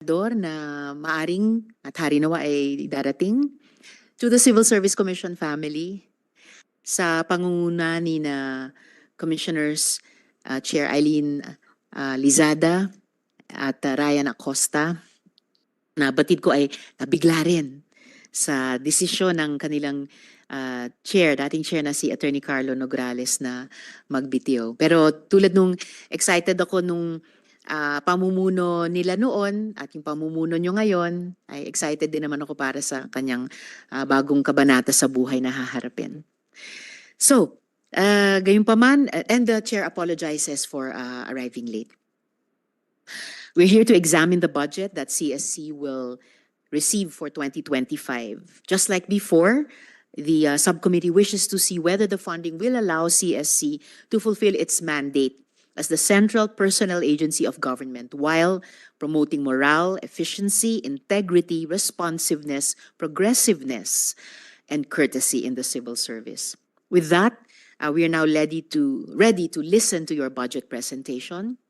Senador na maaring at harinawa ay darating. To the Civil Service Commission family, sa pangunguna ni na Commissioners Chair Eileen Lizada at Ryan Acosta, na batid ko ay nabigla rin sa desisyon ng kanilang dating chair na si Attorney Carlo Nograles na magbitiw. Pero tulad nung excited ako nung pamumuno nila noon at yung pamumuno nyo ngayon, ay excited din naman ako para sa kanyang bagong kabanata sa buhay na haharapin. So, gayunpaman, and the chair apologizes for arriving late. We're here to examine the budget that CSC will receive for 2025. Just like before, the subcommittee wishes to see whether the funding will allow CSC to fulfill its mandate as the central personnel agency of government while promoting morale, efficiency, integrity, responsiveness, progressiveness, and courtesy in the civil service. With that, we are now ready to listen to your budget presentation.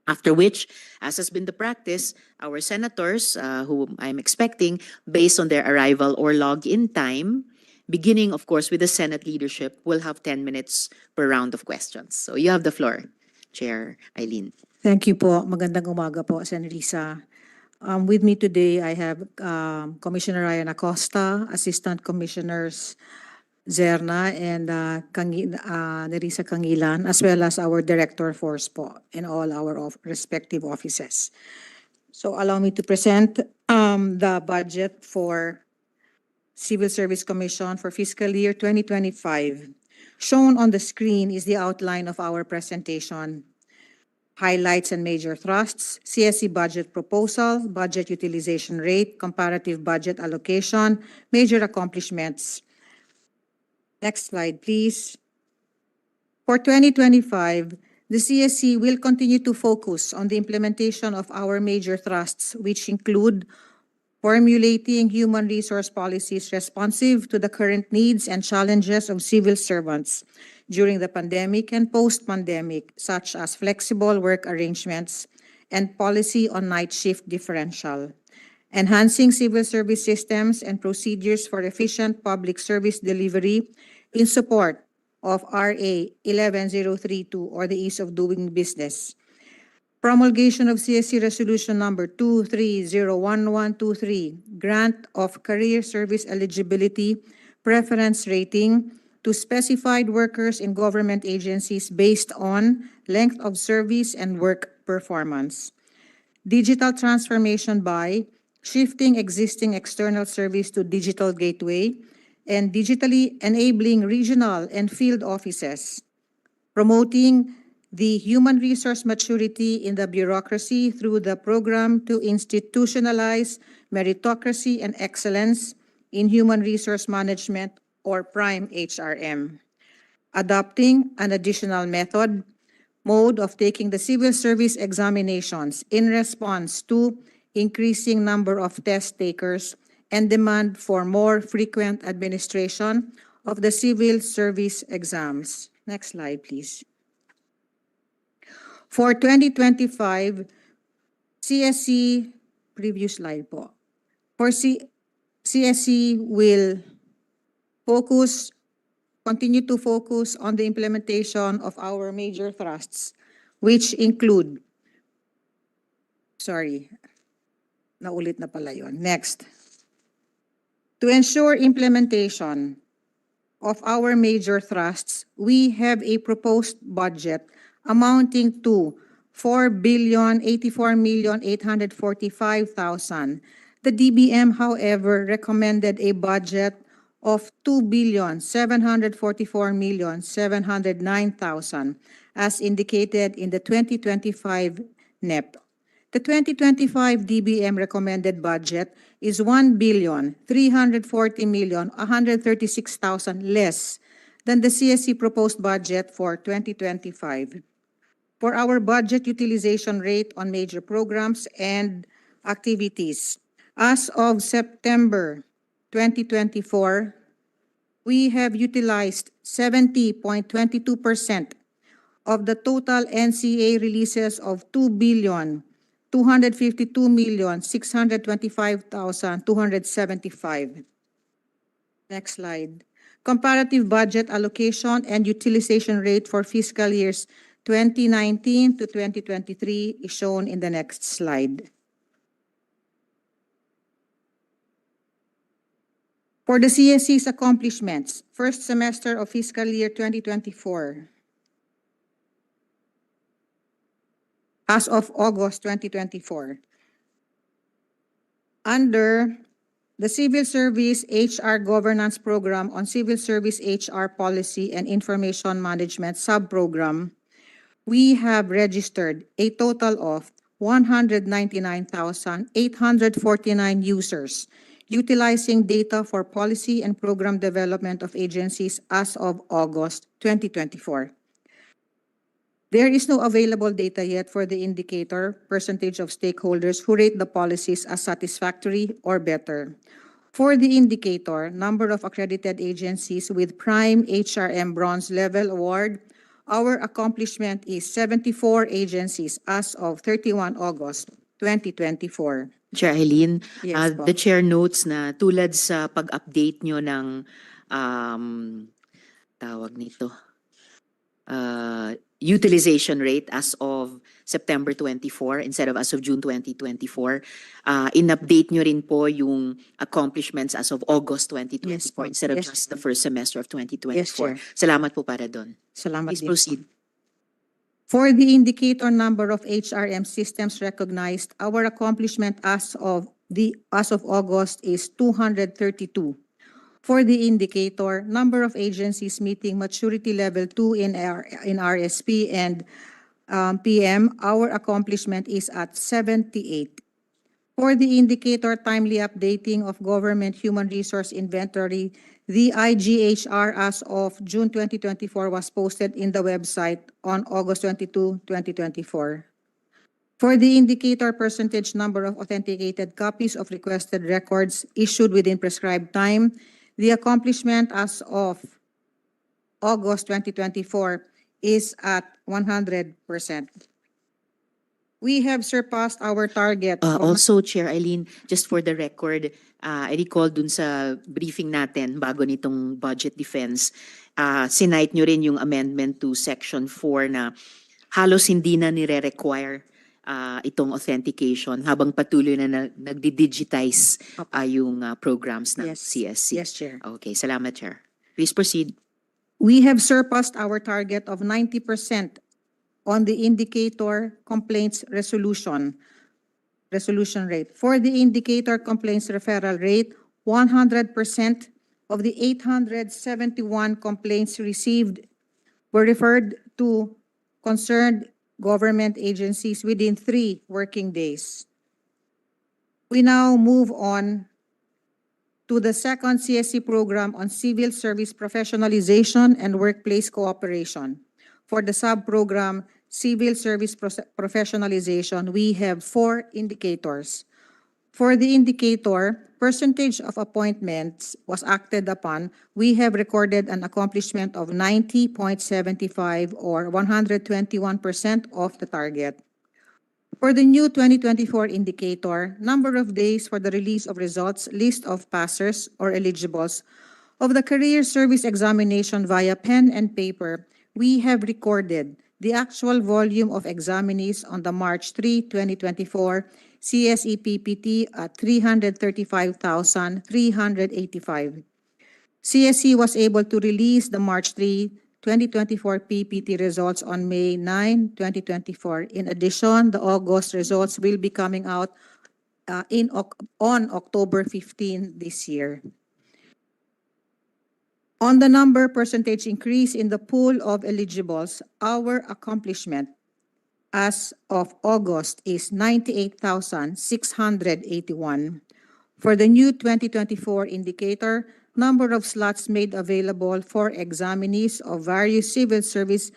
After which, as has been the practice, our senators, whom I'm expecting, based on their arrival or log-in time, beginning, of course, with the Senate leadership, will have 10 minutes per round of questions. So you have the floor, Chair Eileen. Thank you po. Magandang umaga po, Sen. Risa. With me today, I have Commissioner Ryan Acosta, Assistant Commissioners Zerna and Nerissa Kangilan, as well as our Director Force po and all our respective offices. So allow me to present the budget for Civil Service Commission for fiscal year 2025. Shown on the screen is the outline of our presentation. Highlights and major thrusts, CSC budget proposal, budget utilization rate, comparative budget allocation, major accomplishments. Next slide, please. For 2025, the CSC will continue to focus on the implementation of our major thrusts, which include formulating human resource policies responsive to the current needs and challenges of civil servants during the pandemic and post-pandemic, such as flexible work arrangements and policy on night shift differential. Enhancing civil service systems and procedures for efficient public service delivery in support of RA 11032 or the Ease of Doing Business. Promulgation of CSC Resolution Number 2301123, Grant of Career Service Eligibility Preference Rating to specified workers in government agencies based on length of service and work performance. Digital transformation by shifting existing external service to digital gateway and digitally enabling regional and field offices. Promoting the human resource maturity in the bureaucracy through the program to institutionalize meritocracy and excellence in human resource management or PRIME HRM. Adopting an additional mode of taking the civil service examinations in response to increasing number of test takers and demand for more frequent administration of the civil service exams. Next slide, please. For 2025, CSC, previous slide po. For CSC will continue to focus on the implementation of our major thrusts, which include, naulit na pala yun. Next. To ensure implementation of our major thrusts, we have a proposed budget amounting to 4,084,845,000. The DBM, however, recommended a budget of 2,744,709,000 as indicated in the 2025 NEP. The 2025 DBM recommended budget is 1,340,136,000 less than the CSC proposed budget for 2025. For our budget utilization rate on major programs and activities, as of September 2024, we have utilized 70.22% of the total NCA releases of 2,000,000,000 252,625,275. Next slide. Comparative budget allocation and utilization rate for fiscal years 2019 to 2023 is shown in the next slide. For the CSC's accomplishments, first semester of fiscal year 2024, as of August 2024, under the Civil Service HR Governance Program on Civil Service HR Policy and Information Management Subprogram, we have registered a total of 199,849 users utilizing data for policy and program development of agencies as of August 2024. There is no available data yet for the indicator percentage of stakeholders who rate the policies as satisfactory or better. For the indicator, number of accredited agencies with Prime HRM Bronze Level Award, our accomplishment is 74 agencies as of 31 August 2024. Chair Eileen, Yes, po. the chair notes na tulad sa pag-update nyo ng tawag nito, utilization rate as of September 24 instead of as of June 2024. In-update nyo rin po yung accomplishments as of August 2024 Yes, po. instead of Yes. just the first semester of 2024. Yes, Chair. Salamat po para doon. Salamat Please din po. proceed. For the indicator number of HRM systems recognized, our accomplishment as of August is 232. For the indicator number of agencies meeting maturity level 2 in RSP and PM, our accomplishment is at 78. For the indicator timely updating of government human resource inventory, the IGHR as of June 2024 was posted in the website on August 22, 2024. For the indicator percentage number of authenticated copies of requested records issued within prescribed time, the accomplishment as of August 2024 is at 100%. We have surpassed our target. Also, Chair Eileen, just for the record, I recall dun sa briefing natin bago nitong budget defense, sinight nyo rin yung amendment to Section 4 na halos hindi na nire-require itong authentication habang patuloy na nagdi-digitize yung programs ng Yes. CSC. Yes, Chair. Okay, salamat, Chair. Please proceed. We have surpassed our target of 90% on the indicator complaints resolution rate. For the indicator complaints referral rate, 100% of the 871 complaints received were referred to concerned government agencies within 3 working days. We now move on to the second CSC program on civil service professionalization and workplace cooperation. For the sub-program Civil Service Professionalization, we have 4 indicators. For the indicator, percentage of appointments was acted upon, we have recorded an accomplishment of 90.75 or 121% of the target. For the new 2024 indicator, number of days for the release of results, list of passers or eligibles of the career service examination via pen and paper, we have recorded the actual volume of examinees on the March 3, 2024 CSE PPT at 335,385. CSE was able to release the March 3, 2024 PPT results on May 9, 2024. In addition, the August results will be coming out on October 15 this year. On the number percentage increase in the pool of eligibles, our accomplishment as of August is 98,681. For the new 2024 indicator, number of slots made available for examinees of various civil service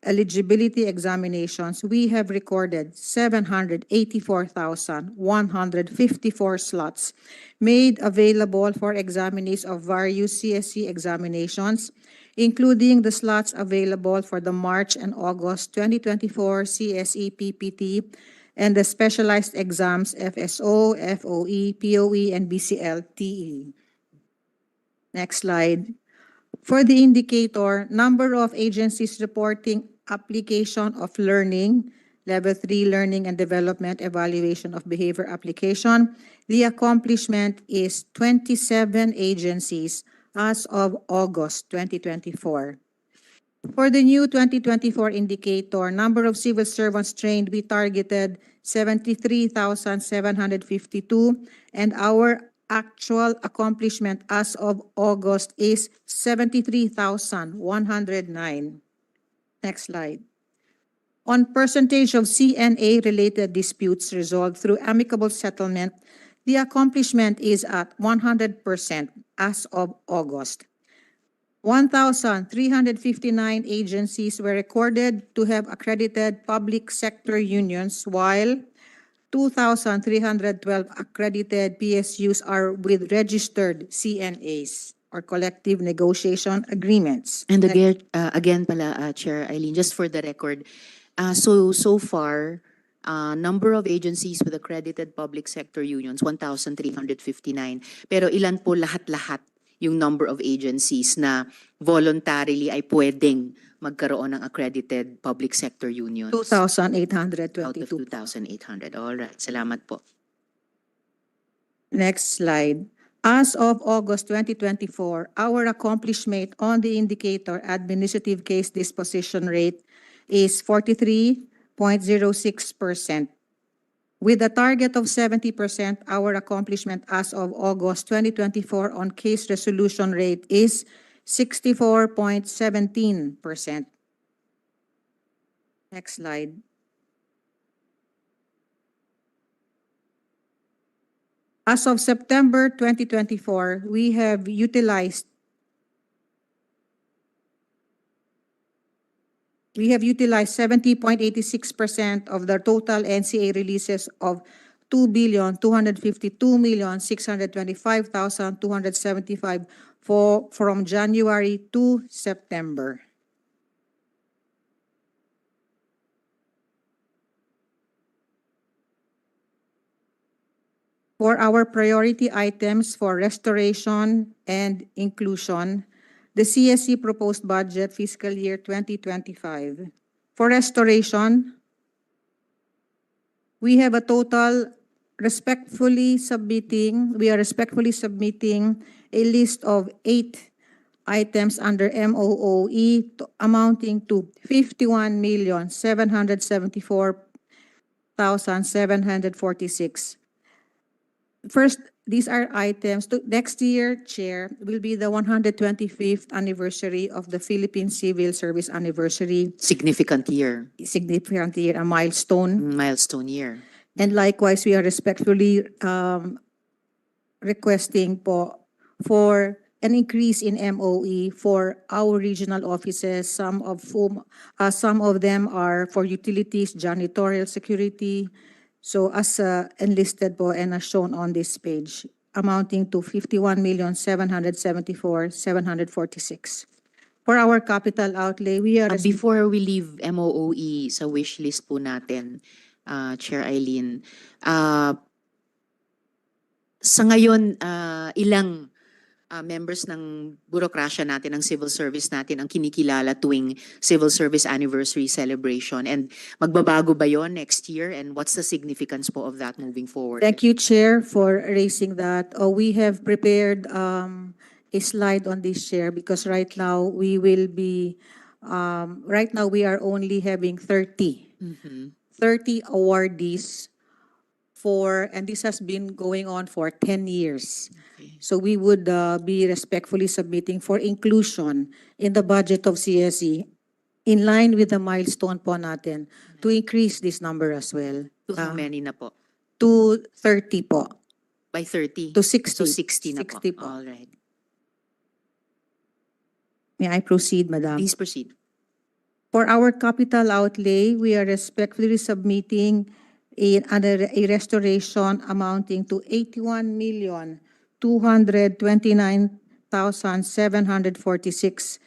eligibility examinations, we have recorded 784,154 slots made available for examinees of various CSC examinations, including the slots available for the March and August 2024 CSE PPT and the specialized exams FSO, FOE, POE, and BCL-TE. Next slide. For the indicator, number of agencies reporting application of learning, Level 3 Learning and Development Evaluation of Behavior Application, the accomplishment is 27 agencies as of August 2024. For the new 2024 indicator, number of civil servants trained, we targeted 73,752, and our actual accomplishment as of August is 73,109. Next slide. On percentage of CNA-related disputes resolved through amicable settlement, the accomplishment is at 100% as of August. 1,359 agencies were recorded to have accredited public sector unions, while 2,312 accredited PSUs are with registered CNAs or collective negotiation agreements. And again pala, Chair Eileen, just for the record, so far, number of agencies with accredited public sector unions, 1,359. Pero ilan po lahat-lahat yung number of agencies na voluntarily ay pwedeng magkaroon ng accredited public sector unions? 2,822. Out of 2,800. All right. Salamat po. Next slide. As of August 2024, our accomplishment on the indicator administrative case disposition rate is 43.06%. With a target of 70%, our accomplishment as of August 2024 on case resolution rate is 64.17%. Next slide. As of September 2024, we have utilized 70.86% of the total NCA releases of 2,252,625,275 from January to September. For our priority items for restoration and inclusion, the CSC proposed budget fiscal year 2025. For restoration, we have a total we are respectfully submitting a list of 8 items under MOOE amounting to 51,774,746. First, these are items next year, Chair, will be the 125th anniversary of the Philippine Civil Service Anniversary. Significant year. Significant year, a milestone. Milestone year. And likewise, we are respectfully requesting for an increase in MOE for our regional offices, some of them are for utilities, janitorial, security. So as enlisted po and as shown on this page, amounting to 51,774,746. For our capital outlay, we are... Before we leave MOOE sa wish list po natin, Chair Eileen, sa ngayon, ilang members ng burokrasya natin, ng civil service natin ang kinikilala tuwing Civil Service Anniversary Celebration? And magbabago ba yon next year? And what's the significance po of that moving forward? Thank you, Chair, for raising that. We have prepared a slide on this, Chair, because right now we will be, right now we are only having 30 awardees and this has been going on for 10 years. Okay. So we would be respectfully submitting for inclusion in the budget of CSE in line with the milestone po natin to increase this number as well. To how many na po? To 30 po. By 30? To 60. So 60 na 60 po. po. All right. May I proceed, Madam? Please proceed. For our capital outlay, we are respectfully submitting a restoration amounting to 81,229,746.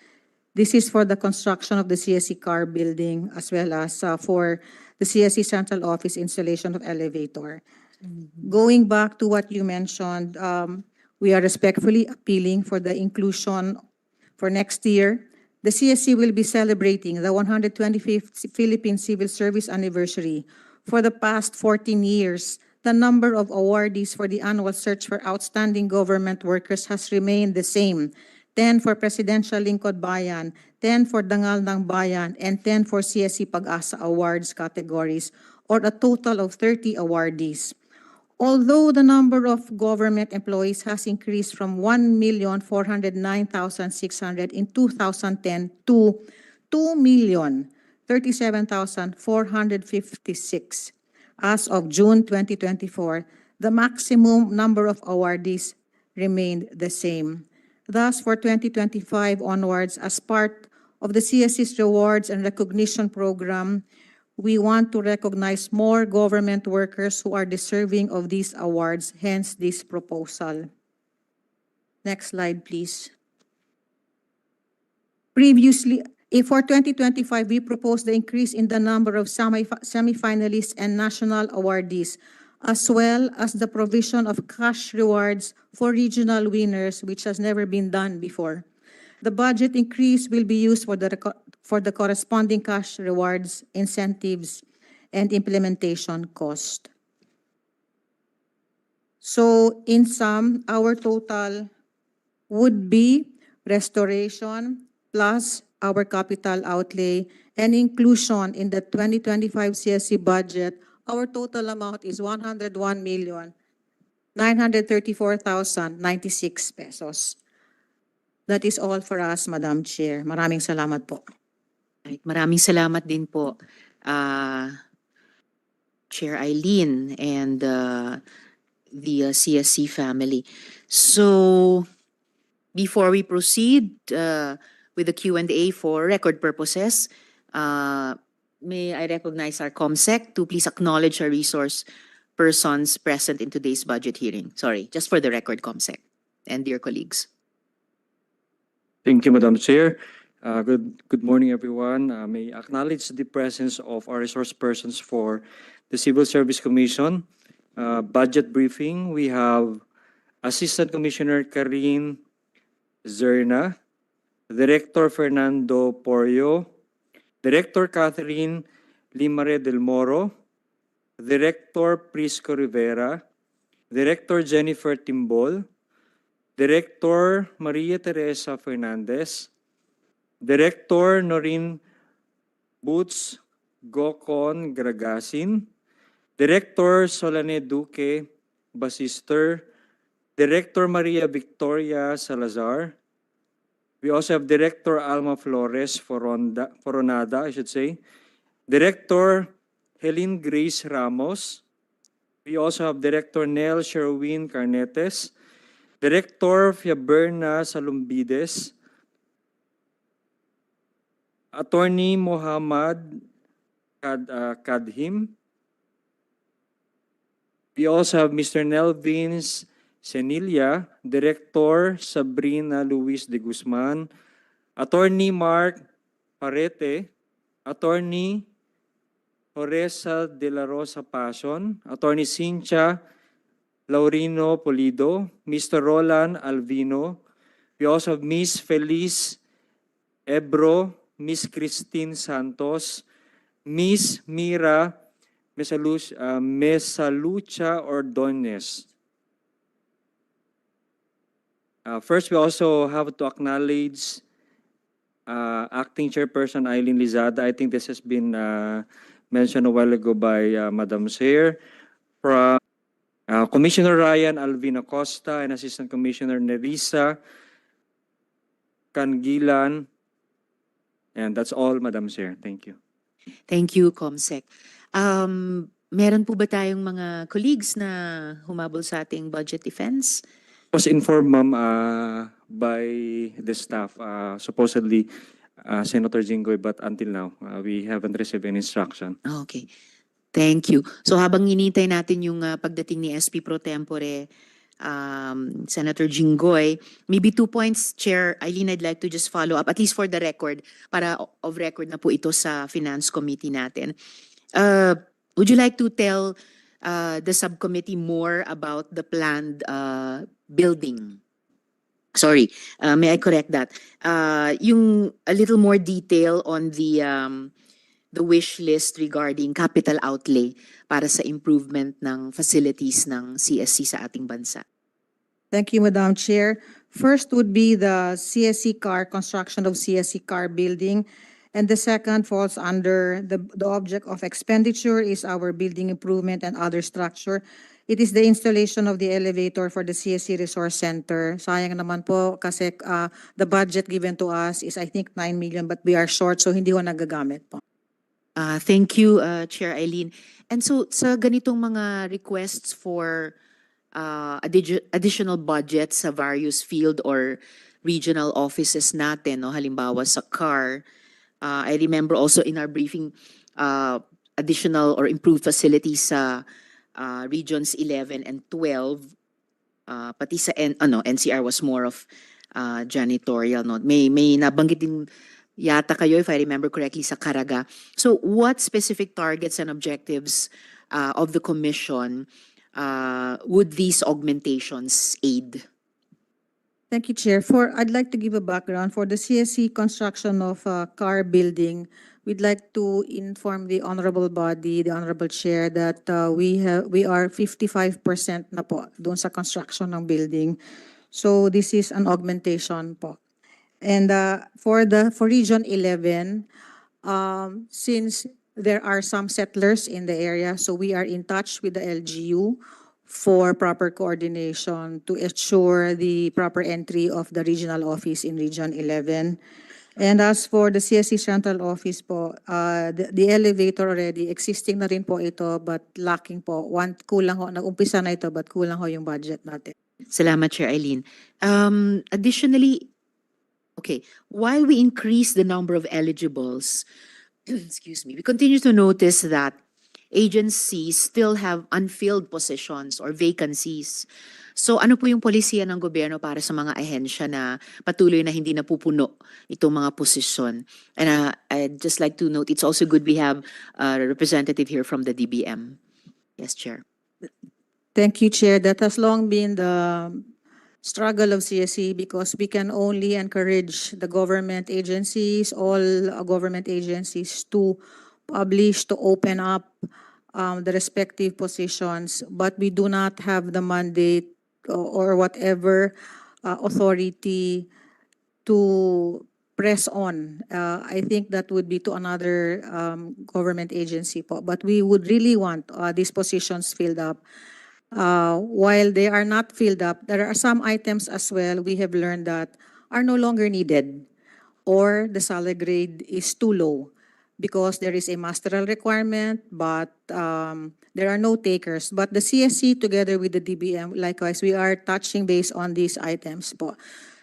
This is for the construction of the CSE car building as well as for the CSE Central Office installation of elevator. Going back to what you mentioned, we are respectfully appealing for the inclusion for next year. The CSC will be celebrating the 125th Philippine Civil Service anniversary. For the past 14 years, the number of awardees for the annual search for outstanding government workers has remained the same. 10 for Presidential Lingkod Bayan, 10 for Dangal ng Bayan, and 10 for CSC Pag-asa Awards categories, or a total of 30 awardees. Although the number of government employees has increased from 1,409,600 in 2010 to 2,037,456 as of June 2024, the maximum number of awardees remained the same. Thus, for 2025 onwards, as part of the CSC's Rewards and Recognition Program, we want to recognize more government workers who are deserving of these awards, hence this proposal. Next slide, please. Previously, for 2025, we proposed the increase in the number of semi-finalists and national awardees, as well as the provision of cash rewards for regional winners, which has never been done before. The budget increase will be used for the corresponding cash rewards, incentives, and implementation cost. So in sum, our total would be restoration plus our capital outlay and inclusion in the 2025 CSC budget. Our total amount is 101,934,096 pesos. That is all for us, Madam Chair. Maraming salamat po. Right. Maraming salamat din po, Chair Eileen and the CSC family. So before we proceed with the Q&A for record purposes, may I recognize our COMSEC to please acknowledge our resource persons present in today's budget hearing. Sorry, just for the record, COMSEC and dear colleagues. Thank you, Madam Chair. Good morning, everyone. May I acknowledge the presence of our resource persons for the Civil Service Commission. Budget briefing, we have Assistant Commissioner Karine Zerna, Director Fernando Porio, Director Catherine Limare del Moro, Director Prisco Rivera, Director Jennifer Timbol, Director Maria Teresa Fernandez, Director Norin Boots Gocon Gragasin, Director Solane Duque Basister, Director Maria Victoria Salazar. We also have Director Alma Flores Foronada, I should say. Director Helene Grace Ramos. We also have Director Nel Sherwin Carnetes, Director Fiaberna Salumbides, Attorney Muhammad Kadhim. We also have Mr. Nelvins Senilia, Director Sabrina Luis de Guzman, Attorney Mark Parete, Attorney Joresa de la Rosa Pason, Attorney Cynthia Laurino Polido, Mr. Roland Alvino. We also have Miss Feliz Ebro, Miss Christine Santos, Miss Mira Mesalucha Ordonez. First, we also have to acknowledge Acting Chairperson Eileen Lizada. I think this has been mentioned a while ago by Madam Chair. From Commissioner Ryan Alvin Acosta and Assistant Commissioner Nerissa Cangilan. And that's all, Madam Chair. Thank you. Thank you, COMSEC. Meron po ba tayong mga colleagues na humabol sa ating budget defense? Was informed, ma'am, by the staff, supposedly Senator Jinggoy, but until now, we haven't received any instruction. Okay. Thank you. So habang hinintay natin yung pagdating ni SP Pro Tempore, Senator Jinggoy, maybe 2 points, Chair Eileen, I'd like to just follow up, at least for the record, para of record na po ito sa Finance Committee natin. Would you like to tell the subcommittee more about the planned building? Sorry, may I correct that? Yung a little more detail on the wish list regarding capital outlay para sa improvement ng facilities ng CSC sa ating bansa. Thank you, Madam Chair. First would be the CSC car, construction of CSC car building. And the second falls under the object of expenditure is our building improvement and other structure. It is the installation of the elevator for the CSC Resource Center. Sayang naman po kasi the budget given to us is I think 9 million but we are short so hindi ko nagagamit po. Thank you, Chair Eileen. And so sa ganitong mga requests for additional budget sa various field or regional offices natin, no? Halimbawa sa CAR, I remember also in our briefing, additional or improved facilities sa regions 11 and 12, pati sa NCR was more of janitorial. No? May nabanggit din yata kayo, if I remember correctly, sa Caraga. So what specific targets and objectives of the commission would these augmentations aid? Thank you, Chair. I'd like to give a background for the CSC construction of car building. We'd like to inform the honorable body, the honorable chair, that we are 55% na po doon sa construction ng building. So this is an augmentation po. And for Region 11, since there are some settlers in the area, so we are in touch with the LGU for proper coordination to ensure the proper entry of the regional office in Region 11. And as for the CSC Central Office po, the elevator already existing na rin po ito but lacking po. Kulang ho, nag-umpisa na ito but kulang ho yung budget natin. Salamat, Chair Eileen. Additionally, okay, while we increase the number of eligibles, excuse me, we continue to notice that agencies still have unfilled positions or vacancies. So ano po yung polisiya ng gobyerno para sa mga ahensya na patuloy na hindi napupuno itong mga posisyon? And I'd just like to note, it's also good we have a representative here from the DBM. Yes, Chair. Thank you, Chair. That has long been the struggle of CSC because we can only encourage the government agencies, all government agencies to publish, to open up the respective positions, but we do not have the mandate or whatever authority to press on. I think that would be to another government agency po. But we would really want these positions filled up. While they are not filled up, there are some items as well we have learned that are no longer needed or the salary grade is too low because there is a masteral requirement but there are no takers. But the CSC together with the DBM, likewise, we are touching base on these items po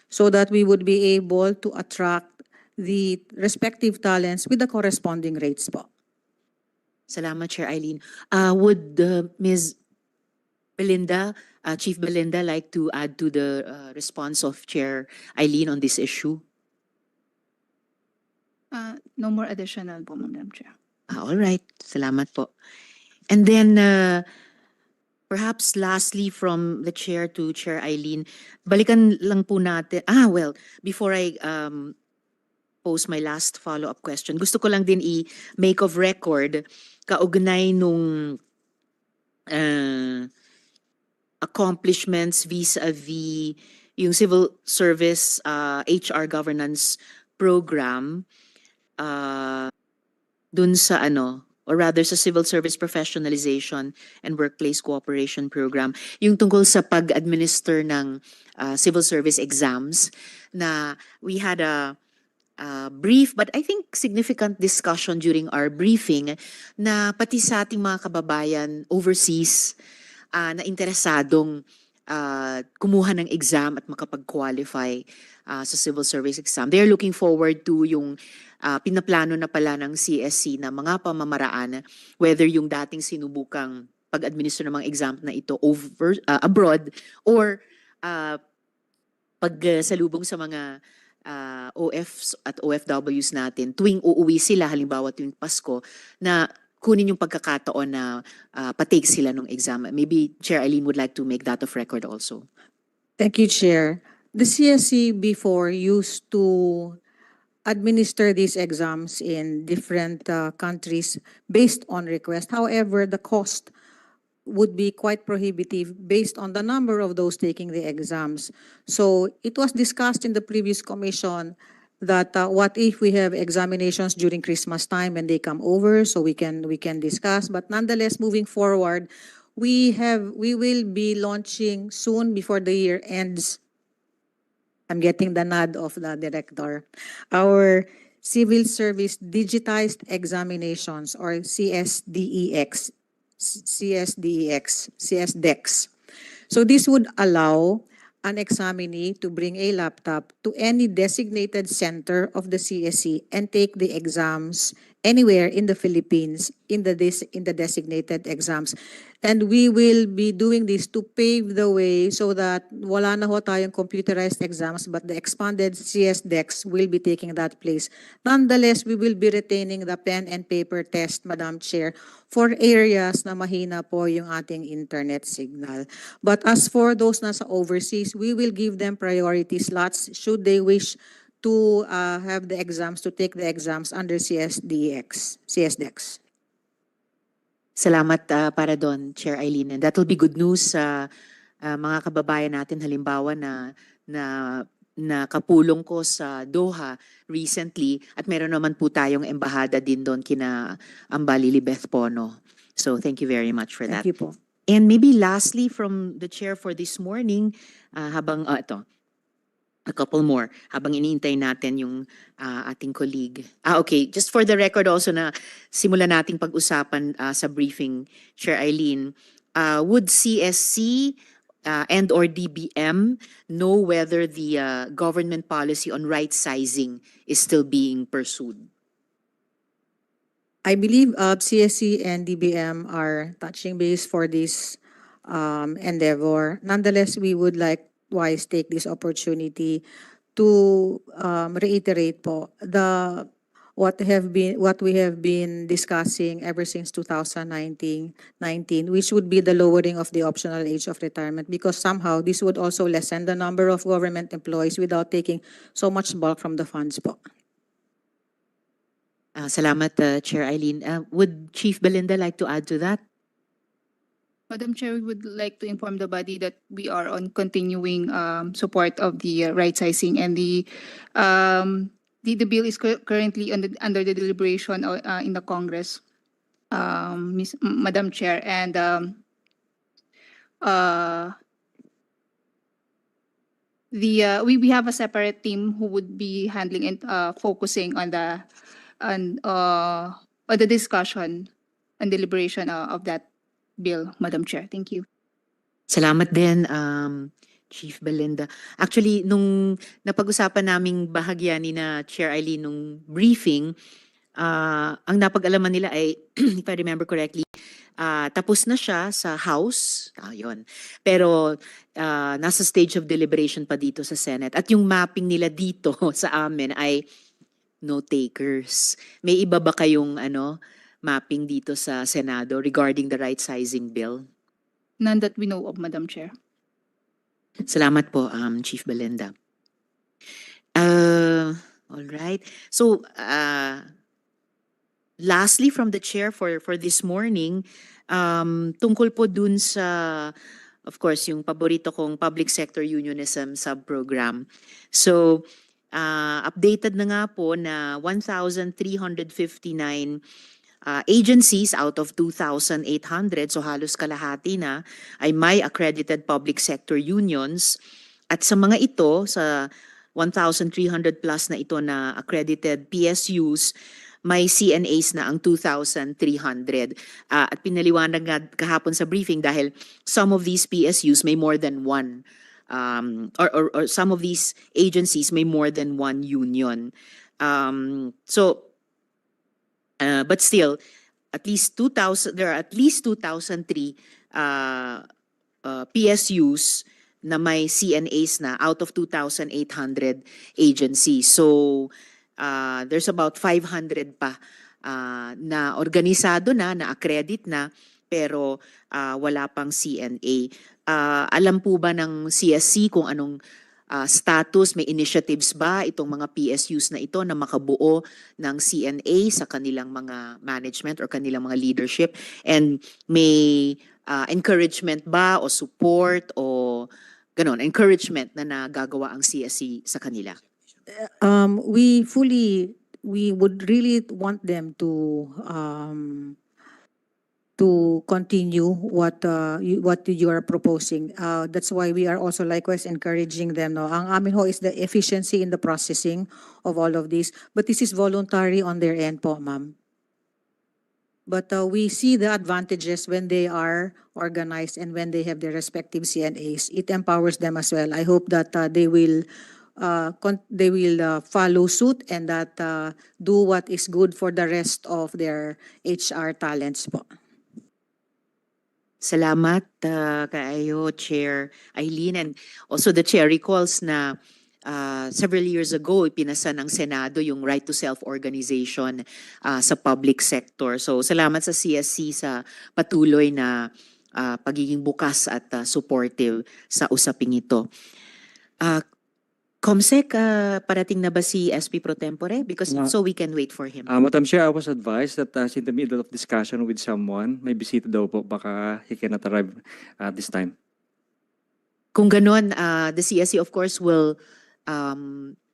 so that we would be able to attract the respective talents with the corresponding rates po. Salamat, Chair Eileen. Would Ms. Belinda, Chief Belinda, like to add to the response of Chair Eileen on this issue? No more additional po, Madam Chair. All right. Salamat po. And then, perhaps lastly from the Chair to Chair Eileen, balikan lang po natin. Well, before I pose my last follow-up question, gusto ko lang din i-make of record kaugnay nung accomplishments vis-a-vis yung civil service HR governance program dun sa or rather sa civil service professionalization and workplace cooperation program, yung tungkol sa pag-administer ng civil service exams na we had a brief but I think significant discussion during our briefing na pati sa ating mga kababayan overseas na interesadong kumuha ng exam at makapag-qualify sa civil service exam. They're looking forward to yung pinaplano na pala ng CSC na mga pamamaraan, whether yung dating sinubukang pag-administer ng mga exam na ito abroad or pagsalubong sa mga OFs at OFWs natin tuwing uuwi sila, halimbawa tuwing Pasko, na kunin yung pagkakataon na patake sila ng exam. Maybe Chair Eileen would like to make that of record also. Thank you, Chair. The CSC before used to administer these exams in different countries based on request. However, the cost would be quite prohibitive based on the number of those taking the exams. So it was discussed in the previous commission that what if we have examinations during Christmas time and they come over, so we can discuss. But nonetheless, moving forward, we will be launching soon before the year ends. I'm getting the nod of the director. Our Civil Service Digitized Examinations, or CSDEX, CSDEX. So this would allow an examinee to bring a laptop to any designated center of the CSC and take the exams anywhere in the Philippines in the designated exams. And we will be doing this to pave the way so that wala na ho tayong computerized exams, but the expanded CSDEX will be taking that place. Nonetheless, we will be retaining the pen and paper test, Madam Chair, for areas na mahina po yung ating internet signal. But as for those nasa overseas, we will give them priority slots should they wish to have the exams, to take the exams under CSDEX. Salamat para doon, Chair Eileen. And that will be good news sa mga kababayan natin, halimbawa na kapulong ko sa Doha recently, at meron naman po tayong embahada din doon kina Lilibeth Pono. So thank you very much for that. Thank you po. And maybe lastly from the chair for this morning, habang a couple more habang iniintay natin yung ating colleague. Okay, just for the record also na simulan nating pag-usapan sa briefing, Chair Eileen, would CSC and or DBM know whether the government policy on right sizing is still being pursued? I believe CSC and DBM are touching base for this endeavor. Nonetheless, we would likewise take this opportunity to reiterate po what we have been discussing ever since 2019, which would be the lowering of the optional age of retirement, because somehow this would also lessen the number of government employees without taking so much bulk from the funds po. Salamat, Chair Eileen. Would Chief Belinda like to add to that? Madam Chair, we would like to inform the body that we are on continuing support of the right sizing, and the bill is currently under the deliberation in the Congress, Madam Chair, and we have a separate team who would be handling and focusing on the discussion and deliberation of that bill, Madam Chair. Thank you. Salamat din, Chief Belinda. Actually, nung napag-usapan naming bahagya ni na Chair Eileen nung briefing, ang napag-alaman nila ay, if I remember correctly, tapos na siya sa House, yun. Pero nasa stage of deliberation pa dito sa Senate. At yung mapping nila dito sa amin ay no takers. May iba ba kayong mapping dito sa Senado regarding the right sizing bill? None that we know of, Madam Chair. Salamat po, Chief Belinda. All right. So, lastly from the chair for this morning, tungkol po dun sa, of course, yung paborito kong public sector unionism sub-program. So, updated na nga po na 1,359 agencies out of 2,800, so halos kalahati na, ay may accredited public sector unions. At sa mga ito, sa 1,300 plus na ito na accredited PSUs, may CNAs na ang 2,300. At pinaliwanag nga kahapon sa briefing dahil some of these PSUs may more than one, or some of these agencies may more than one union. But still, at least 2,000. There are at least 2,003 PSUs na may CNAs na out of 2,800 agencies. So there's about 500 pa na organisado na accredit na, pero wala pang CNA. Alam po ba ng CSC kung anong status, may initiatives ba itong mga PSUs na ito na makabuo ng CNA sa kanilang mga management or kanilang mga leadership? And may encouragement ba o support o ganon, encouragement na nagagawa ang CSC sa kanila? We would really want them to continue what you are proposing. That's why we are also likewise encouraging them. No? Ang amin ho is the efficiency in the processing of all of this. But this is voluntary on their end po, ma'am. But we see the advantages when they are organized and when they have their respective CNAs. It empowers them as well. I hope that they will follow suit and that do what is good for the rest of their HR talents po. Salamat kaayo, Chair Eileen. And also the Chair recalls na several years ago, ipinasa ng Senado yung right to self-organization sa public sector. So salamat sa CSC sa patuloy na pagiging bukas at supportive sa usaping ito. Comsec, parating na ba si SP Pro Tempore? Because so we can wait for him. Madam Chair, I was advised that in the middle of discussion with someone, may bisita daw po, baka he cannot arrive this time. Kung ganon, the CSC of course will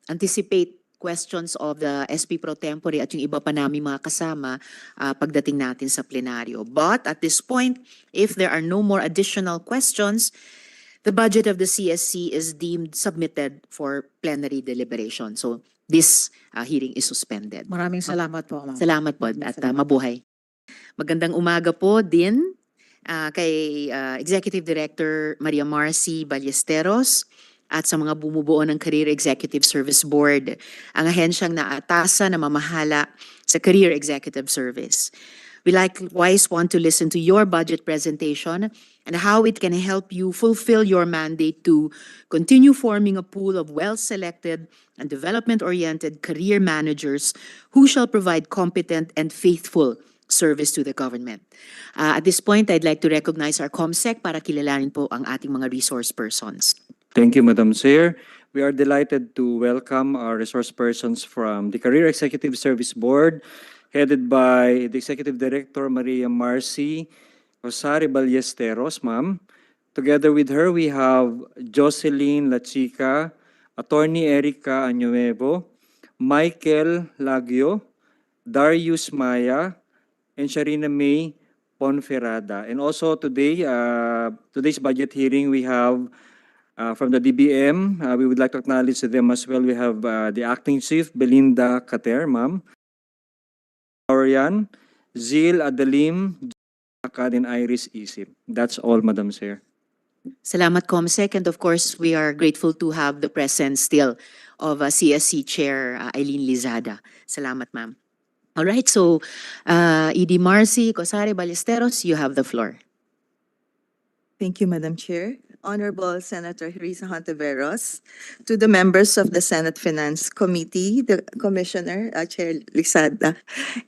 anticipate questions of the SP Pro Tempore at yung iba pa namin mga kasama pagdating natin sa plenaryo. But at this point, if there are no more additional questions, the budget of the CSC is deemed submitted for plenary deliberation. So this hearing is suspended. Maraming salamat po, ma'am. Salamat po at mabuhay. Magandang umaga po din kay Executive Director Maria Marcy Ballesteros at sa mga bumubuo ng Career Executive Service Board, ang ahensyang naatasa na mamahala sa Career Executive Service. We likewise want to listen to your budget presentation and how it can help you fulfill your mandate to continue forming a pool of well-selected and development-oriented career managers who shall provide competent and faithful service to the government. At this point, I'd like to recognize our COMSEC para kilalanin po ang ating mga resource persons. Thank you, Madam Chair. We are delighted to welcome our resource persons from the Career Executive Service Board, headed by the Executive Director Maria Marcy Ballesteros, ma'am. Together with her, we have Jocelyn Lachica, Attorney Erica Añuevo, Michael Lagio, Darius Maya, and Sharina May Ponferrada. And also today, today's budget hearing, we have from the DBM, we would like to acknowledge them as well. We have the Acting Chief, Belinda Cater, ma'am. Orian, Zil Adalim, Akad, and Iris Isip. That's all, Madam Chair. Salamat, COMSEC. And of course, we are grateful to have the presence still of CSC Chair Eileen Lizada. Salamat, ma'am. All right, so ED Marcy Cosare Ballesteros, you have the floor. Thank you, Madam Chair. Honorable Senator Risa Hontiveros, to the members of the Senate Finance Committee, the Commissioner, Chair Lisada,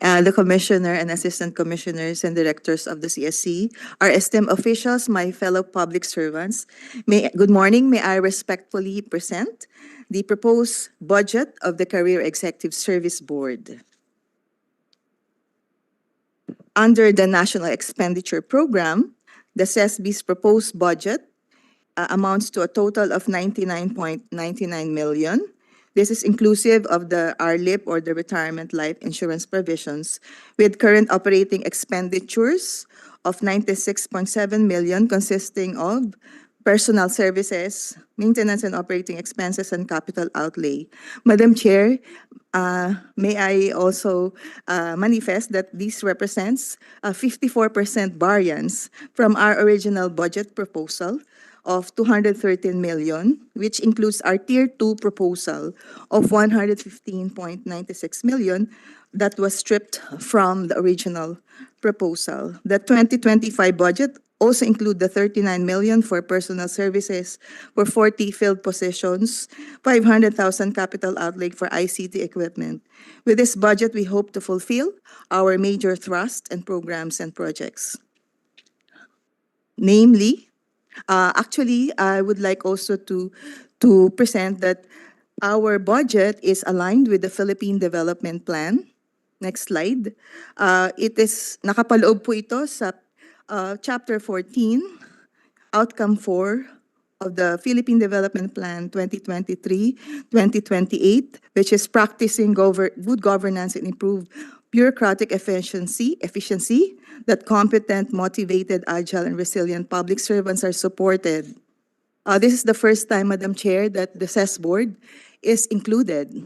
the Commissioner and Assistant Commissioners and Directors of the CSC, our esteemed officials, my fellow public servants, good morning. May I respectfully present the proposed budget of the Career Executive Service Board. Under the National Expenditure Program, the CESB's proposed budget amounts to a total of 99.99 million. This is inclusive of the RLIP or the Retirement Life Insurance provisions, with current operating expenditures of 96.7 million consisting of personal services, maintenance and operating expenses, and capital outlay. Madam Chair, may I also manifest that this represents a 54% variance from our original budget proposal of 213 million, which includes our Tier 2 proposal of 115.96 million that was stripped from the original proposal. The 2025 budget also include the 39 million for personal services for 40 field positions, 500,000 capital outlay for ICT equipment. With this budget, we hope to fulfill our major thrust and programs and projects. Namely, actually, I would like also to present that our budget is aligned with the Philippine Development Plan. Next slide. It is, nakapaloob po ito sa Chapter 14, Outcome 4 of the Philippine Development Plan 2023-2028, which is practicing good governance and improved bureaucratic efficiency, that competent, motivated, agile, and resilient public servants are supported. This is the first time, Madam Chair, that the CES Board is included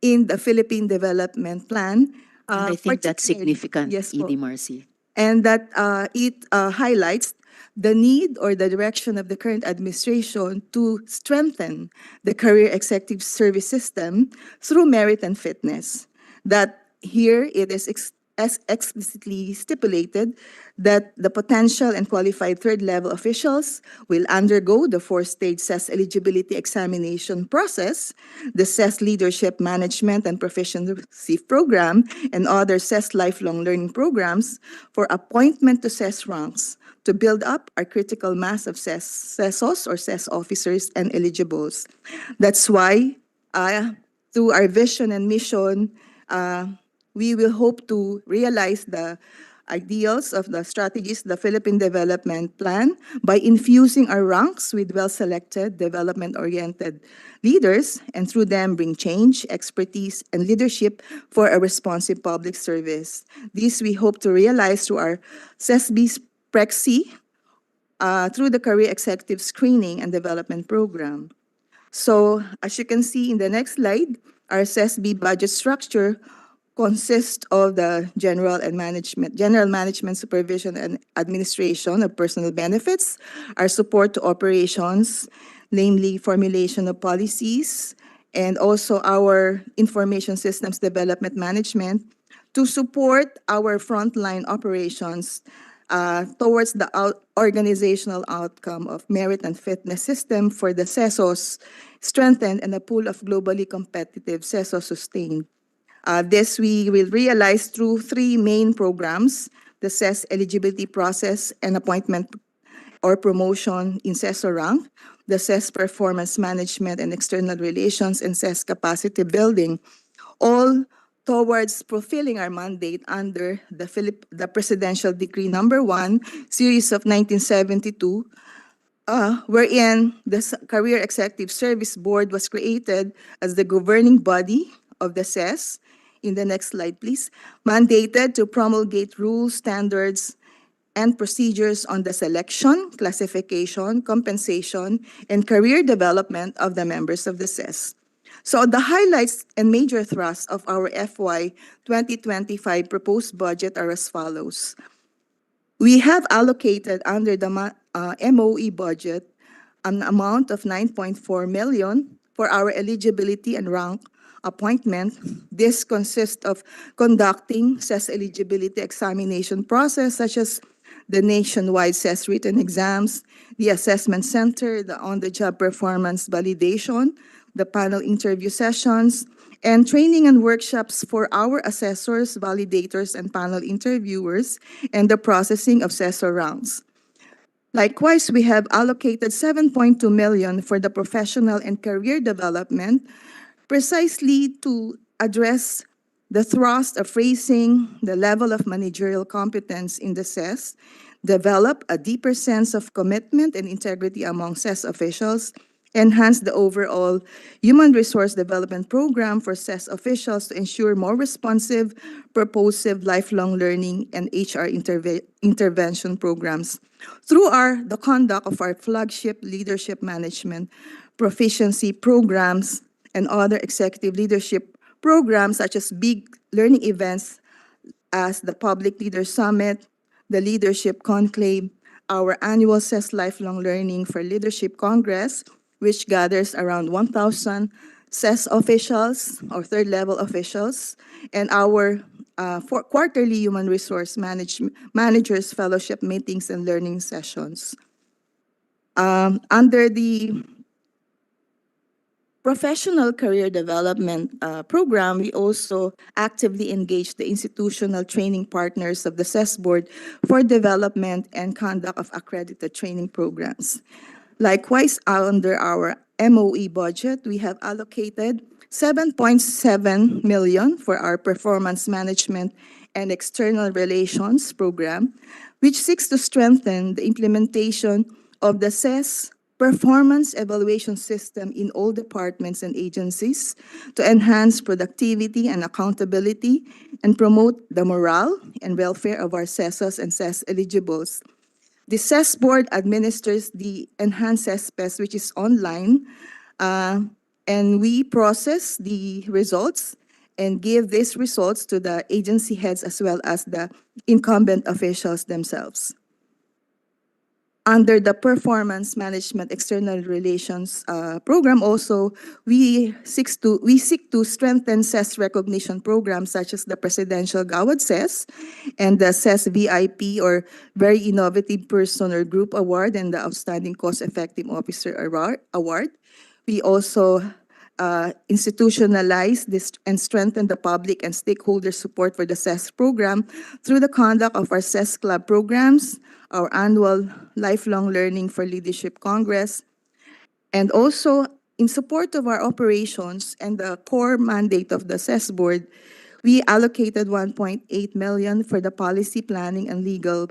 in the Philippine Development Plan. I think that's particularly- significant, Yes po. ED Marcy. And that it highlights the need or the direction of the current administration to strengthen the career executive service system through merit and fitness. That here it is explicitly stipulated that the potential and qualified third-level officials will undergo the four-stage CES eligibility examination process, the CES Leadership Management and Proficiency Program, and other CES lifelong learning programs for appointment to CES ranks to build up our critical mass of CESOs or CES officers and eligibles. That's why, through our vision and mission, we will hope to realize the ideals of the strategies, the Philippine Development Plan, by infusing our ranks with well-selected, development-oriented leaders, and through them bring change, expertise, and leadership for a responsive public service. This we hope to realize through our CESB's Prexi, through the Career Executive Screening and Development Program. So, as you can see in the next slide, our CESB budget structure consists of the general management supervision and administration of personal benefits, our support to operations, namely formulation of policies, and also our information systems development management to support our frontline operations towards the organizational outcome of merit and fitness system for the CESOs strengthened and a pool of globally competitive CESOs sustained. This we will realize through three main programs: the CES eligibility process and appointment or promotion in CESO rank, the CES performance management and external relations, and CES capacity building, all towards fulfilling our mandate under the Presidential Decree Number 1, Series of 1972, wherein the Career Executive Service Board was created as the governing body of the CES. In the next slide, please. Mandated to promulgate rules, standards, and procedures on the selection, classification, compensation, and career development of the members of the CES. So the highlights and major thrusts of our FY 2025 proposed budget are as follows. We have allocated under the MOE budget an amount of 9.4 million for our eligibility and rank appointment. This consists of conducting CES eligibility examination process, such as the nationwide CES written exams, the assessment center, the on-the-job performance validation, the panel interview sessions, and training and workshops for our assessors, validators, and panel interviewers, and the processing of CESO rounds. Likewise, we have allocated 7.2 million for the professional and career development, precisely to address the thrust of raising the level of managerial competence in the CES, develop a deeper sense of commitment and integrity among CES officials, enhance the overall human resource development program for CES officials to ensure more responsive, purposive, lifelong learning, and HR intervention programs. Through the conduct of our flagship leadership management proficiency programs and other executive leadership programs, such as big learning events as the Public Leader Summit, the Leadership Conclave, our annual CES Lifelong Learning for Leadership Congress, which gathers around 1,000 CES officials or third-level officials, and our for quarterly human resource managers fellowship meetings and learning sessions. Under the professional career development program, we also actively engage the institutional training partners of the CES board for development and conduct of accredited training programs. Likewise, under our MOE budget, we have allocated 7.7 million for our performance management and external relations program, which seeks to strengthen the implementation of the CES performance evaluation system in all departments and agencies to enhance productivity and accountability and promote the morale and welfare of our CESOs and CES eligibles. The CES board administers the enhanced CESPES, which is online, and we process the results and give these results to the agency heads as well as the incumbent officials themselves. Under the performance management external relations program also, we seek to strengthen CES recognition programs such as the Presidential Gawad CES and the CES VIP or Very Innovative Person or Group Award and the Outstanding Cost-Effective Officer Award. We also institutionalize this and strengthen the public and stakeholder support for the CES program through the conduct of our CES Club programs, our annual Lifelong Learning for Leadership Congress, and also in support of our operations and the core mandate of the CES board, we allocated 1.8 million for the policy planning and legal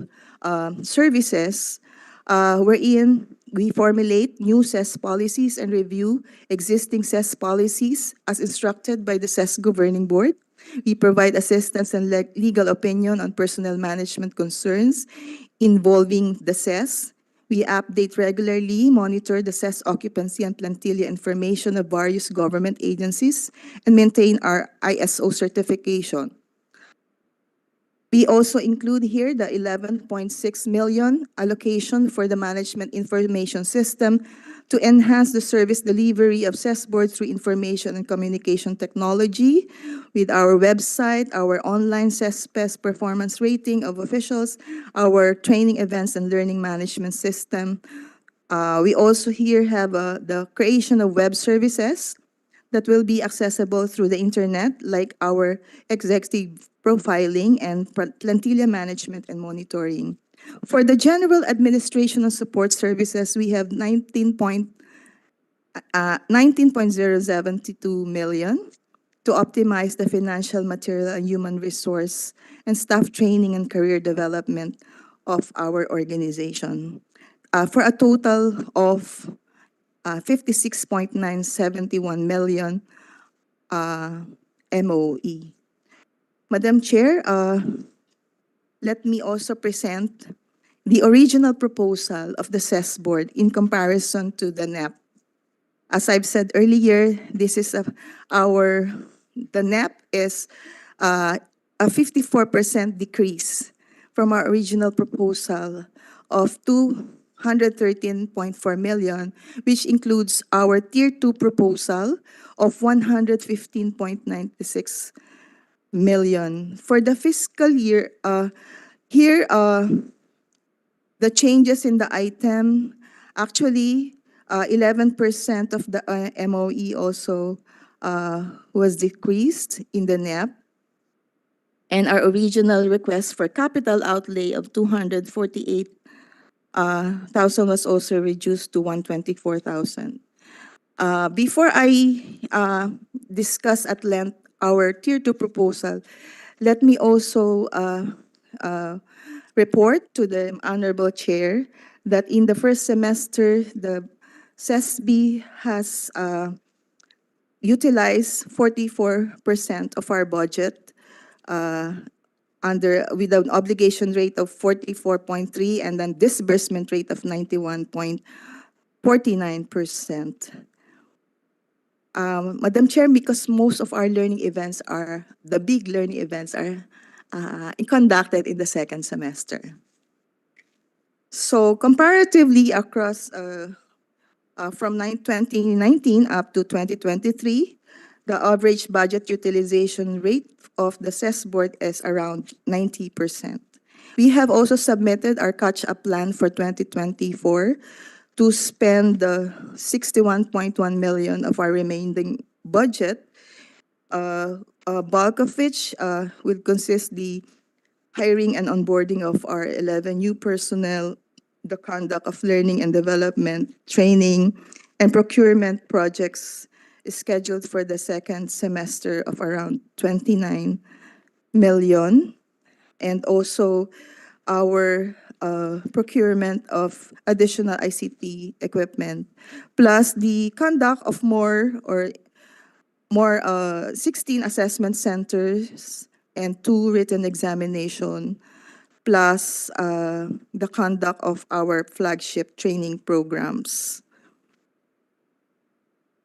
services, wherein we formulate new CES policies and review existing CES policies as instructed by the CES Governing Board. We provide assistance and legal opinion on personnel management concerns involving the CES. We update regularly, monitor the CES occupancy and plantilla information of various government agencies, and maintain our ISO certification. We also include here the 11.6 million allocation for the management information system to enhance the service delivery of CES board through information and communication technology with our website, our online CES performance rating of officials, our training events and learning management system. We also here have the creation of web services that will be accessible through the internet, like our executive profiling and plantilla management and monitoring. For the general administration and support services, we have 19.072 million to optimize the financial, material, and human resource and staff training and career development of our organization, for a total of 56.971 million MOE. Madam Chair, let me also present the original proposal of the CES board in comparison to the NEP. As I've said earlier, this is the NEP is a 54% decrease from our original proposal of 213.4 million, which includes our Tier 2 proposal of 115.96 million. For the fiscal year, here, the changes in the item, actually, 11% of the MOE also was decreased in the NEP. And our original request for capital outlay of 248,000 was also reduced to 124,000. Before I discuss at length our Tier 2 proposal, let me also report to the Honorable Chair that in the first semester, the CESB has utilized 44% of our budget with an obligation rate of 44.3 and then disbursement rate of 91.49%. Madam Chair, because most of our learning events the big learning events are conducted in the second semester. So comparatively across from 2019 up to 2023, The average budget utilization rate of the CES board is around 90%. We have also submitted our catch-up plan for 2024 to spend the 61.1 million of our remaining budget, a bulk of which will consist the hiring and onboarding of our 11 new personnel, the conduct of learning and development, training, and procurement projects is scheduled for the second semester of around 29 million. And also our procurement of additional ICT equipment, plus the conduct of more 16 assessment centers and 2 written examination, plus the conduct of our flagship training programs.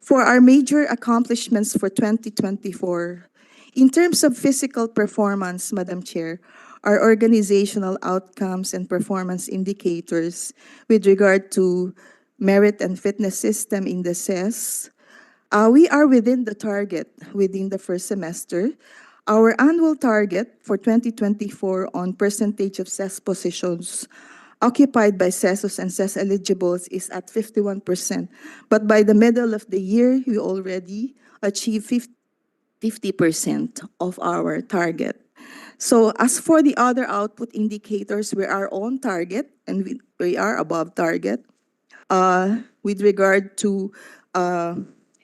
For our major accomplishments for 2024, in terms of physical performance, Madam Chair, our organizational outcomes and performance indicators with regard to merit and fitness system in the CES, we are within the target within the first semester. Our annual target for 2024 on percentage of CES positions occupied by CESOs and CES eligibles is at 51%. But by the middle of the year, we already achieved 50% of our target. So as for the other output indicators, we are on target and we are above target. With regard to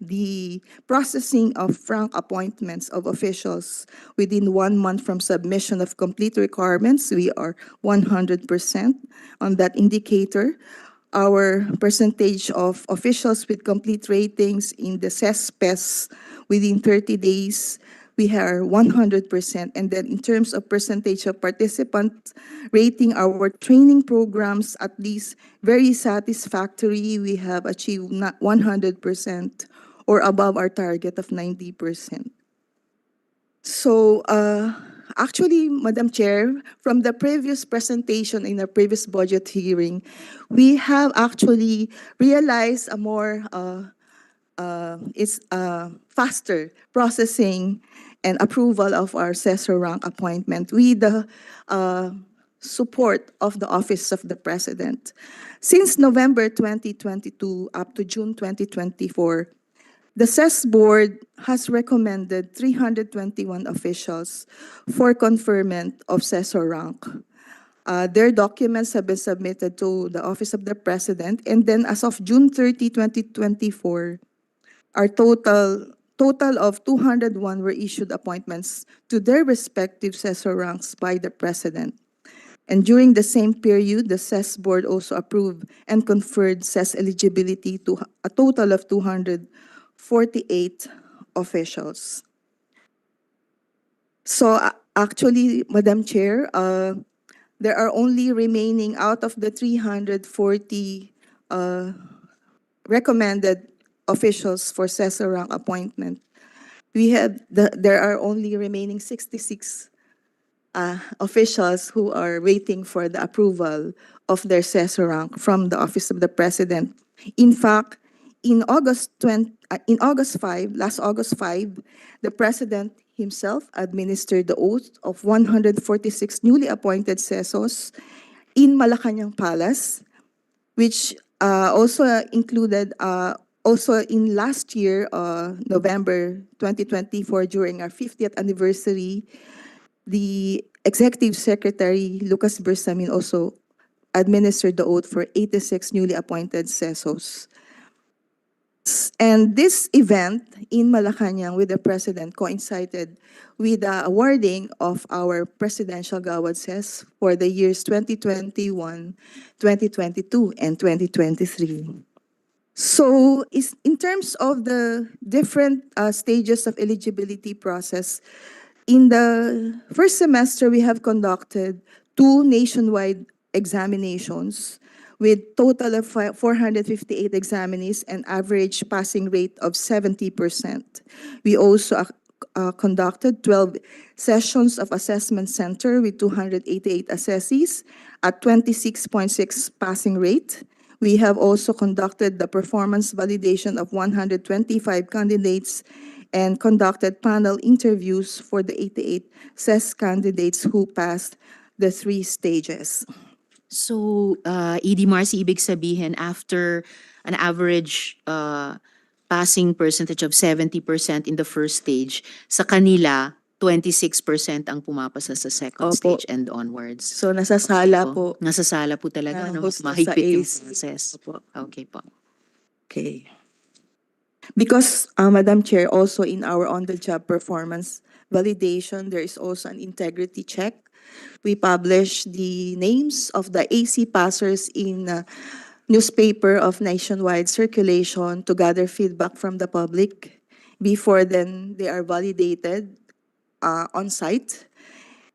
the processing of frank appointments of officials within 1 month from submission of complete requirements, we are 100% on that indicator. Our percentage of officials with complete ratings in the CES-PES within 30 days, we are 100%. And then in terms of percentage of participant rating our training programs, at least very satisfactory, we have achieved 100% or above our target of 90%. So actually, Madam Chair, from the previous presentation in the previous budget hearing, we have actually realized a more faster processing and approval of our CESO rank appointment with the support of the Office of the President. Since November 2022 up to June 2024, the CES board has recommended 321 officials for conferment of CESO rank. Their documents have been submitted to the Office of the President, and then as of June 30, 2024, our total of 201 were issued appointments to their respective CESO ranks by the President. And during the same period, the CES board also approved and conferred CES eligibility to a total of 248 officials. So actually, Madam Chair, there are only remaining out of the 340 recommended officials for CESO rank appointment. There are only remaining 66 officials who are waiting for the approval of their CESO rank from the Office of the President. In fact, last August 5, the President himself administered the oath of 146 newly appointed CESOs in Malacanang Palace, which also included also in last year, November 2024, during our 50th anniversary, the Executive Secretary, Lucas Bersamin, also administered the oath for 86 newly appointed CESOs. And this event in Malacanang with the President coincided with the awarding of our Presidential Gawad CES for the years 2021, 2022, and 2023. So in terms of the different stages of eligibility process, in the first semester, we have conducted 2 nationwide examinations with total of 458 examinees and average passing rate of 70%. We also conducted 12 sessions of assessment center with 288 assessees at 26.6 passing rate. We have also conducted the performance validation of 125 candidates and conducted panel interviews for the 88 CES candidates who passed the 3 stages. So, ED Marcy, ibig sabihin, after an average passing percentage of 70% in the first stage, sa kanila, 26% ang pumapasa sa second Opo. stage and onwards. So nasasala Opo. po. Nasasala po talaga, na no? host na sa Mahigpit yung AC. process. Opo. Okay po. Okay. Because, Madam Chair, also in our on-the-job performance validation, there is also an integrity check. We publish the names of the AC passers in newspaper of nationwide circulation to gather feedback from the public. Before then, they are validated on site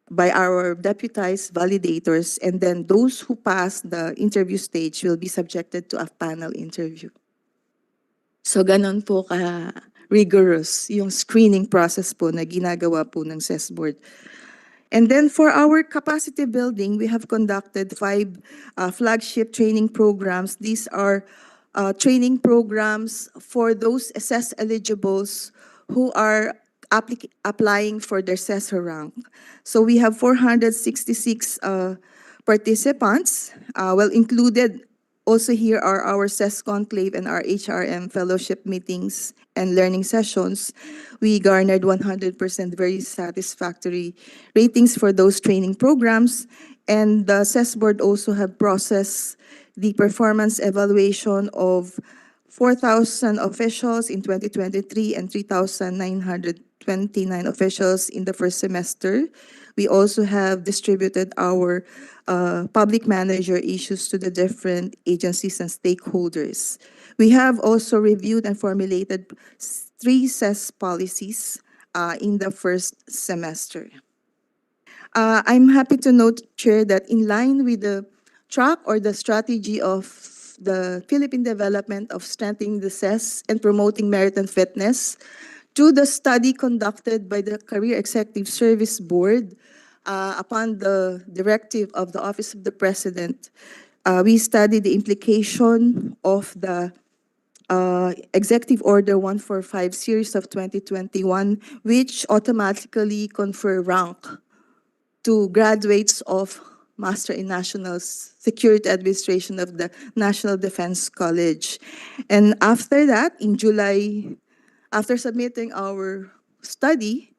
by our deputized validators, and then those who pass the interview stage will be subjected to a panel interview. So ganon po ka rigorous yung screening process po na ginagawa po ng CES board. And then for our capacity building, we have conducted 5 flagship training programs. These are training programs for those CES eligibles who are applying for their CESR rank. So we have 466 participants. Well, included also here are our CES conclave and our HRM fellowship meetings and learning sessions. We garnered 100% very satisfactory ratings for those training programs. And the CES board also have processed the performance evaluation of 4,000 officials in 2023 and 3,929 officials in the first semester. We also have distributed our public manager issues to the different agencies and stakeholders. We have also reviewed and formulated 3 CES policies in the first semester. I'm happy to note, Chair, that in line with the track or the strategy of the Philippine development of strengthening the CES and promoting merit and fitness, through the study conducted by the Career Executive Service Board, upon the directive of the Office of the President, we studied the implication of the Executive Order 145 Series of 2021, which automatically confer rank to graduates of Master in National Security Administration of the National Defense College. And after that, in July, after submitting our study,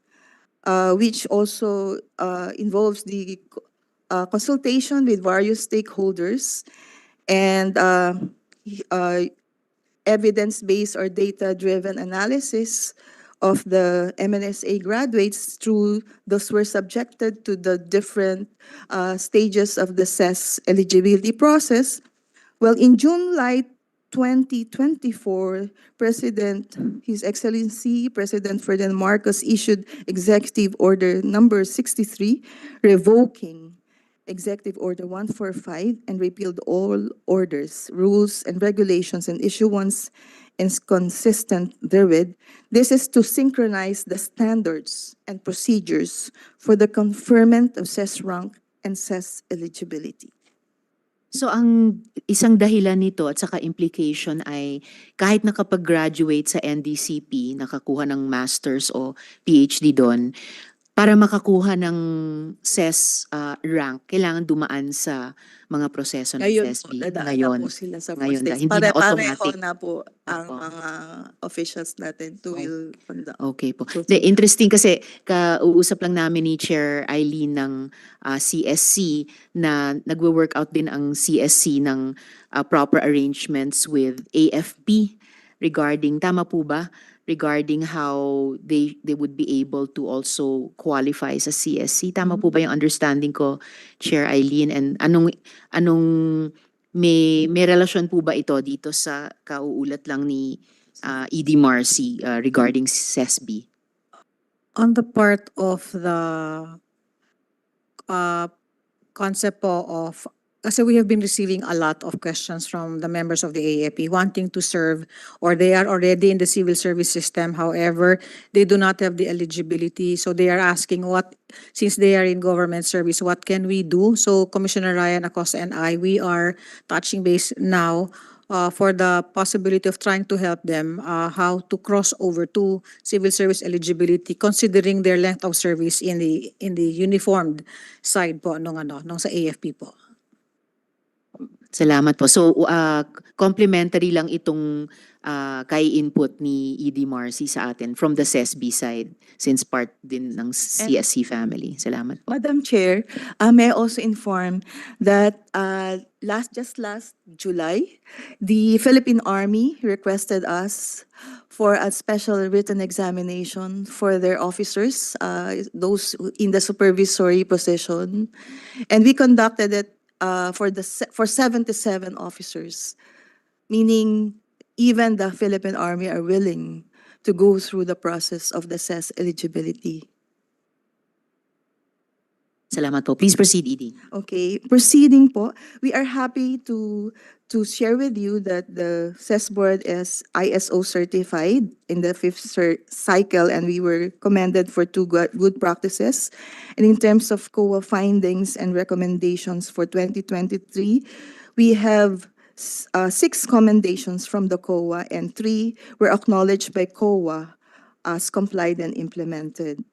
which also involves the consultation with various stakeholders and evidence-based or data-driven analysis of the MNSA graduates through those were subjected to the different stages of the CES eligibility process. Well, in July 2024, His Excellency President Ferdinand Marcos issued Executive Order number 63, revoking Executive Order 145 and repealed all orders, rules, and regulations and issuance inconsistent therewith. This is to synchronize the standards and procedures for the conferment of CES rank and CES eligibility. So ang isang dahilan nito at saka implication ay kahit nakapag-graduate sa NDCP, nakakuha ng master's o PhD doon, para makakuha ng CES rank, kailangan dumaan sa mga proseso ng Ngayon po, CESB. dadaan Ngayon. na po sila sa Ngayon first na, stage. hindi na Pare-pareho automatic. na po ang Opo. mga officials natin to will conduct. Okay po. So, Interesting kasi kauusap lang namin ni Chair Eileen ng CSC na nagwo-workout din ang CSC ng proper arrangements with AFP regarding, tama po ba? Regarding how they would be able to also qualify sa CSC. Tama po ba yung understanding ko, Chair Eileen? And anong may relasyon po ba ito dito sa kauulat lang ni ED Marcy regarding CESB? On the part of the concept po of, kasi we have been receiving a lot of questions from the members of the AAP wanting to serve, or they are already in the civil service system. However, they do not have the eligibility. So they are asking since they are in government service, what can we do? So Commissioner Ryan Acosta and I, we are touching base now for the possibility of trying to help them how to cross over to civil service eligibility considering their length of service in the uniformed side po nung sa AFP po. Salamat po. So, complimentary lang itong kay input ni ED Marcy sa atin from the CESB side since part din ng CSC family. Salamat po. Madam Chair, may I also inform that last July, the Philippine Army requested us for a special written examination for their officers, those in the supervisory position, and we conducted it for 77 officers, meaning even the Philippine Army are willing to go through the process of the CES eligibility. Salamat po. Please proceed, ED. Okay, proceeding po, we are happy to share with you that the CES board is ISO certified in the fifth cycle, and we were commended for two good practices. And in terms of COA findings and recommendations for 2023, we have 6 commendations from the COA, and 3 were acknowledged by COA as complied and implemented.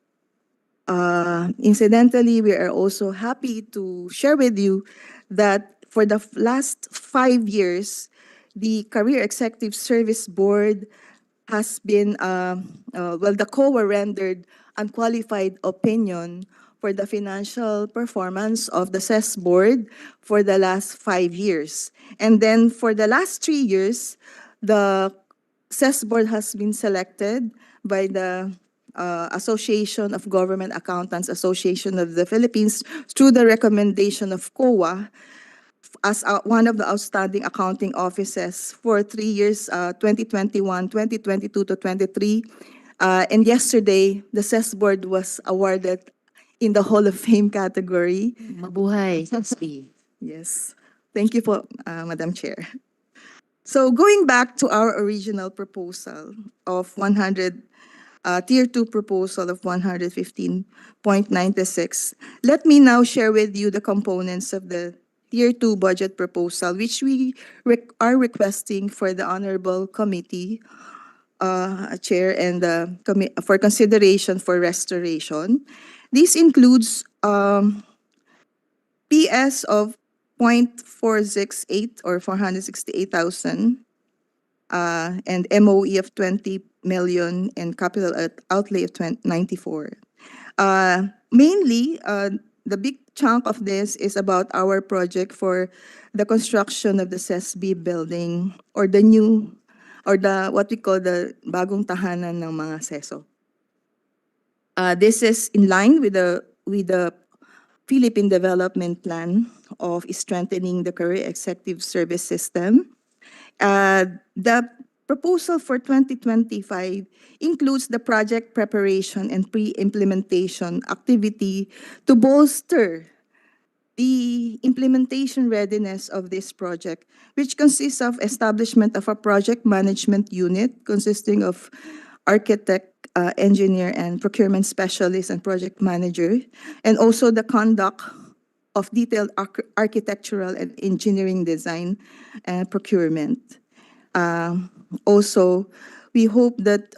Incidentally, we are also happy to share with you that for the last 5 years, the Career Executive Service Board has been, the COA rendered unqualified opinion for the financial performance of the CES board for the last 5 years. And then for the last 3 years, the CES board has been selected by the Association of Government Accountants Association of the Philippines through the recommendation of COA as one of the outstanding accounting offices for 3 years, 2021, 2022 to 23. And yesterday, the CES board was awarded in the Hall of Fame category. Mabuhay, CESB. Yes. Thank you for Madam Chair. So going back to our original proposal of 100, Tier 2 proposal of 115.96, let me now share with you the components of the Tier 2 budget proposal, which we are requesting for the Honorable Committee, Chair, and for consideration for restoration. This includes PS of 0.468 or 468,000, and MOE of 20 million and capital outlay of 94. Mainly, the big chunk of this is about our project for the construction of the CESB building or the new, or the what we call the bagong tahanan ng mga seso. This is in line with the Philippine Development Plan of strengthening the career executive service system. The proposal for 2025 includes the project preparation and pre-implementation activity to bolster the implementation readiness of this project, which consists of establishment of a project management unit consisting of architect, engineer, and procurement specialist and project manager, and also the conduct of detailed architectural and engineering design and procurement. Also, we hope that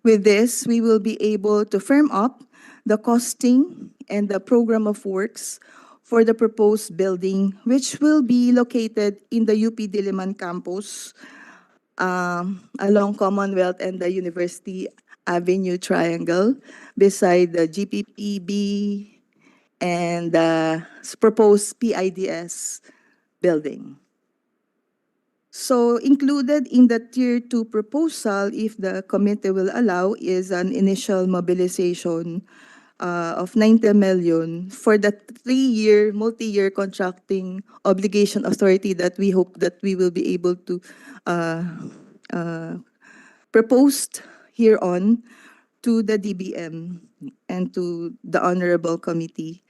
with this, we will be able to firm up the costing and the program of works for the proposed building, which will be located in the UP Diliman campus along Commonwealth and the University Avenue Triangle beside the GPPB and the proposed PIDS building. So included in the Tier 2 proposal, if the committee will allow, is an initial mobilization of 90 million for the 3-year, multi-year contracting obligation authority that we hope that we will be able to propose here on to the DBM and to the Honorable Committee.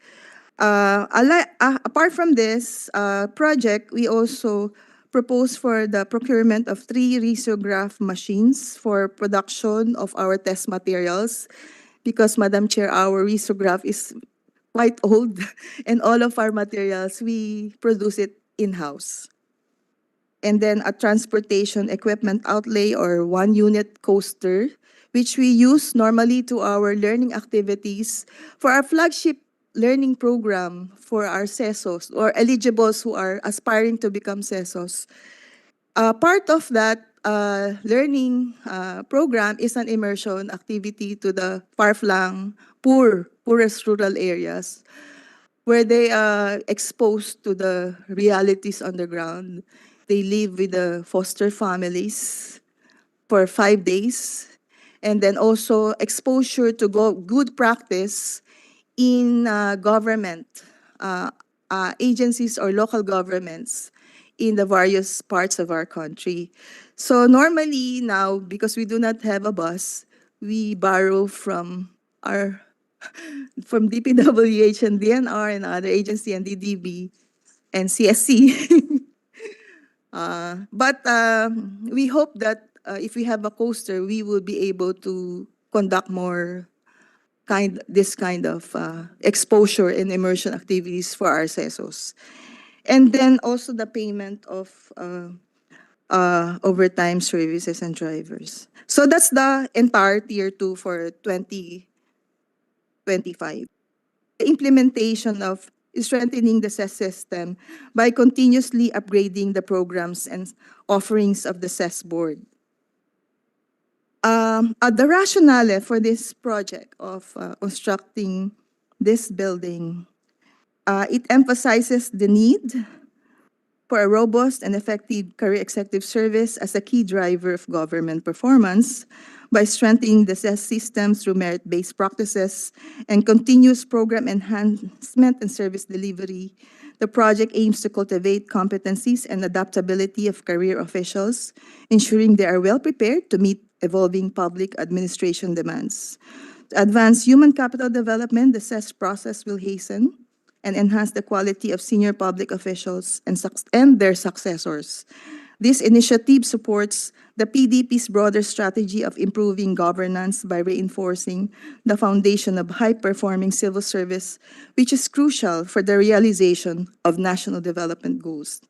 Apart from this project, we also propose for the procurement of 3 risograph machines for production of our test materials because, Madam Chair, our risograph is quite old and all of our materials, we produce it in-house. and then a transportation equipment outlay or 1 unit coaster, which we use normally to our learning activities for our flagship learning program for our CESOs or eligibles who are aspiring to become CESOs. Part of that learning program is an immersion activity to the far-flung, poorest rural areas where they are exposed to the realities on the ground. They live with the foster families for 5 days, and then also exposure to good practice in government agencies or local governments in the various parts of our country. So normally now, because we do not have a bus, we borrow from DPWH and DNR and other agency and DDB and CSC. But we hope that if we have a coaster, we will be able to conduct more this kind of exposure and immersion activities for our CESOs. And then also the payment of overtime services and drivers. So that's the entire Tier 2 for 2025. The implementation of strengthening the CES system by continuously upgrading the programs and offerings of the CES board. The rationale for this project of constructing this building, it emphasizes the need for a robust and effective career executive service as a key driver of government performance by strengthening the CES system through merit-based practices and continuous program enhancement and service delivery. The project aims to cultivate competencies and adaptability of career officials, ensuring they are well prepared to meet evolving public administration demands. To advance human capital development, the CES process will hasten and enhance the quality of senior public officials and their successors. This initiative supports the PDP's broader strategy of improving governance by reinforcing the foundation of high-performing civil service, which is crucial for the realization of national development goals.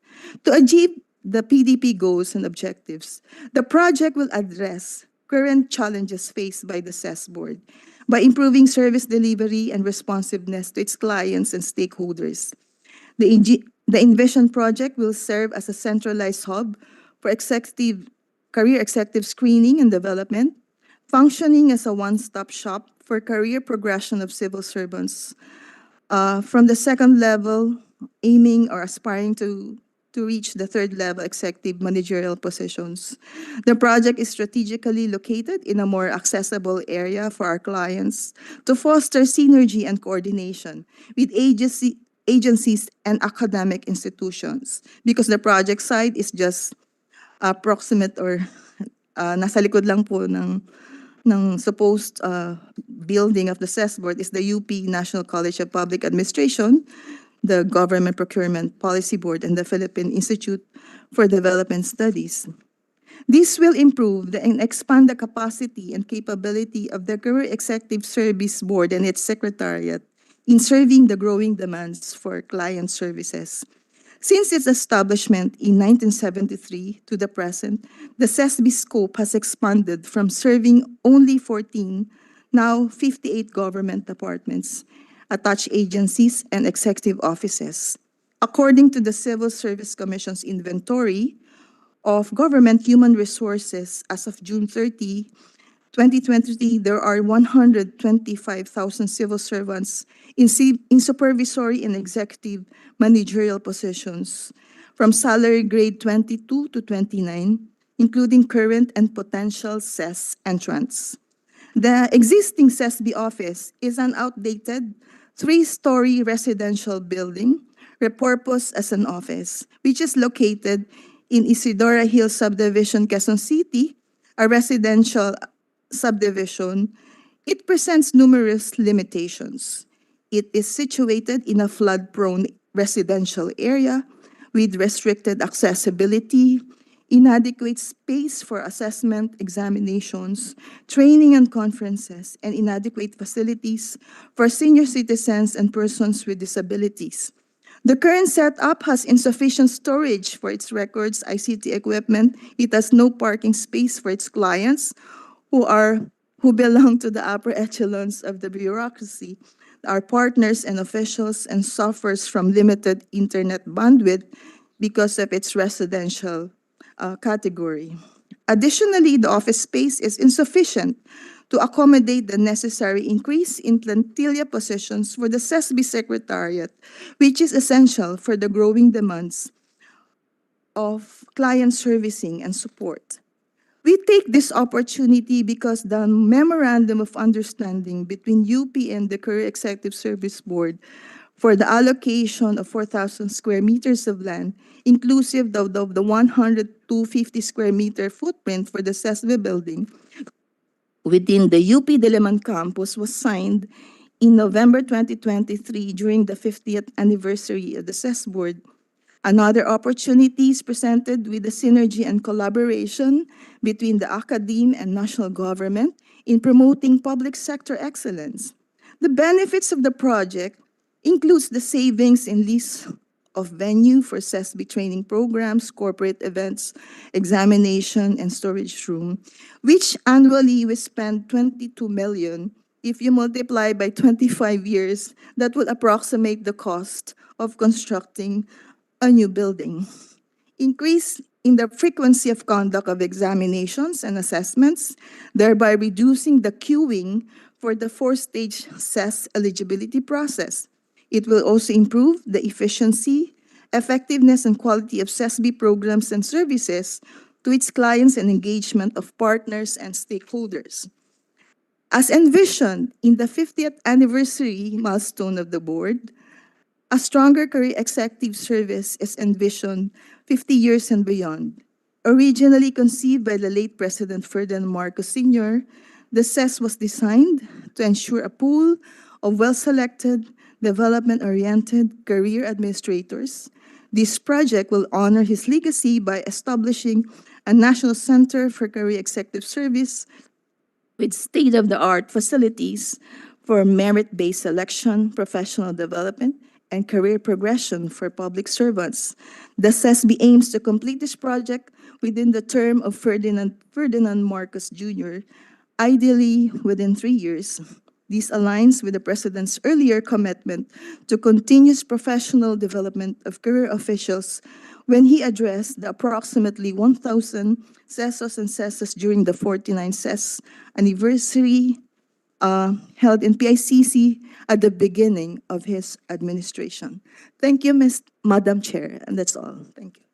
To achieve the PDP goals and objectives, the project will address current challenges faced by the CES board by improving service delivery and responsiveness to its clients and stakeholders. The Envision project will serve as a centralized hub for career executive screening and development, functioning as a one-stop shop for career progression of civil servants from the second level, aiming or aspiring to reach the third level executive managerial positions. The project is strategically located in a more accessible area for our clients to foster synergy and coordination with agencies and academic institutions because the project site is just approximate or nasa likod lang po ng supposed building of the CES board is the UP National College of Public Administration, the Government Procurement Policy Board, and the Philippine Institute for Development Studies. This will improve and expand the capacity and capability of the Career Executive Service Board and its secretariat in serving the growing demands for client services. Since its establishment in 1973 to the present, the CESB scope has expanded from serving only 14, now 58 government departments, attached agencies, and executive offices. According to the Civil Service Commission's inventory of government human resources as of June 30, 2023, there are 125,000 civil servants in supervisory and executive managerial positions from salary grade 22 to 29, including current and potential CES entrants. The existing CESB office is an outdated 3-story residential building repurposed as an office, which is located in Isidora Hills Subdivision, Quezon City, a residential subdivision. It presents numerous limitations. It is situated in a flood-prone residential area with restricted accessibility, inadequate space for assessment, examinations, training and conferences, and inadequate facilities for senior citizens and persons with disabilities. The current setup has insufficient storage for its records, ICT equipment. It has no parking space for its clients who belong to the upper echelons of the bureaucracy. Our partners and officials and suffers from limited internet bandwidth because of its residential category. Additionally, the office space is insufficient to accommodate the necessary increase in plantilla positions for the CESB Secretariat, which is essential for the growing demands of client servicing and support. We take this opportunity because the Memorandum of Understanding between UP and the Career Executive Service Board for the allocation of 4,000 square meters of land, inclusive of the 100 to 50 square meter footprint for the CESB building within the UP Diliman campus, was signed in November 2023 during the 50th anniversary of the CES Board. Another opportunity is presented with the synergy and collaboration between the academe and national government in promoting public sector excellence. The benefits of the project includes the savings in lease of venue for CESB training programs, corporate events, examination, and storage room, which annually we spend 22 million. If you multiply by 25 years, that will approximate the cost of constructing a new building. Increase in the frequency of conduct of examinations and assessments, thereby reducing the queuing for the four-stage CES eligibility process. It will also improve the efficiency, effectiveness, and quality of CESB programs and services to its clients and engagement of partners and stakeholders. As envisioned in the 50th anniversary milestone of the board, a stronger career executive service is envisioned 50 years and beyond. Originally conceived by the late President Ferdinand Marcos Sr., the CES was designed to ensure a pool of well-selected, development-oriented career administrators. This project will honor his legacy by establishing a National Center for Career Executive Service with state-of-the-art facilities for merit-based selection, professional development, and career progression for public servants. The CESB aims to complete this project within the term of Ferdinand Marcos Jr., ideally within 3 years. This aligns with the President's earlier commitment to continuous professional development of career officials when he addressed the approximately 1,000 CESOs and CESAs during the 49th CES anniversary held in PICC at the beginning of his administration. Thank you, Madam Chair, and that's all. Thank you.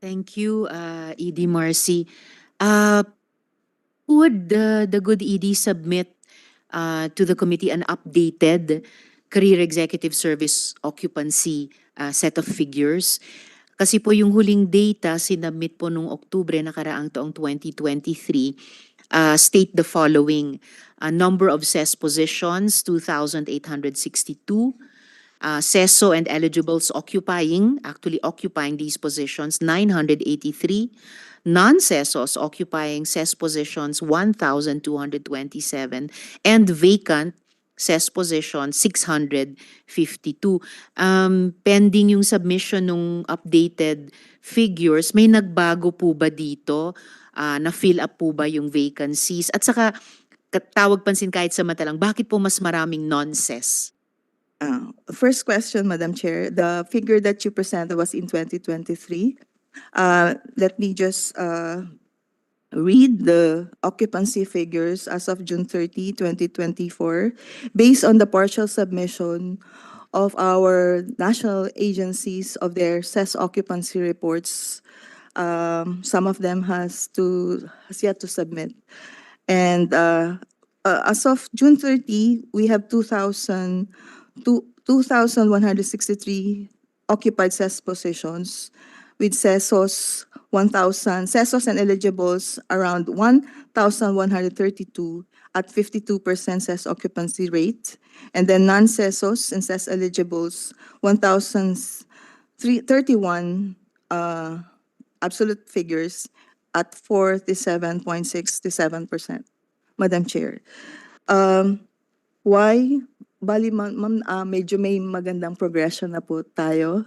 Thank you, ED Marcy. Would the good ED submit to the committee an updated Career Executive Service occupancy set of figures? Kasi po yung huling data sinabmit po nung Oktubre nakaraang taong 2023 state the following. Number of CES positions, 2,862. CESO and eligibles actually occupying these positions, 983. Non-CESOs occupying CES positions, 1,227. And vacant CES positions, 652. Pending yung submission ng updated figures, may nagbago po ba dito? Na-fill up po ba yung vacancies? At saka, tawag pansin kahit sa mata lang, bakit po mas maraming non-CES? First question, Madam Chair. The figure that you presented was in 2023. Let me just read the occupancy figures as of June 30, 2024, based on the partial submission of our national agencies of their CES occupancy reports. Some of them has yet to submit. And as of June 30, we have 2,163 occupied CES positions, with CESOs 1,000, CESOs and eligibles around 1,132 at 52% CES occupancy rate, and then non-CESOs and CES eligibles 1,031 absolute figures at 47.67%. Madam Chair, why Bali, ma'am, medyo may magandang progression na po tayo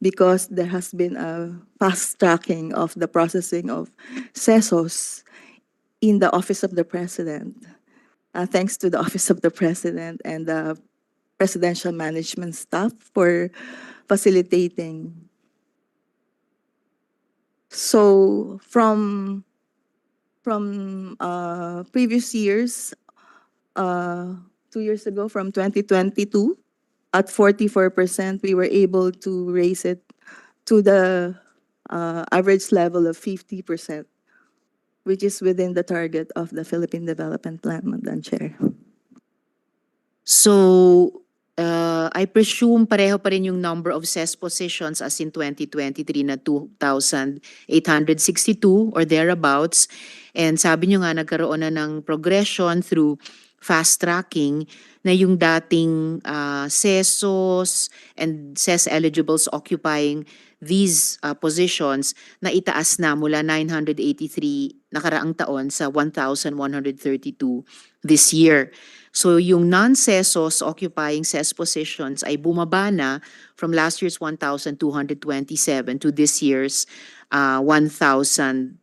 because there has been a fast tracking of the processing of CESOs in the Office of the President. Thanks to the Office of the President and the Presidential Management staff for facilitating. So from previous years, 2 years ago, from 2022, at 44%, we were able to raise it to the average level of 50%, which is within the target of the Philippine Development Plan, Madam Chair. So, I presume pareho pa rin yung number of CES positions as in 2023 na 2,862 or thereabouts. And sabi nyo nga nagkaroon na ng progression through fast tracking na yung dating CESOs and CES eligibles occupying these positions na itaas na mula 983 nakaraang taon sa 1,132 this year. So yung non-CESOs occupying CES positions ay bumaba na from last year's 1,227 to this year's 1,031.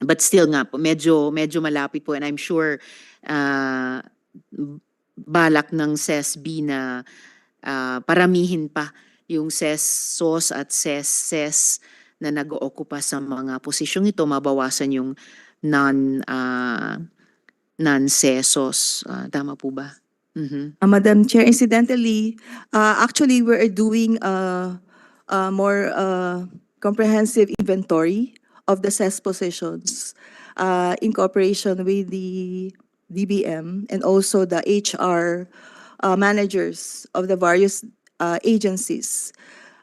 But still nga po, medyo malapit po, and I'm sure balak ng CESB na paramihin pa yung CESOs at CES na nag-ookupa sa mga posisyong ito, mabawasan yung non-CESOs. Tama po ba? Madam Chair, incidentally, actually we're doing a more comprehensive inventory of the CES positions in cooperation with the DBM and also the HR managers of the various agencies.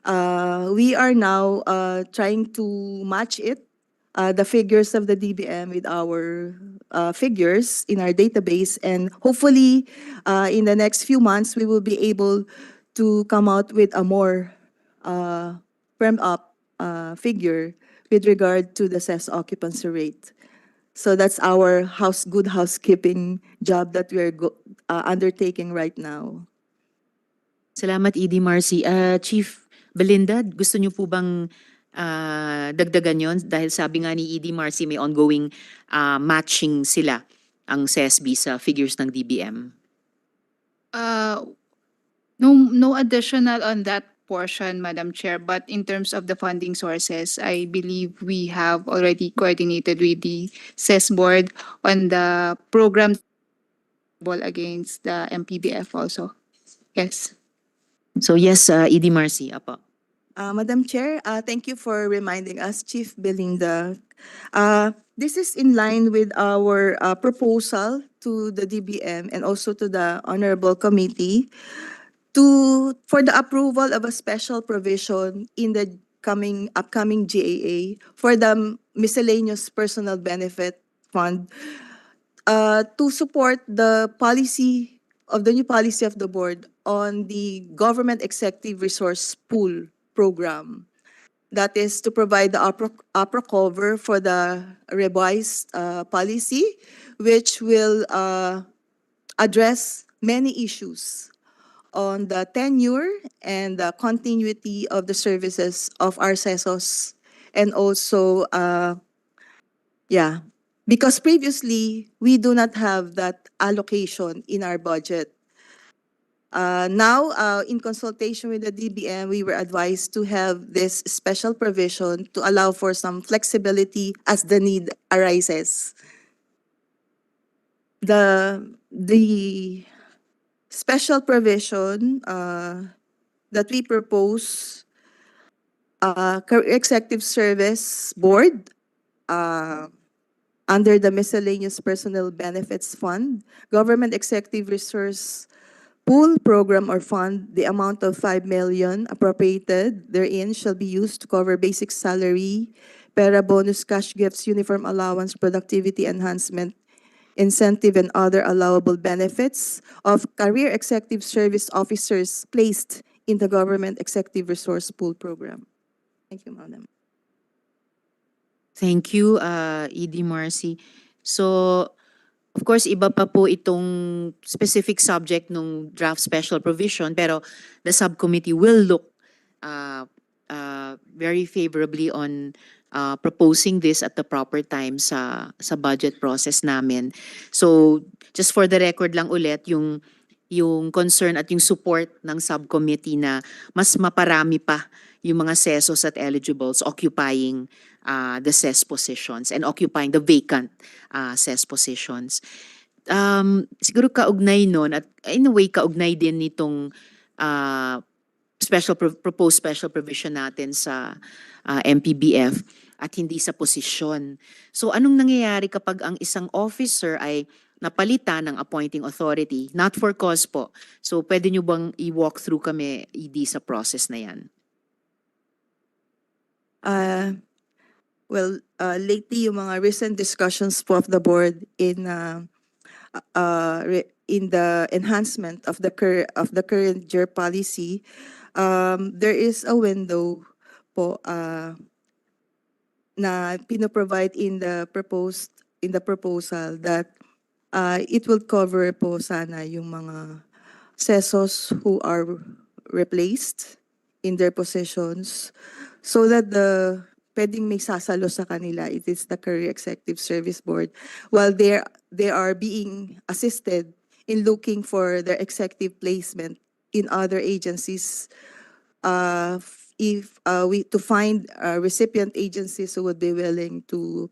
We are now trying to match the figures of the DBM with our figures in our database, and hopefully in the next few months we will be able to come out with a more firmed up figure with regard to the CES occupancy rate. So that's our good housekeeping job that we're undertaking right now. Salamat, ED Marcy. Chief Belinda, gusto niyo po bang dagdagan yon? Dahil sabi nga ni ED Marcy, may ongoing matching sila ang CESB sa figures ng DBM. No additional on that portion, Madam Chair, but in terms of the funding sources, I believe we have already coordinated with the CES board on the program against the MPBF also. Yes. So yes, ED Marcy, apo. Madam Chair, thank you for reminding us, Chief Belinda. This is in line with our proposal to the DBM and also to the Honorable Committee for the approval of a special provision in the upcoming GAA for the Miscellaneous Personal Benefit Fund to support the new policy of the board on the Government Executive Resource Pool program. That is to provide the opera cover for the revised policy, which will address many issues on the tenure and the continuity of the services of our CESOs. And also, because previously, we do not have that allocation in our budget. Now, in consultation with the DBM, we were advised to have this special provision to allow for some flexibility as the need arises. The special provision that we propose, Executive Service Board, under the Miscellaneous Personal Benefits Fund, Government Executive Resource Pool Program or Fund, the amount of 5 million appropriated therein shall be used to cover basic salary, pera bonus, cash gifts, uniform allowance, productivity enhancement, incentive, and other allowable benefits of career executive service officers placed in the Government Executive Resource Pool Program. Thank you, Madam. Thank you, ED Marcy. So, Of course, iba pa po itong specific subject nung draft special provision, pero the subcommittee will look very favorably on proposing this at the proper time sa budget process namin. So, just for the record lang ulit, yung concern at yung support ng subcommittee na mas maparami pa yung mga CESOs at eligibles occupying the CES positions and occupying the vacant CES positions. Siguro kaugnay nun at in a way kaugnay din nitong proposed special provision natin sa MPBF at hindi sa posisyon. So anong nangyayari kapag ang isang officer ay napalitan ng appointing authority, not for cause po. So pwede nyo bang i-walk through kami, ED, sa process na yan? Lately, yung mga recent discussions po of the board in the enhancement of the current JER policy, there is a window po na pinoprovide in the proposal that it will cover po sana yung mga CESOs who are replaced in their positions so that pwedeng may sasalo sa kanila, it is the Career Executive Service Board, while they are being assisted in looking for their executive placement in other agencies. To find recipient agencies who would be willing to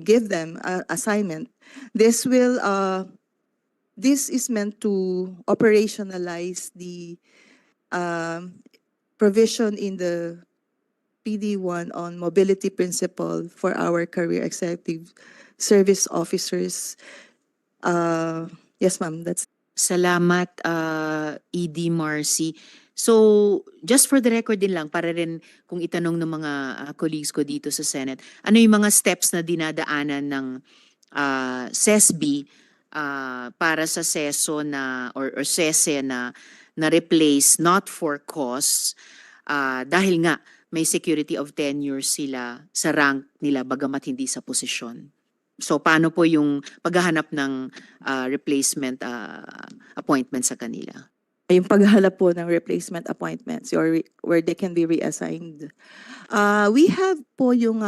give them assignment. This is meant to operationalize the provision in the PD1 on mobility principle for our career executive service officers. Yes, ma'am, that's. Salamat, ED Marcy. So, just for the record din lang, para rin kung itanong ng mga colleagues ko dito sa Senate, ano yung mga steps na dinadaanan ng CESB para sa CESO na, or CESE na replace not for cause, dahil nga may security of tenure sila sa rank nila bagamat hindi sa posisyon. So paano po yung paghahanap ng replacement appointment sa kanila? Yung paghahanap po ng replacement appointments or where they can be reassigned. We have po yung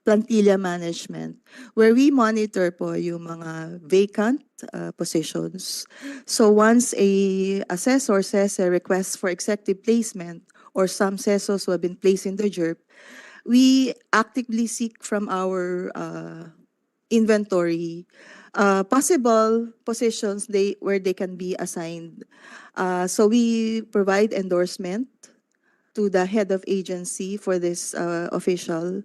plantilla management where we monitor po yung mga vacant positions. So once a assessor says a request for executive placement or some CESOs who have been placed in the JERP, we actively seek from our inventory possible positions where they can be assigned. So we provide endorsement to the head of agency for this official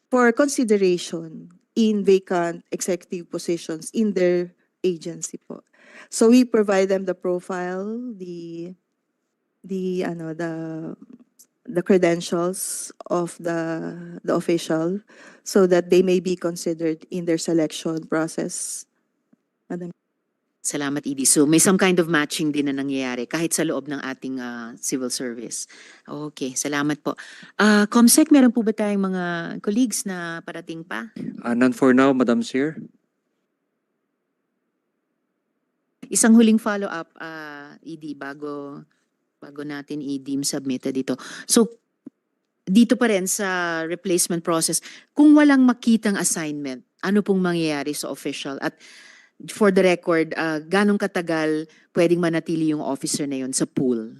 for consideration in vacant executive positions in their agency po. So we provide them the profile, the credentials of the official so that they may be considered in their selection process. Madam. Salamat, ED. So may some kind of matching din na nangyayari kahit sa loob ng ating civil service. Okay, salamat po. Comsec, meron po ba tayong mga colleagues na parating pa? None for now, Madam Chair. Isang huling follow-up, ED, bago natin i-deem submitted dito. So, dito pa rin sa replacement process, kung walang makitang assignment, ano pong mangyayari sa official? At for the record, ganong katagal pwedeng manatili yung officer na yun sa pool?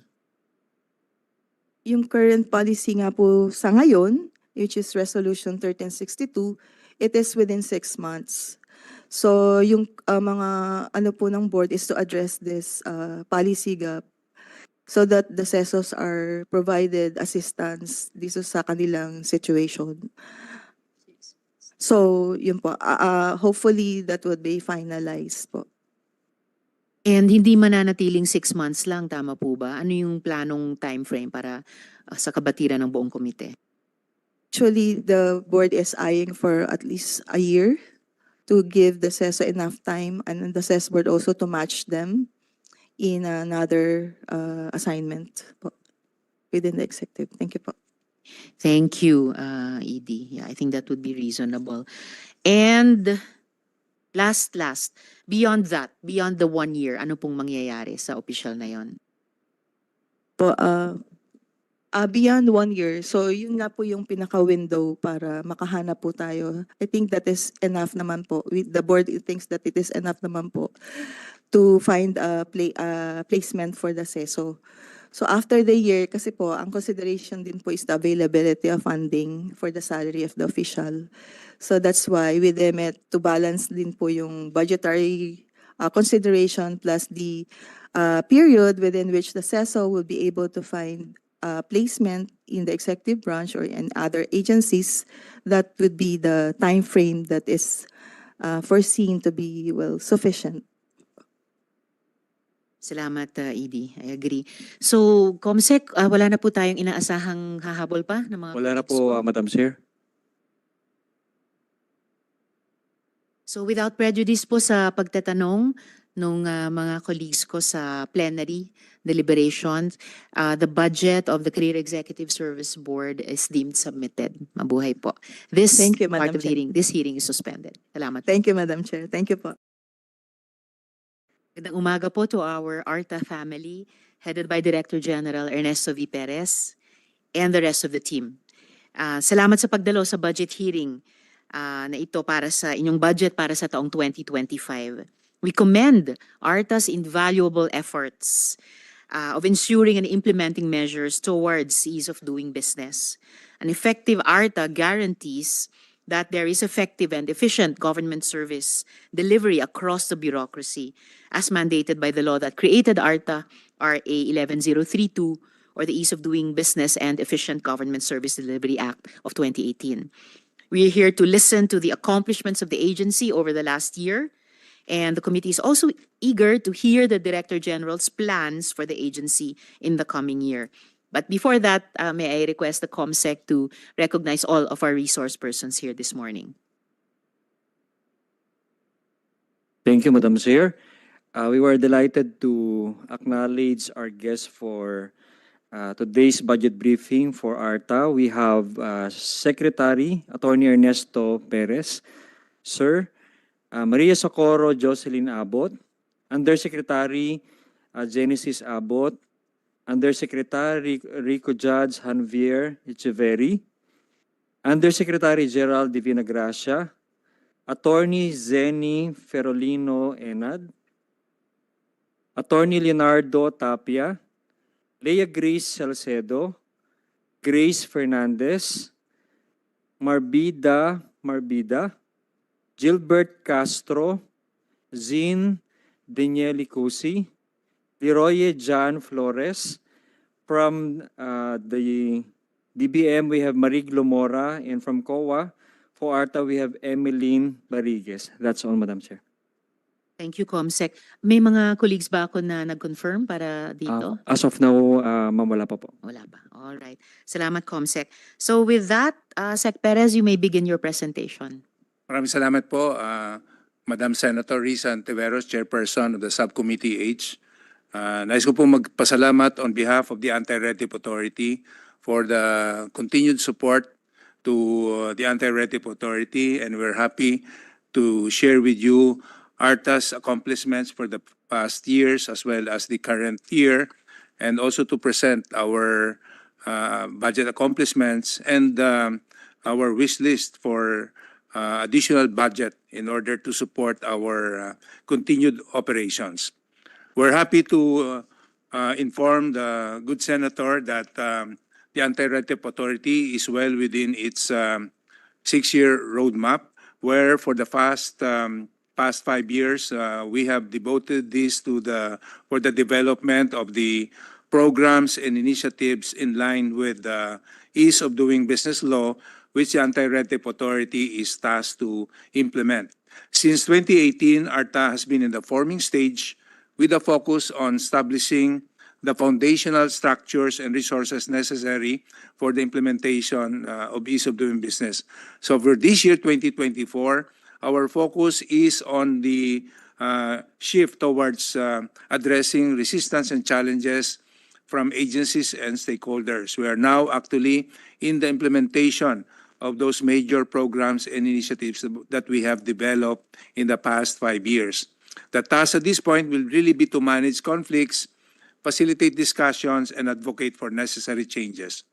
Yung current policy nga po sa ngayon, which is Resolution 1362, it is within 6 months. So yung mga po ng board is to address this policy gap so that the CESOs are provided assistance dito sa kanilang situation. So yun po, hopefully that would be finalized po. And hindi mananatiling 6 months lang, tama po ba? Ano yung planong time frame para sa kabatiran ng buong komite? Actually, the board is eyeing for at least a year to give the CESO enough time and the CES board also to match them in another assignment po, within the executive. Thank you po. Thank you, ED. Yeah, I think that would be reasonable. And last, beyond that, beyond the 1 year, ano pong mangyayari sa official na yon? Po, beyond 1 year, so yun nga po yung pinaka-window para makahanap po tayo. I think that is enough naman po. The board thinks that it is enough naman po to find a placement for the CESO. So after the year, kasi po, ang consideration din po is the availability of funding for the salary of the official. So that's why we deem it to balance din po yung budgetary consideration plus the period within which the CESO will be able to find placement in the executive branch or in other agencies. That would be the time frame that is foreseen to be, well, sufficient. Salamat, ED. I agree. So, Comsec, wala na po tayong inaasahang hahabol pa ng mga Wala na colleagues po, ko? Madam Chair. So, without prejudice po sa pagtatanong nung mga colleagues ko sa plenary deliberations, the budget of the Career Executive Service Board is deemed submitted. Mabuhay po. This Thank you, part Madam of the Chair. hearing, this hearing is suspended. Salamat. Thank you, Madam Chair. Thank you po. Magandang umaga po to our ARTA family, headed by Director General Ernesto V. Perez and the rest of the team. Salamat sa pagdalo sa budget hearing na ito para sa inyong budget para sa taong 2025. We commend ARTA's invaluable efforts of ensuring and implementing measures towards ease of doing business. An effective ARTA guarantees that there is effective and efficient government service delivery across the bureaucracy as mandated by the law that created ARTA, RA 11032, or the Ease of Doing Business and Efficient Government Service Delivery Act of 2018. We are here to listen to the accomplishments of the agency over the last year, and the committee is also eager to hear the Director General's plans for the agency in the coming year. But before that, may I request the COMSEC to recognize all of our resource persons here this morning. Thank you, Madam Chair. We were delighted to acknowledge our guests for today's budget briefing for ARTA. We have Secretary Attorney Ernesto Perez, Sir, Maria Socorro Jocelyn Abot, Undersecretary Genesis Abot, Undersecretary Rico Judge Janvier Echeverry, Undersecretary Gerald Divina Gracia, Attorney Zeni Ferolino Enad, Attorney Leonardo Tapia, Leah Grace Salcedo, Grace Fernandez, Marbida, Gilbert Castro, Zine Danieli Cusi, Leroy John Flores. From the DBM, we have Mariglo Mora, and from COA, for ARTA, we have Emeline Barigues. That's all, Madam Chair. Thank you, COMSEC. May mga colleagues ba ako na nag-confirm para dito? As of now, ma'am, wala pa po. Wala ba? All right. Salamat, COMSEC. So with that, Sec Perez, you may begin your presentation. Maraming salamat po, Madam Senator Risa Hontiveros, Chairperson of the Subcommittee H. Nais ko po magpasalamat on behalf of the Anti-RETIP Authority for the continued support to the Anti-RETIP Authority, and we're happy to share with you ARTA's accomplishments for the past years as well as the current year, and also to present our budget accomplishments and our wish list for additional budget in order to support our continued operations. We're happy to inform the good senator that the Anti-RETIP Authority is well within its 6-year roadmap, where for the past 5 years we have devoted this to for the development of the programs and initiatives in line with the Ease of Doing Business law, which the Anti-RETIP Authority is tasked to implement. Since 2018, ARTA has been in the forming stage with a focus on establishing the foundational structures and resources necessary for the implementation of Ease of Doing Business. So for this year, 2024, our focus is on the shift towards addressing resistance and challenges from agencies and stakeholders. We are now actually in the implementation of those major programs and initiatives that we have developed in the past 5 years. The task at this point will really be to manage conflicts, facilitate discussions, and advocate for necessary changes.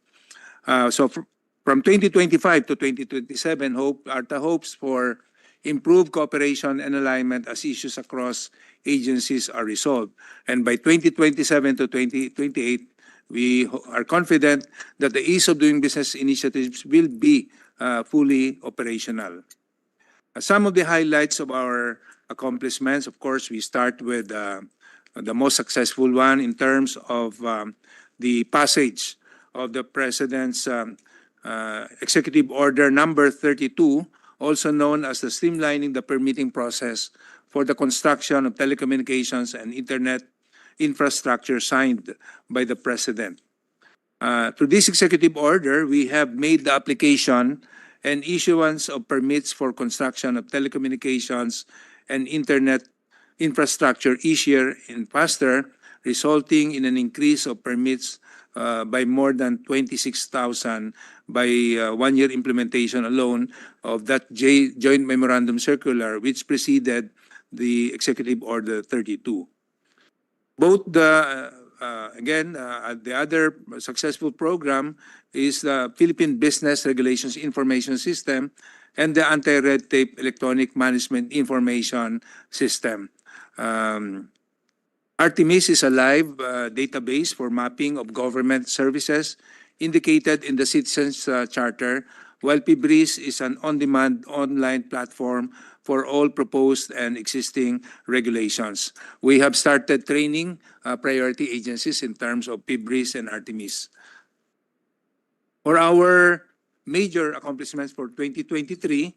From 2025 to 2027, ARTA hopes for improved cooperation and alignment as issues across agencies are resolved. And by 2027 to 2028, we are confident that the ease of doing business initiatives will be fully operational. Some of the highlights of our accomplishments, of course, we start with the most successful one in terms of the passage of the President's Executive Order number 32, also known as the streamlining the permitting process for the construction of telecommunications and internet infrastructure signed by the President. Through this executive order, we have made the application and issuance of permits for construction of telecommunications and internet infrastructure easier and faster, resulting in an increase of permits by more than 26,000 by 1 year implementation alone of that joint memorandum circular, which preceded the Executive Order 32. Both the other successful program is the Philippine Business Regulations Information System and the Anti-Red Tape Electronic Management Information System. Artemis is a live database for mapping of government services indicated in the Citizens Charter, while PBRIS is an on-demand online platform for all proposed and existing regulations. We have started training priority agencies in terms of PBRIS and Artemis. For our major accomplishments for 2023,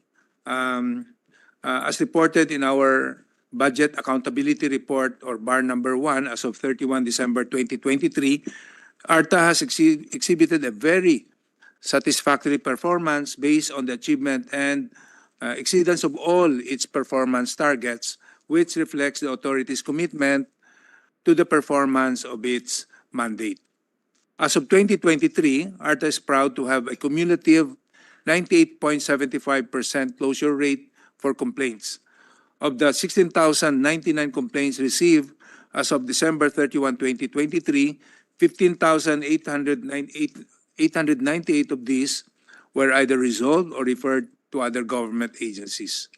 as reported in our Budget Accountability Report, or BAR number 1, as of 31 December 2023, ARTA has exhibited a very satisfactory performance based on the achievement and exceedance of all its performance targets, which reflects the authority's commitment to the performance of its mandate. As of 2023, ARTA is proud to have a cumulative 98.75% closure rate for complaints. Of the 16,099 complaints received as of December 31, 2023, 15,898 of these were either resolved or referred to other government agencies.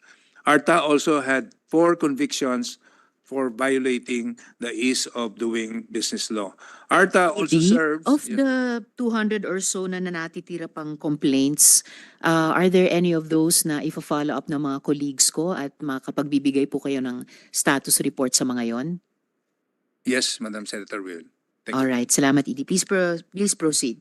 ARTA also had 4 convictions for violating the ease of doing business law. ARTA also serves... Of the 200 or so na natitira pang complaints, are there any of those na ifa-follow up ng mga colleagues ko at makapagbibigay po kayo ng status report sa mga yon? Yes, Madam Senator Will. Thank All you. right, salamat ED. Please proceed.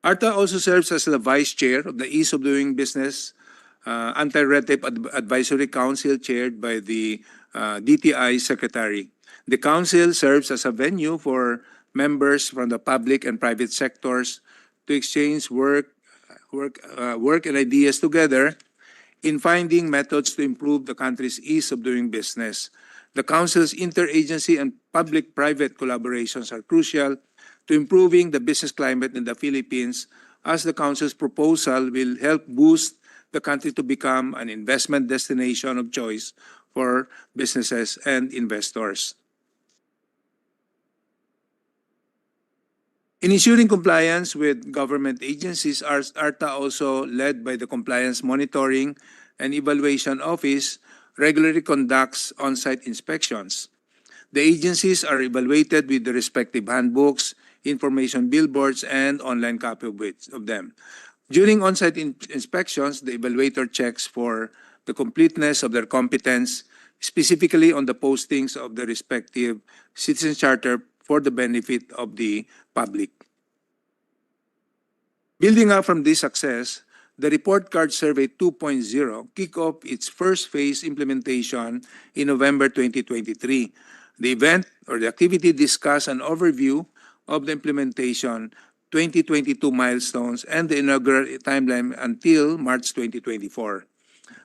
ARTA also serves as the Vice Chair of the Ease of Doing Business Anti-Red Tape Advisory Council, chaired by the DTI Secretary. The Council serves as a venue for members from the public and private sectors to exchange work and ideas together in finding methods to improve the country's ease of doing business. The Council's interagency and public-private collaborations are crucial to improving the business climate in the Philippines, as the Council's proposal will help boost the country to become an investment destination of choice for businesses and investors. In ensuring compliance with government agencies, ARTA, also led by the Compliance Monitoring and Evaluation Office, regularly conducts on-site inspections. The agencies are evaluated with the respective handbooks, information billboards, and online copy of them. During on-site inspections, the evaluator checks for the completeness of their competence, specifically on the postings of the respective citizen charter for the benefit of the public. Building up from this success, the Report Card Survey 2.0 kicked off its first phase implementation in November 2023. The event or the activity discussed an overview of the implementation, 2022 milestones, and the inaugural timeline until March 2024.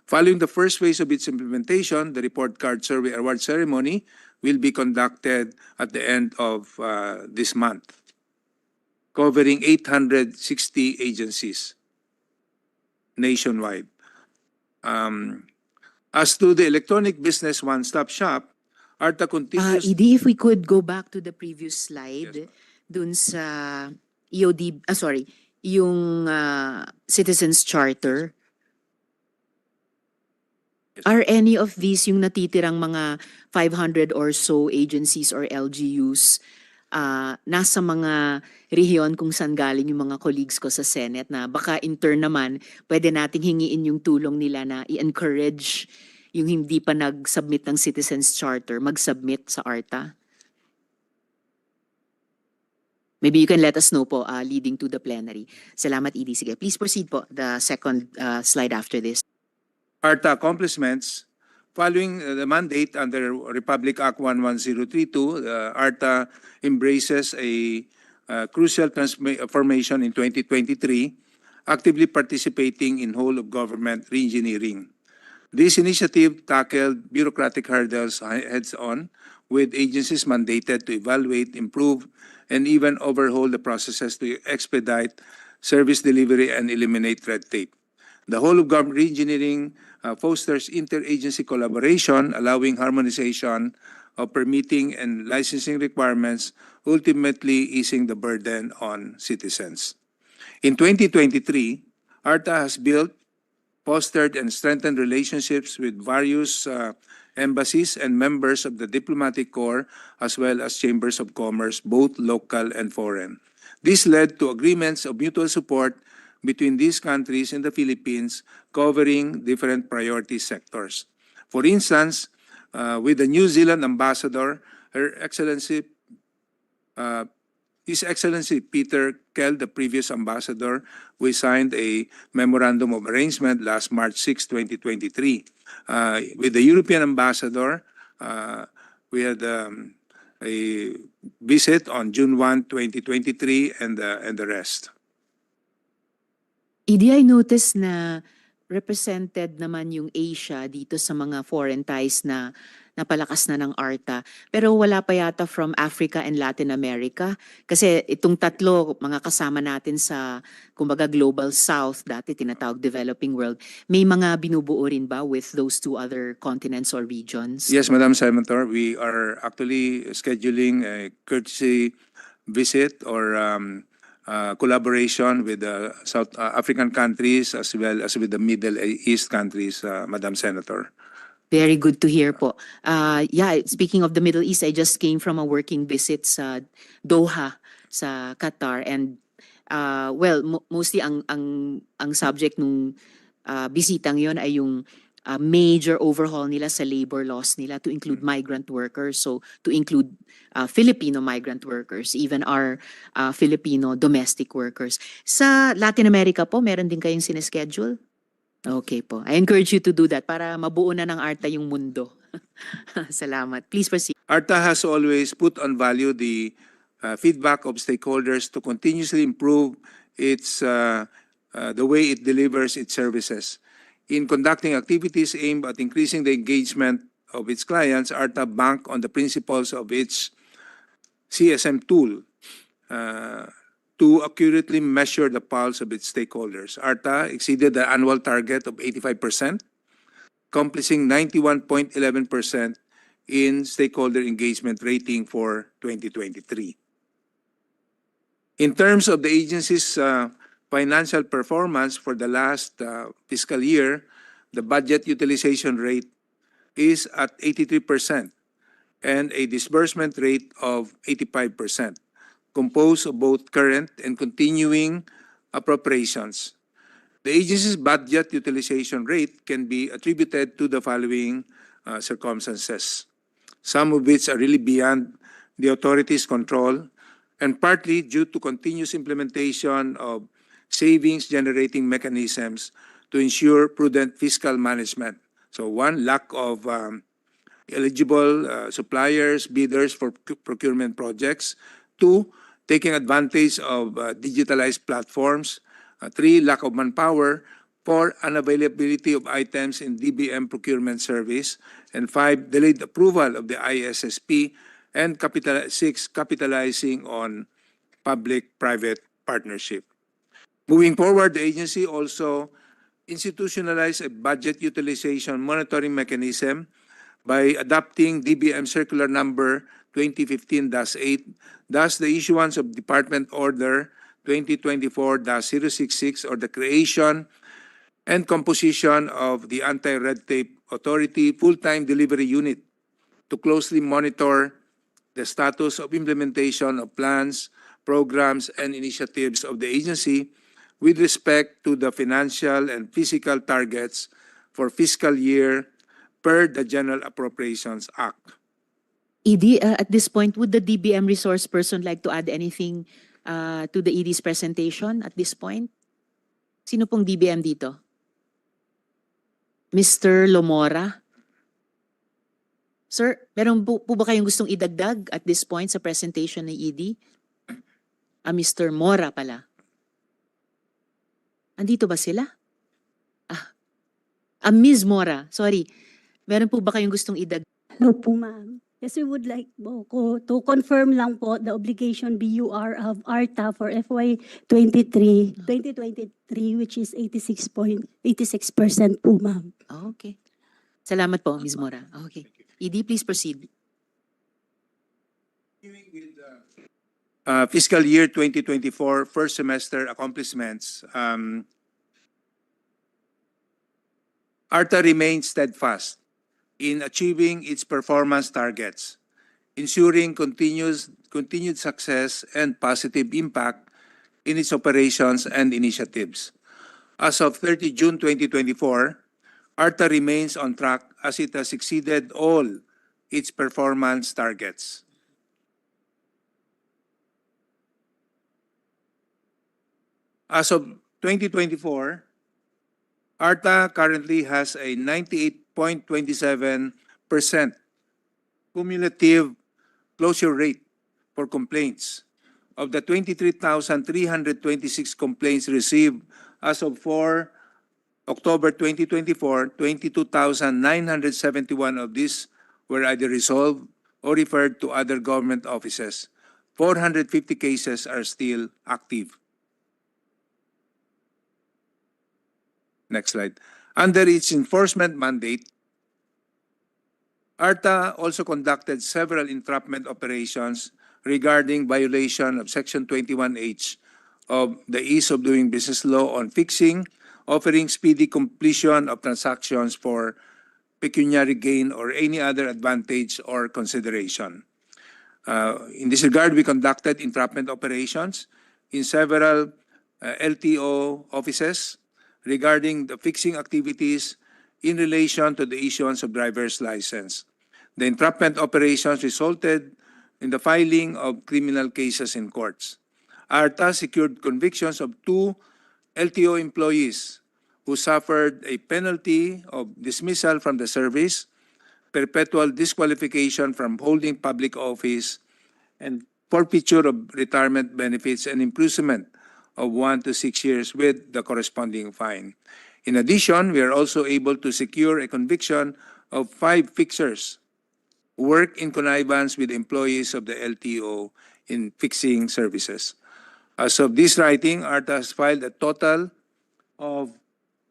Following the first phase of its implementation, the Report Card Survey Award Ceremony will be conducted at the end of this month. covering 860 agencies nationwide. As to the electronic business one-stop shop, ARTA continues. Edie, if we could go back to the previous slide, Yes, ma'am. dun sa EOD, sorry, yung Citizens Charter. Yes. Are any of these yung natitirang mga 500 or so agencies or LGUs nasa mga rehiyon kung saan galing yung mga colleagues ko sa Senate na baka in turn naman pwede nating hingiin yung tulong nila na i-encourage yung hindi pa nag-submit ng Citizens Charter, mag-submit sa ARTA? Maybe you can let us know po leading to the plenary. Salamat, Edie. Sige, please proceed po. The second slide after this. ARTA accomplishments. Following the mandate under Republic Act 11032, ARTA embraces a crucial transformation in 2023, actively participating in whole-of-government reengineering. This initiative tackled bureaucratic hurdles heads-on, with agencies mandated to evaluate, improve, and even overhaul the processes to expedite service delivery and eliminate red tape. The whole-of-government reengineering fosters interagency collaboration, allowing harmonization of permitting and licensing requirements, ultimately easing the burden on citizens. In 2023, ARTA has built, fostered, and strengthened relationships with various embassies and members of the diplomatic corps, as well as chambers of commerce, both local and foreign. This led to agreements of mutual support between these countries and the Philippines, covering different priority sectors. For instance, with the New Zealand ambassador, His Excellency Peter Kell, the previous ambassador, we signed a memorandum of arrangement last March 6, 2023. With the European ambassador, we had a visit on June 1, 2023, and the rest. Edie, I noticed na represented naman yung Asia dito sa mga foreign ties na napalakas na ng ARTA. Pero wala pa yata from Africa and Latin America. Kasi itong tatlo, mga kasama natin sa, kumbaga, Global South, dati tinatawag Developing World. May mga binubuo rin ba with those two other continents or regions? Yes, Madam Senator, we are actually scheduling a courtesy visit or collaboration with the South African countries as well as with the Middle East countries, Madam Senator. Very good to hear po. Yeah, speaking of the Middle East, I just came from a working visit sa Doha, sa Qatar, and mostly ang subject nung bisitang yon ay yung major overhaul nila sa labor laws nila to include migrant workers, so to include Filipino migrant workers, even our Filipino domestic workers. Sa Latin America po, meron din kayong sineschedule? Okay po. I encourage you to do that para mabuo na ng ARTA yung mundo. Salamat. Please proceed. ARTA has always put on value the feedback of stakeholders to continuously improve its the way it delivers its services. In conducting activities aimed at increasing the engagement of its clients, ARTA bank on the principles of its CSM tool to accurately measure the pulse of its stakeholders. ARTA exceeded the annual target of 85%, accomplishing 91.11% in stakeholder engagement rating for 2023. In terms of the agency's financial performance for the last fiscal year, the budget utilization rate is at 83% and a disbursement rate of 85%, composed of both current and continuing appropriations. The agency's budget utilization rate can be attributed to the following circumstances, some of which are really beyond the authority's control, and partly due to continuous implementation of savings-generating mechanisms to ensure prudent fiscal management. So one, lack of eligible suppliers, bidders for procurement projects. Two, taking advantage of digitalized platforms. Three, lack of manpower. Four, unavailability of items in DBM procurement service. And five, delayed approval of the ISSP. And six, capitalizing on public-private partnership. Moving forward, the agency also institutionalized a budget utilization monitoring mechanism by adopting DBM Circular Number 2015-8, thus the issuance of Department Order 2024-066, or the creation and composition of the Anti-Red Tape Authority Full-Time Delivery Unit to closely monitor the status of implementation of plans, programs, and initiatives of the agency with respect to the financial and physical targets for fiscal year per the General Appropriations Act. ED, at this point, would the DBM resource person like to add anything to the ED's presentation at this point? Sino pong DBM dito? Mr. Lomora? Sir, meron po ba kayong gustong idagdag at this point sa presentation ng ED? Mr. Mora pala. Andito ba sila? Ms. Mora, sorry. Meron po ba kayong gustong idagdag? Hello po, ma'am. Yes, we would like po to confirm lang po the obligation BUR of ARTA for FY 2023, which is 86% po, ma'am. Okay. Salamat po, Ms. Mora. Okay. ED, please proceed. Fiscal year 2024 first semester accomplishments, ARTA remains steadfast in achieving its performance targets, ensuring continued success and positive impact in its operations and initiatives. As of 30 June 2024, ARTA remains on track as it has exceeded all its performance targets. As of 2024, ARTA currently has a 98.27% cumulative closure rate for complaints. Of the 23,326 complaints received as of 4 October 2024, 22,971 of these were either resolved or referred to other government offices. 450 cases are still active. Next slide. Under its enforcement mandate, ARTA also conducted several entrapment operations regarding violation of Section 21H of the Ease of Doing Business Law on fixing, offering speedy completion of transactions for pecuniary gain or any other advantage or consideration. In this regard, we conducted entrapment operations in several LTO offices regarding the fixing activities in relation to the issuance of driver's license. The entrapment operations resulted in the filing of criminal cases in courts. ARTA secured convictions of 2 LTO employees who suffered a penalty of dismissal from the service, perpetual disqualification from holding public office, and forfeiture of retirement benefits and imprisonment of 1 to 6 years with the corresponding fine. In addition, we are also able to secure a conviction of 5 fixers who work in connivance with employees of the LTO in fixing services. As of this writing, ARTA has filed a total of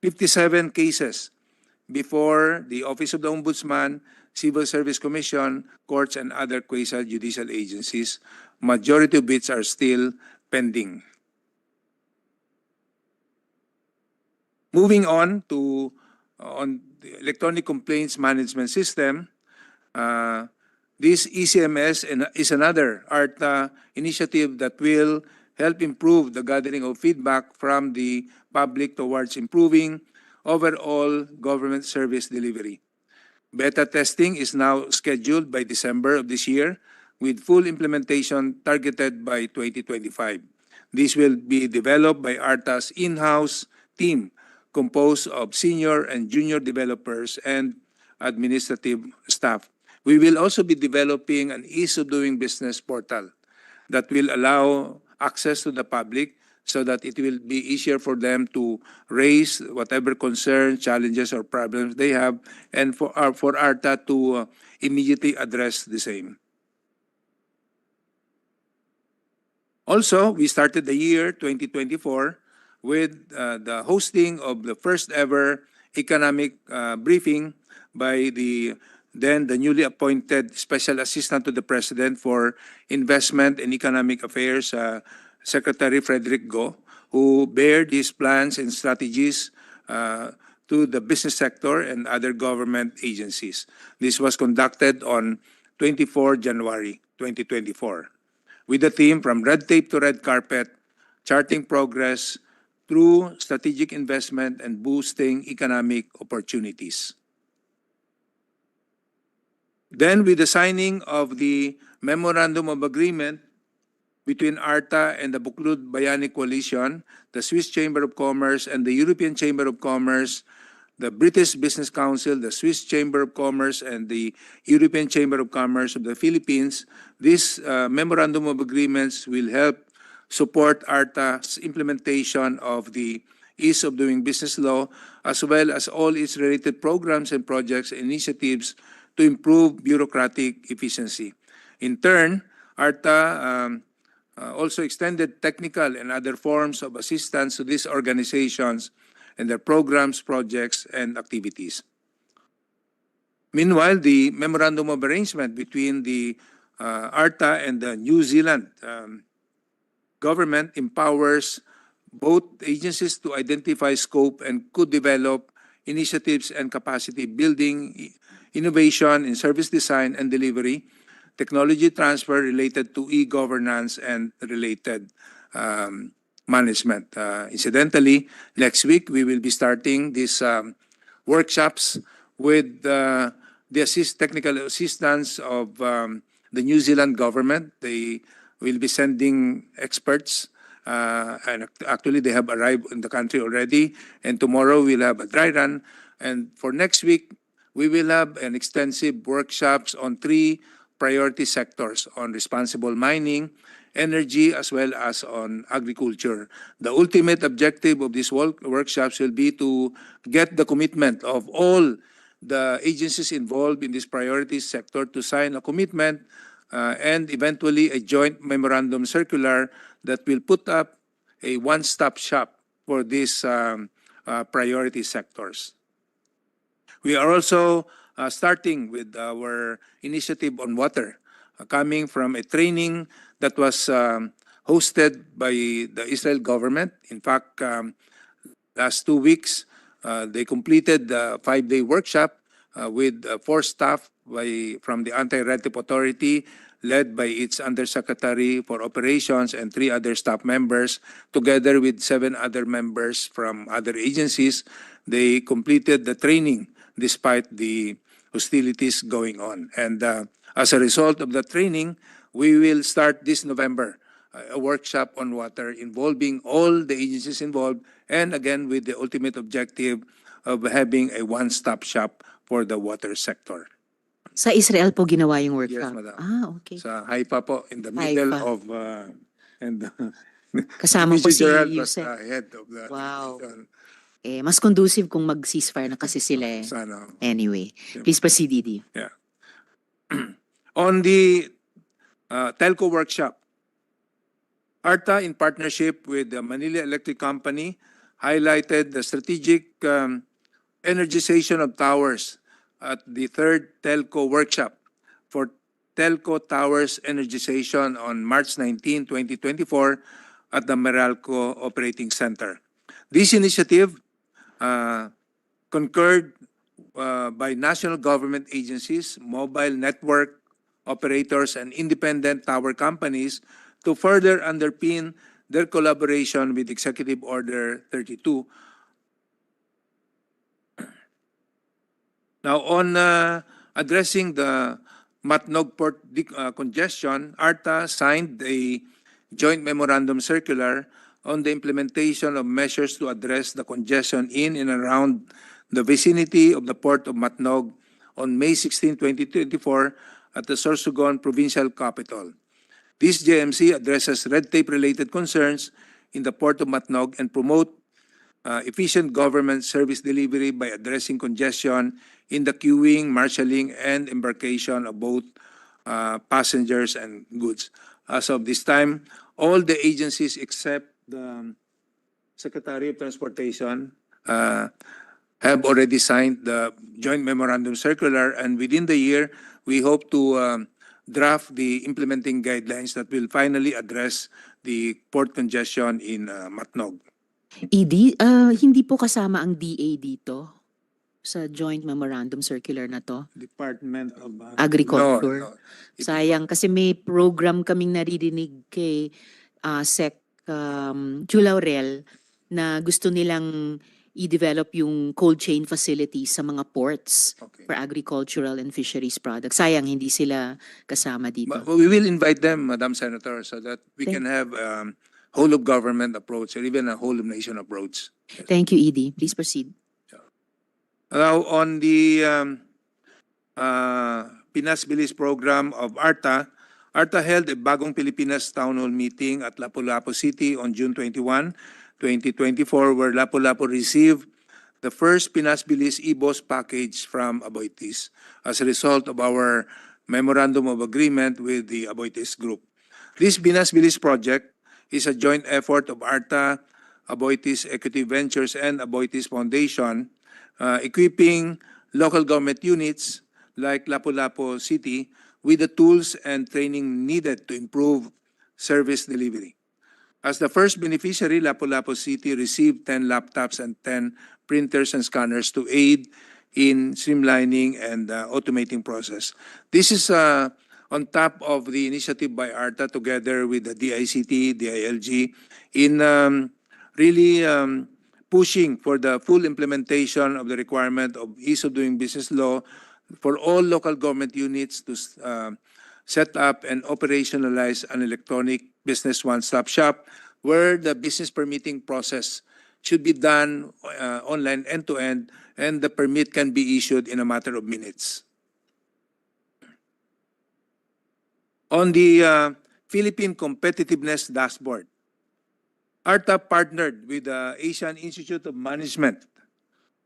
57 cases before the Office of the Ombudsman, Civil Service Commission, courts, and other quasi-judicial agencies, majority of which are still pending. Moving on to the electronic complaints management system, this ECMS is another ARTA initiative that will help improve the gathering of feedback from the public towards improving overall government service delivery. Beta testing is now scheduled by December of this year, with full implementation targeted by 2025. This will be developed by ARTA's in-house team composed of senior and junior developers and administrative staff. We will also be developing an ease of doing business portal that will allow access to the public so that it will be easier for them to raise whatever concerns, challenges, or problems they have, and for ARTA to immediately address the same. Also, we started the year 2024 with the hosting of the first ever economic briefing by the newly appointed Special Assistant to the President for Investment and Economic Affairs, Secretary Frederick Go, who bared his plans and strategies to the business sector and other government agencies. This was conducted on 24 January 2024 with the theme From Red Tape to Red Carpet, Charting Progress through Strategic Investment and Boosting Economic Opportunities. Then with the signing of the Memorandum of Agreement between ARTA and the Buklod Bayani Coalition, the Swiss Chamber of Commerce and the European Chamber of Commerce, the British Business Council, the Swiss Chamber of Commerce, and the European Chamber of Commerce of the Philippines, this Memorandum of Agreements will help support ARTA's implementation of the Ease of Doing Business law, as well as all its related programs and projects and initiatives to improve bureaucratic efficiency. In turn, ARTA also extended technical and other forms of assistance to these organizations and their programs, projects, and activities. Meanwhile, the Memorandum of Arrangement between the ARTA and the New Zealand government empowers both agencies to identify scope and could develop initiatives and capacity building, innovation in service design and delivery, technology transfer related to e-governance and related management. Incidentally, next week we will be starting these workshops with the technical assistance of the New Zealand government. They will be sending experts, and actually they have arrived in the country already. And tomorrow we'll have a dry run. And for next week, we will have an extensive workshops on 3 priority sectors: on responsible mining, energy, as well as on agriculture. The ultimate objective of these workshops will be to get the commitment of all the agencies involved in this priority sector to sign a commitment and eventually a joint memorandum circular that will put up a one-stop shop for these priority sectors. We are also starting with our initiative on water, coming from a training that was hosted by the Israel government. In fact, last 2 weeks, they completed the 5-day workshop with 4 staff from the Anti-Red Tape Authority, led by its Undersecretary for Operations and 3 other staff members, together with 7 other members from other agencies. They completed the training despite the hostilities going on. And as a result of the training, we will start this November a workshop on water involving all the agencies involved, and again with the ultimate objective of having a one-stop shop for the water sector. Sa Israel po ginawa yung workshop? Yes, madam. Okay. Sa Haifa po, in the middle Haifa. of and Kasama po si Gerald was Yusef. head of the Wow. Mas conducive kung mag-ceasefire na kasi sila eh. Sana. Anyway, please proceed, Didi. Yeah. On the telco workshop, ARTA, in partnership with the Manila Electric Company, highlighted the strategic energization of towers at the 3rd telco workshop for telco towers energization on March 19, 2024 at the Meralco Operating Center. This initiative concurred by national government agencies, mobile network operators, and independent tower companies to further underpin their collaboration with Executive Order 32. Now, on addressing the Matnog Port congestion, ARTA signed a joint memorandum circular on the implementation of measures to address the congestion in and around the vicinity of the Port of Matnog on May 16, 2024 at the Sorsogon Provincial Capital. This JMC addresses red tape-related concerns in the Port of Matnog and promote efficient government service delivery by addressing congestion in the queuing, marshalling, and embarkation of both passengers and goods. As of this time, all the agencies except the Secretary of Transportation have already signed the joint memorandum circular, and within the year, we hope to draft the implementing guidelines that will finally address the port congestion in Matnog. ED, hindi po kasama ang DA dito sa joint memorandum circular na to. Department of Agriculture. No, no. Sayang, kasi may program kaming naririnig kay Sec Chu Laurel na gusto nilang i-develop yung cold chain facilities sa mga ports Okay. for agricultural and fisheries products. Sayang, hindi sila kasama dito. But we will invite them, Madam Senator, so that we Thank- can have whole of government approach or even a whole of nation approach. Thank you, ED. Please proceed. Now, on the Pinas Bilis program of ARTA, ARTA held a Bagong Pilipinas Town Hall meeting at Lapu-Lapu City on June 21, 2024, where Lapu-Lapu received the first Pinas Bilis e-boss package from Aboitiz as a result of our memorandum of agreement with the Aboitiz Group. This Pinas Bilis project is a joint effort of ARTA, Aboitiz Equity Ventures, and Aboitiz Foundation, equipping local government units like Lapu-Lapu City with the tools and training needed to improve service delivery. As the first beneficiary, Lapu-Lapu City received 10 laptops and 10 printers and scanners to aid in streamlining and automating process. This is on top of the initiative by ARTA together with the DICT, DILG in really pushing for the full implementation of the requirement of ease of doing business law for all local government units to set up and operationalize an electronic business one-stop shop where the business permitting process should be done online end-to-end, and the permit can be issued in a matter of minutes. On the Philippine Competitiveness Dashboard, ARTA partnered with the Asian Institute of Management,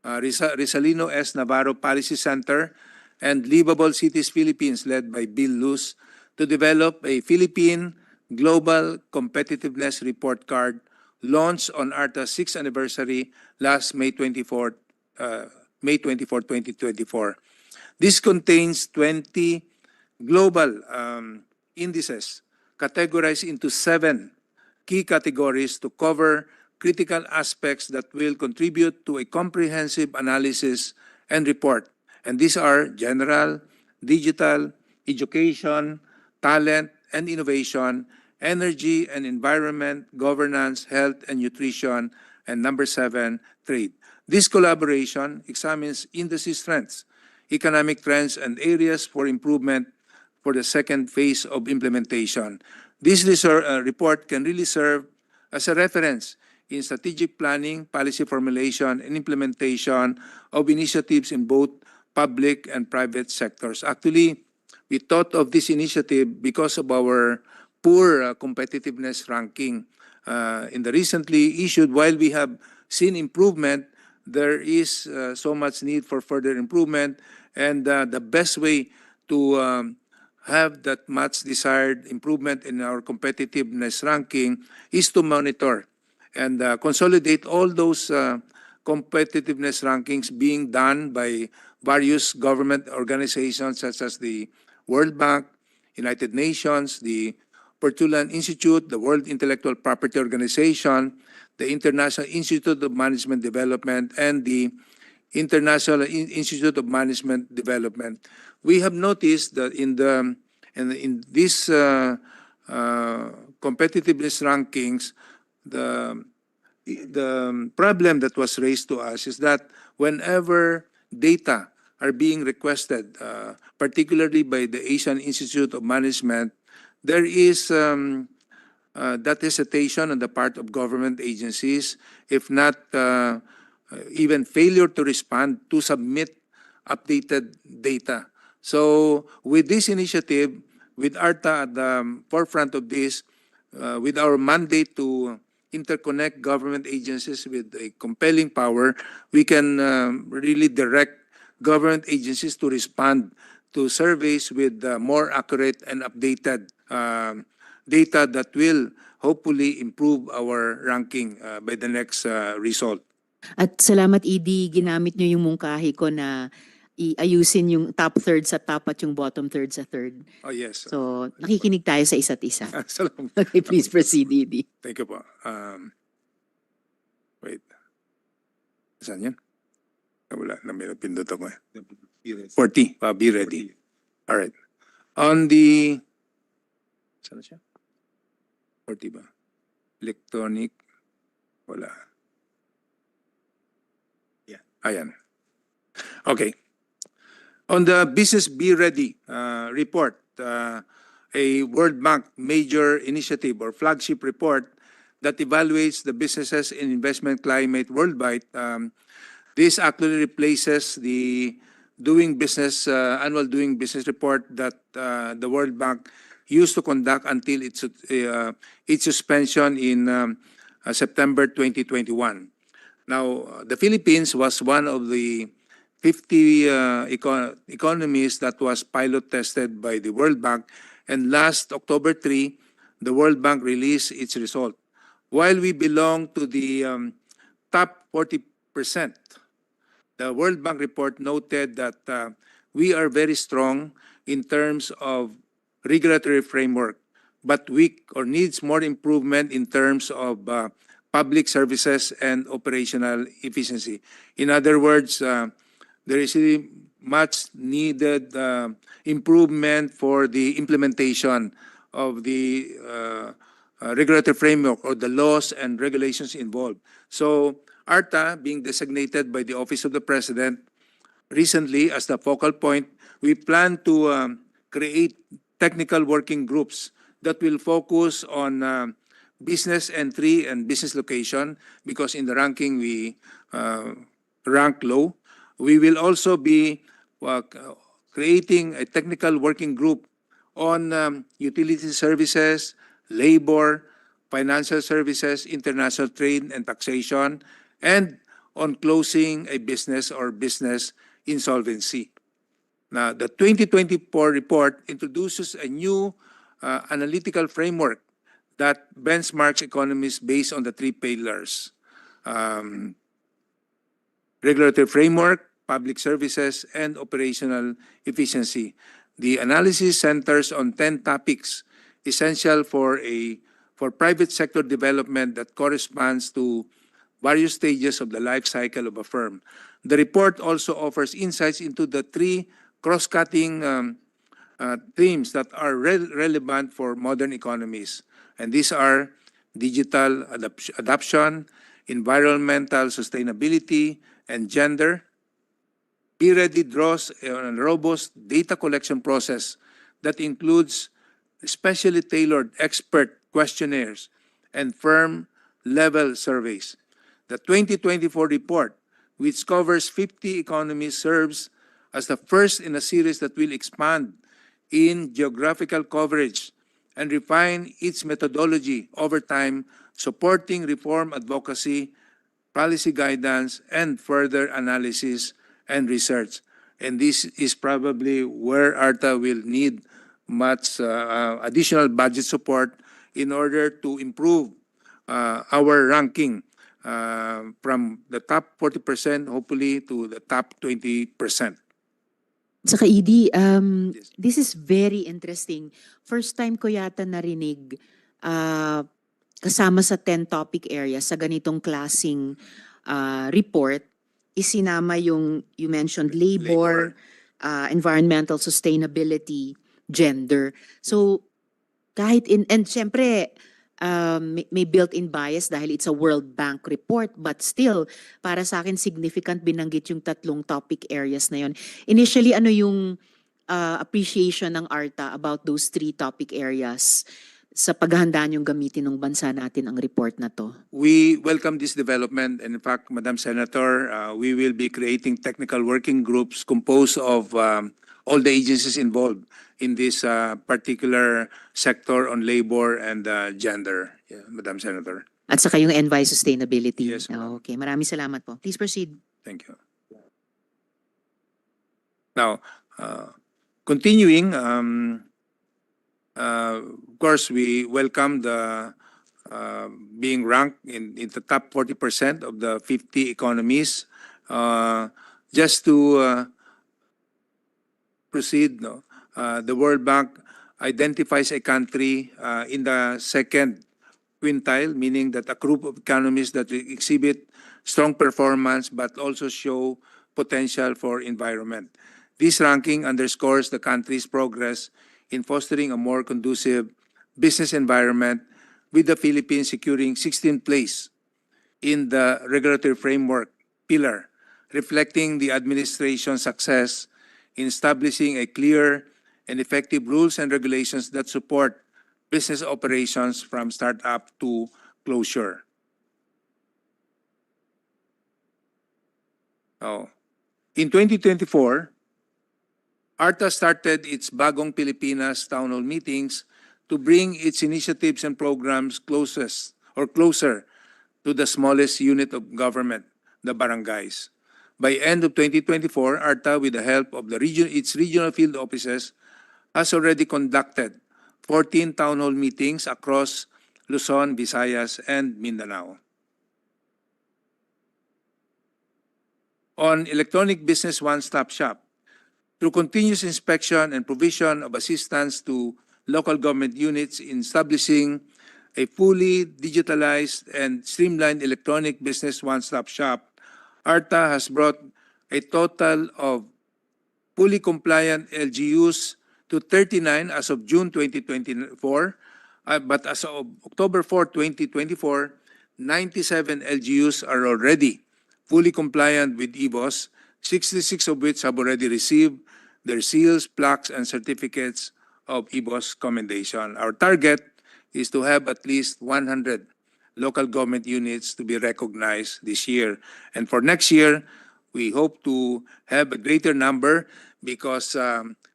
Risalino S. Navarro Policy Center, and Livable Cities Philippines, led by Bill Luz, to develop a Philippine Global Competitiveness Report Card launched on ARTA's 6th anniversary last May 24, 2024. This contains 20 global indices categorized into 7 key categories to cover critical aspects that will contribute to a comprehensive analysis and report. And these are general, digital, education, talent and innovation, energy and environment, governance, health and nutrition, and number 7, trade. This collaboration examines industry strengths, economic trends, and areas for improvement for the second phase of implementation. This report can really serve as a reference in strategic planning, policy formulation, and implementation of initiatives in both public and private sectors. Actually, we thought of this initiative because of our poor competitiveness ranking. In the recently issued, while we have seen improvement, there is so much need for further improvement, and the best way to have that much desired improvement in our competitiveness ranking is to monitor and consolidate all those competitiveness rankings being done by various government organizations such as the World Bank, United Nations, the Portulan Institute, the World Intellectual Property Organization, the International Institute of Management Development, and the International Institute of Management Development. We have noticed that in this competitiveness rankings, the problem that was raised to us is that whenever data are being requested, particularly by the Asian Institute of Management, there is that hesitation on the part of government agencies, if not even failure to respond to submit updated data. So with this initiative, with ARTA at the forefront of this, with our mandate to interconnect government agencies with a compelling power, we can really direct government agencies to respond to surveys with more accurate and updated data that will hopefully improve our ranking by the next result. At salamat, ED, ginamit nyo yung mungkahi ko na iayusin yung top third sa top at yung bottom third sa third. Oh, yes. So, nakikinig tayo sa isa't isa. Salamat. Okay, please proceed, ED. Thank you po. Wait. Saan yan? Wala, pindot ako eh. 40. Be ready. All right. On the... Saan na siya? 40 ba? Electronic. Wala. Yeah. Ayan. Okay. On the Business Be Ready report, a World Bank major initiative or flagship report that evaluates the businesses and investment climate worldwide. This actually replaces the annual doing business report that the World Bank used to conduct until its suspension in September 2021. Now, the Philippines was one of the 50 economies that was pilot tested by the World Bank, and last October 3, the World Bank released its result. While we belong to the top 40%, the World Bank report noted that we are very strong in terms of regulatory framework, but weak or needs more improvement in terms of public services and operational efficiency. In other words, there is really much needed improvement for the implementation of the regulatory framework or the laws and regulations involved. So ARTA, being designated by the Office of the President recently as the focal point, we plan to create technical working groups that will focus on business entry and business location, because in the ranking we rank low. We will also be creating a technical working group on utility services, labor, financial services, international trade and taxation, and on closing a business or business insolvency. Now, the 2024 report introduces a new analytical framework that benchmarks economies based on the three pillars: regulatory framework, public services, and operational efficiency. The analysis centers on 10 topics essential for private sector development that corresponds to various stages of the life cycle of a firm. The report also offers insights into the three cross-cutting themes that are relevant for modern economies. And these are digital adoption, environmental sustainability, and gender. Be Ready draws on a robust data collection process that includes specially tailored expert questionnaires and firm-level surveys. The 2024 report, which covers 50 economies, serves as the first in a series that will expand in geographical coverage and refine its methodology over time, supporting reform advocacy, policy guidance, and further analysis and research. And this is probably where ARTA will need much additional budget support in order to improve our ranking from the top 40%, hopefully, to the top 20%. Saka ED, Yes. this is very interesting. First time ko yata narinig kasama sa 10 topic areas sa ganitong klasing report, isinama yung, you mentioned labor, environmental sustainability, gender. So kahit and syempre may built-in bias dahil it's a World Bank report, but still para sa akin significant binanggit yung tatlong topic areas na yon. Initially, ano yung appreciation ng ARTA about those 3 topic areas sa paghahanda niyong gamitin ng bansa natin ang report na to? We welcome this development, and in fact, Madam Senator, we will be creating technical working groups composed of all the agencies involved in this particular sector on labor and gender, Madam Senator. At saka yung envy sustainability. Yes, ma'am. Okay, maraming salamat po. Please proceed. Thank you. Now, continuing, of course, we welcome the being ranked in the top 40% of the 50 economies. Just to proceed, no, the World Bank identifies a country in the second quintile, meaning that a group of economies that exhibit strong performance but also show potential for environment. This ranking underscores the country's progress in fostering a more conducive business environment, with the Philippines securing 16th place in the regulatory framework pillar, reflecting the administration's success in establishing a clear and effective rules and regulations that support business operations from startup to closure. In 2024, ARTA started its Bagong Pilipinas town hall meetings to bring its initiatives and programs closer to the smallest unit of government, the barangays. By end of 2024, ARTA, with the help of its regional field offices, has already conducted 14 town hall meetings across Luzon, Visayas, and Mindanao. On electronic business one-stop shop, through continuous inspection and provision of assistance to local government units in establishing a fully digitalized and streamlined electronic business one-stop shop, ARTA has brought a total of fully compliant LGUs to 39 as of June 2024, but as of October 4, 2024, 97 LGUs are already fully compliant with EBOS, 66 of which have already received their seals, plaques, and certificates of EBOS commendation. Our target is to have at least 100 local government units to be recognized this year. And for next year, we hope to have a greater number because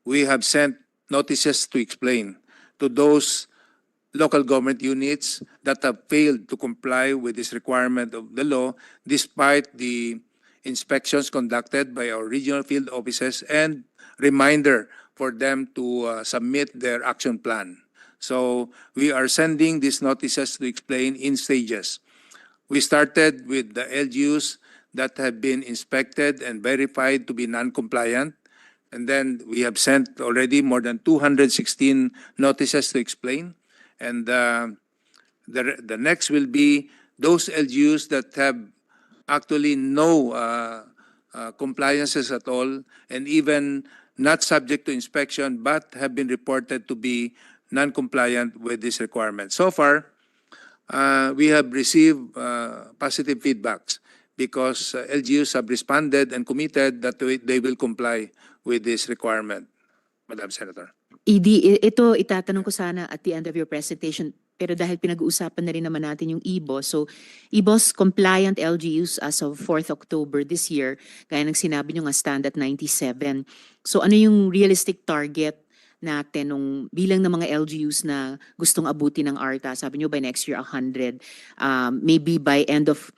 we have sent notices to explain to those local government units that have failed to comply with this requirement of the law, despite the inspections conducted by our regional field offices and reminder for them to submit their action plan. So we are sending these notices to explain in stages. We started with the LGUs that have been inspected and verified to be non-compliant. And then we have sent already more than 216 notices to explain. And the next will be those LGUs that have actually no compliances at all, and even not subject to inspection, but have been reported to be non-compliant with this requirement. So far, we have received positive feedbacks because LGUs have responded and committed that they will comply with this requirement, Madam Senator. Edie, ito itatanong ko sana at the end of your presentation, pero dahil pinag-uusapan na rin naman natin yung EBOS. So, EBOS compliant LGUs as of 4th October this year, gaya ng sinabi nyo nga stand at 97. So, ano yung realistic target natin nung bilang ng mga LGUs na gustong abuti ng ARTA? Sabi nyo by next year 100. Maybe by end of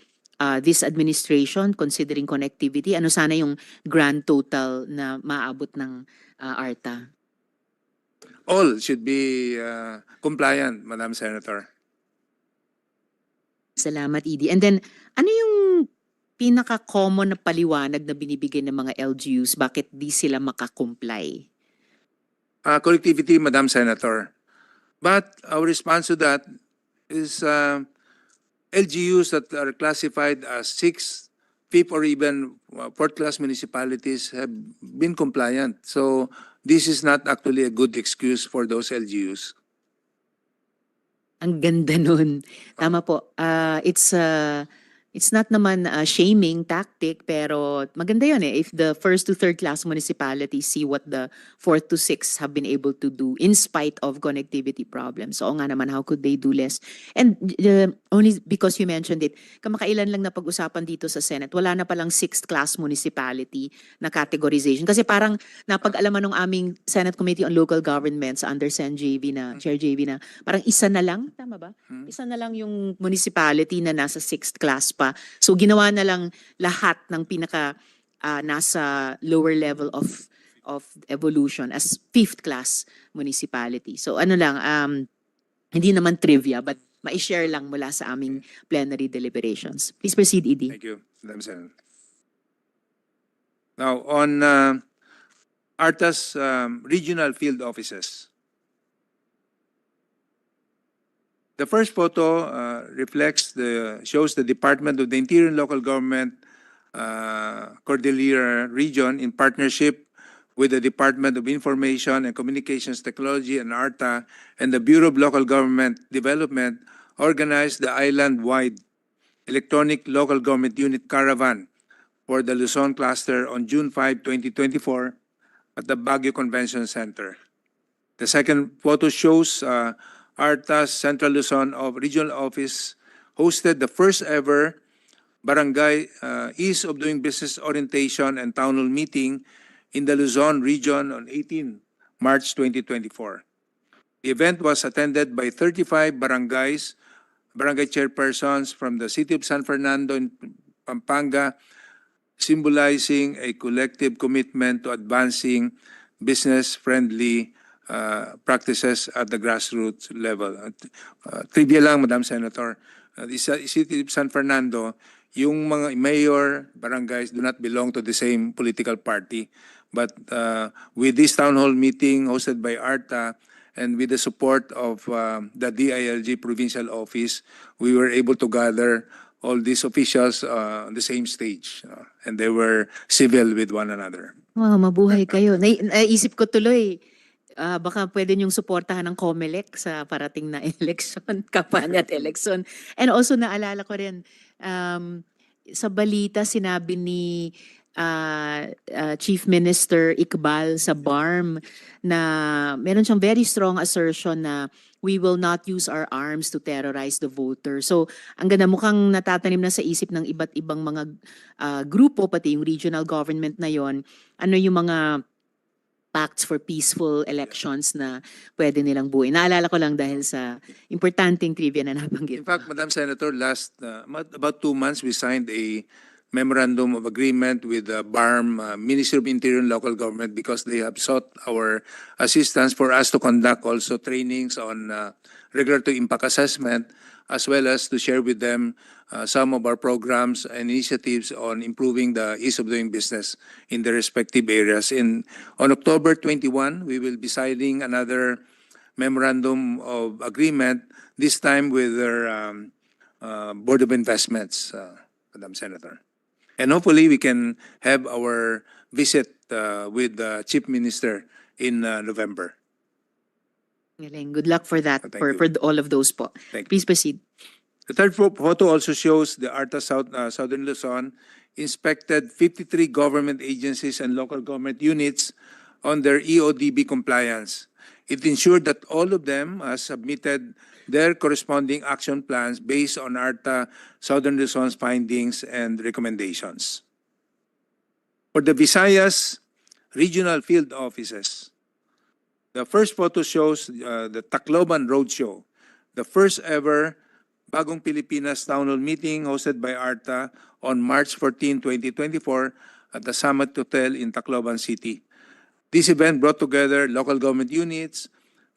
this administration, considering connectivity, ano sana yung grand total na maabot ng ARTA? All should be compliant, Madam Senator. Salamat, Edie. And then, ano yung pinaka-common na paliwanag na binibigay ng mga LGUs? Bakit di sila makakomply? Connectivity, Madam Senator. But our response to that is LGUs that are classified as 6th, 5th, or even 4th-class municipalities have been compliant. So this is not actually a good excuse for those LGUs. Ang ganda nun. Tama po. It's not naman a shaming tactic, pero maganda yun eh. If the 1st to 3rd class municipalities see what the 4th to 6th have been able to do in spite of connectivity problems. So nga naman, how could they do less? And only because you mentioned it, kamakailan lang na pag-usapan dito sa Senate, wala na palang 6th class municipality na categorization. Kasi parang napag-alaman ng aming Senate Committee on Local Governments under Sen JV na, Chair JV na, parang isa na lang, tama ba? Isa na lang yung municipality na nasa 6th class pa. So ginawa na lang lahat ng pinaka nasa lower level of evolution as 5th class municipality. So ano lang, hindi naman trivia, but ma-share lang mula sa aming plenary deliberations. Please proceed, ED. Thank you, Madam Senator. Now, on ARTA's regional field offices. The first photo shows the Department of the Interior and Local Government Cordillera Region in partnership with the Department of Information and Communications Technology and ARTA and the Bureau of Local Government Development organized the island-wide Electronic Local Government Unit Caravan for the Luzon Cluster on June 5, 2024 at the Baguio Convention Center. The second photo shows ARTA's Central Luzon Regional Office hosted the first ever Barangay Ease of Doing Business Orientation and Town Hall Meeting in the Luzon region on 18 March 2024. The event was attended by 35 barangay chairpersons from the city of San Fernando in Pampanga, symbolizing a collective commitment to advancing business-friendly practices at the grassroots level. Trivia lang, Madam Senator, the city of San Fernando, yung mga mayor, barangays do not belong to the same political party. But with this town hall meeting hosted by ARTA and with the support of the DILG provincial office, we were able to gather all these officials on the same stage and they were civil with one another. Wow, mabuhay kayo. Naisip ko tuloy, baka pwede niyong suportahan ng COMELEC sa parating na election, kampanya at election. And also naalala ko rin, sa balita sinabi ni Chief Minister Iqbal sa BARM na meron siyang very strong assertion na we will not use our arms to terrorize the voter. So ang ganda, mukhang natatanim na sa isip ng iba't ibang mga grupo, pati yung regional government na yon, ano yung mga pacts for peaceful elections na pwede nilang buuin. Naalala ko lang dahil sa importanteng trivia na nabanggit. In fact, Madam Senator, about 2 months, we signed a memorandum of agreement with the BARM, Ministry of Interior and Local Government, because they have sought our assistance for us to conduct also trainings on regulatory impact assessment, as well as to share with them some of our programs and initiatives on improving the ease of doing business in the respective areas. On October 21, we will be signing another memorandum of agreement, this time with their Board of Investments, Madam Senator. And hopefully we can have our visit with the Chief Minister in November. Galing. Good luck for that, Thank for you. all of those po. Thank you. Please proceed. The third photo also shows the ARTA Southern Luzon inspected 53 government agencies and local government units on their EODB compliance. It ensured that all of them submitted their corresponding action plans based on ARTA Southern Luzon's findings and recommendations. For the Visayas regional field offices, the first photo shows the Tacloban Roadshow, the first ever Bagong Pilipinas Town Hall meeting hosted by ARTA on March 14, 2024 at the Summit Hotel in Tacloban City. This event brought together local government units,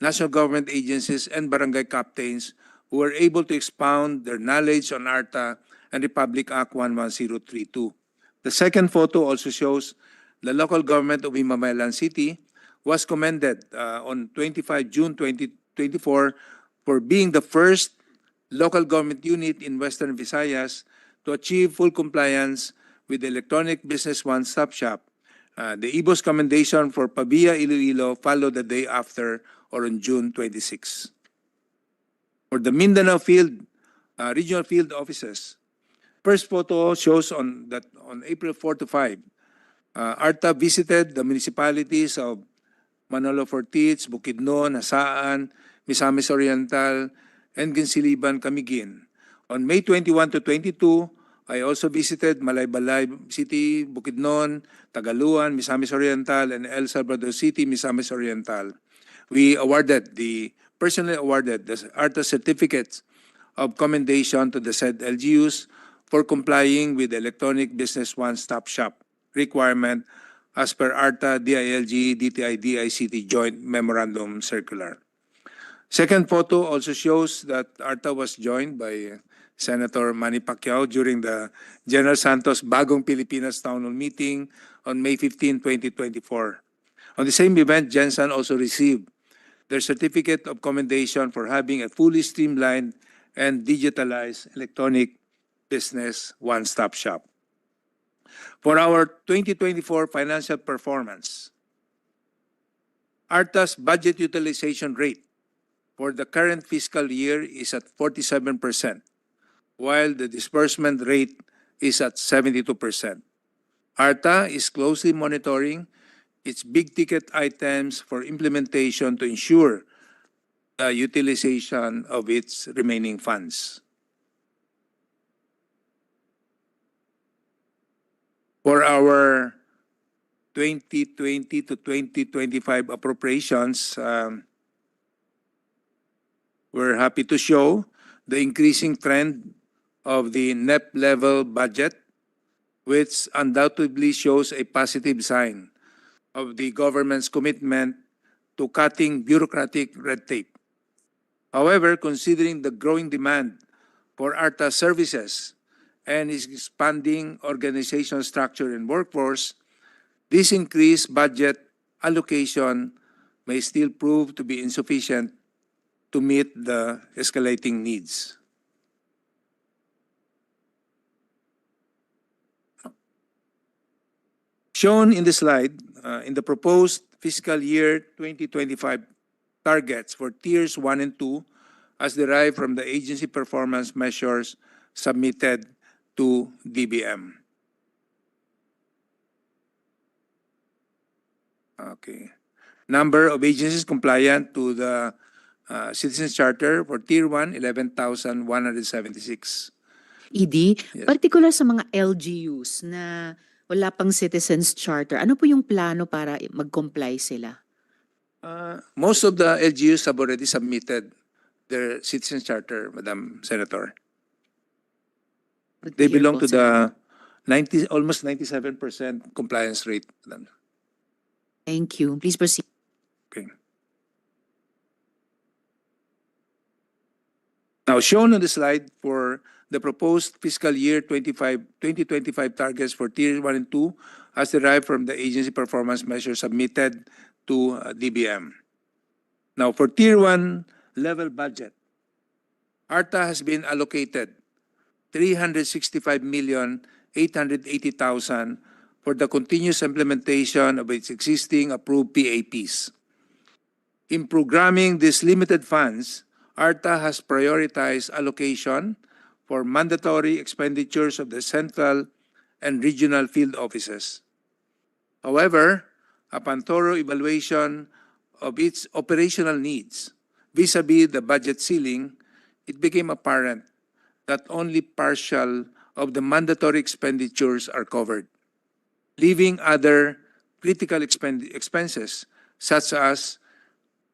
national government agencies, and barangay captains who were able to expound their knowledge on ARTA and Republic Act 11032. The second photo also shows the local government of Himamaylan City was commended on 25 June 2024 for being the first local government unit in Western Visayas to achieve full compliance with the Electronic Business One-Stop Shop. The IBO's commendation for Pabia Iloilo followed the day after, or on June 26. For the Mindanao regional field offices, first photo shows on April 4 to 5, ARTA visited the municipalities of Manolo Fortich, Bukidnon, Hasaan, Misamis Oriental, and Ginsiliban, Camiguin. On May 21 to 22, I also visited Malaybalay City, Bukidnon, Tagaluan, Misamis Oriental, and El Salvador City, Misamis Oriental. We personally awarded the ARTA certificates of commendation to the said LGUs for complying with the Electronic Business One-Stop Shop requirement as per ARTA DILG DTI DICT Joint Memorandum Circular. Second photo also shows that ARTA was joined by Senator Manny Pacquiao during the General Santos Bagong Pilipinas Town Hall meeting on May 15, 2024. On the same event, Jensen also received their certificate of commendation for having a fully streamlined and digitalized electronic business one-stop shop. For our 2024 financial performance, ARTA's budget utilization rate for the current fiscal year is at 47%, while the disbursement rate is at 72%. ARTA is closely monitoring its big-ticket items for implementation to ensure the utilization of its remaining funds. For our 2020 to 2025 appropriations, we're happy to show the increasing trend of the NEP level budget, which undoubtedly shows a positive sign of the government's commitment to cutting bureaucratic red tape. However, considering the growing demand for ARTA services and its expanding organizational structure and workforce, this increased budget allocation may still prove to be insufficient to meet the escalating needs. Shown in the slide, in the proposed fiscal year 2025 targets for tiers 1 and 2 as derived from the agency performance measures submitted to DBM. Okay. Number of agencies compliant to the Citizens Charter for Tier 1, 11,176. ED, Yes. particular sa mga LGUs na wala pang Citizens Charter, ano po yung plano para mag-comply sila? Most of the LGUs have already submitted their Citizens Charter, Madam Senator. Good They hear belong po, to the 90, almost 97% compliance rate, Madam. Thank you. Please proceed. Okay. Now, shown on the slide for the proposed fiscal year 2025 targets for Tier 1 and 2 as derived from the agency performance measures submitted to DBM. Now, for Tier 1 level budget, ARTA has been allocated 365,880,000 for the continuous implementation of its existing approved PAPs. In programming these limited funds, ARTA has prioritized allocation for mandatory expenditures of the central and regional field offices. However, upon thorough evaluation of its operational needs vis-à-vis the budget ceiling, it became apparent that only partial of the mandatory expenditures are covered, leaving other critical expenses such as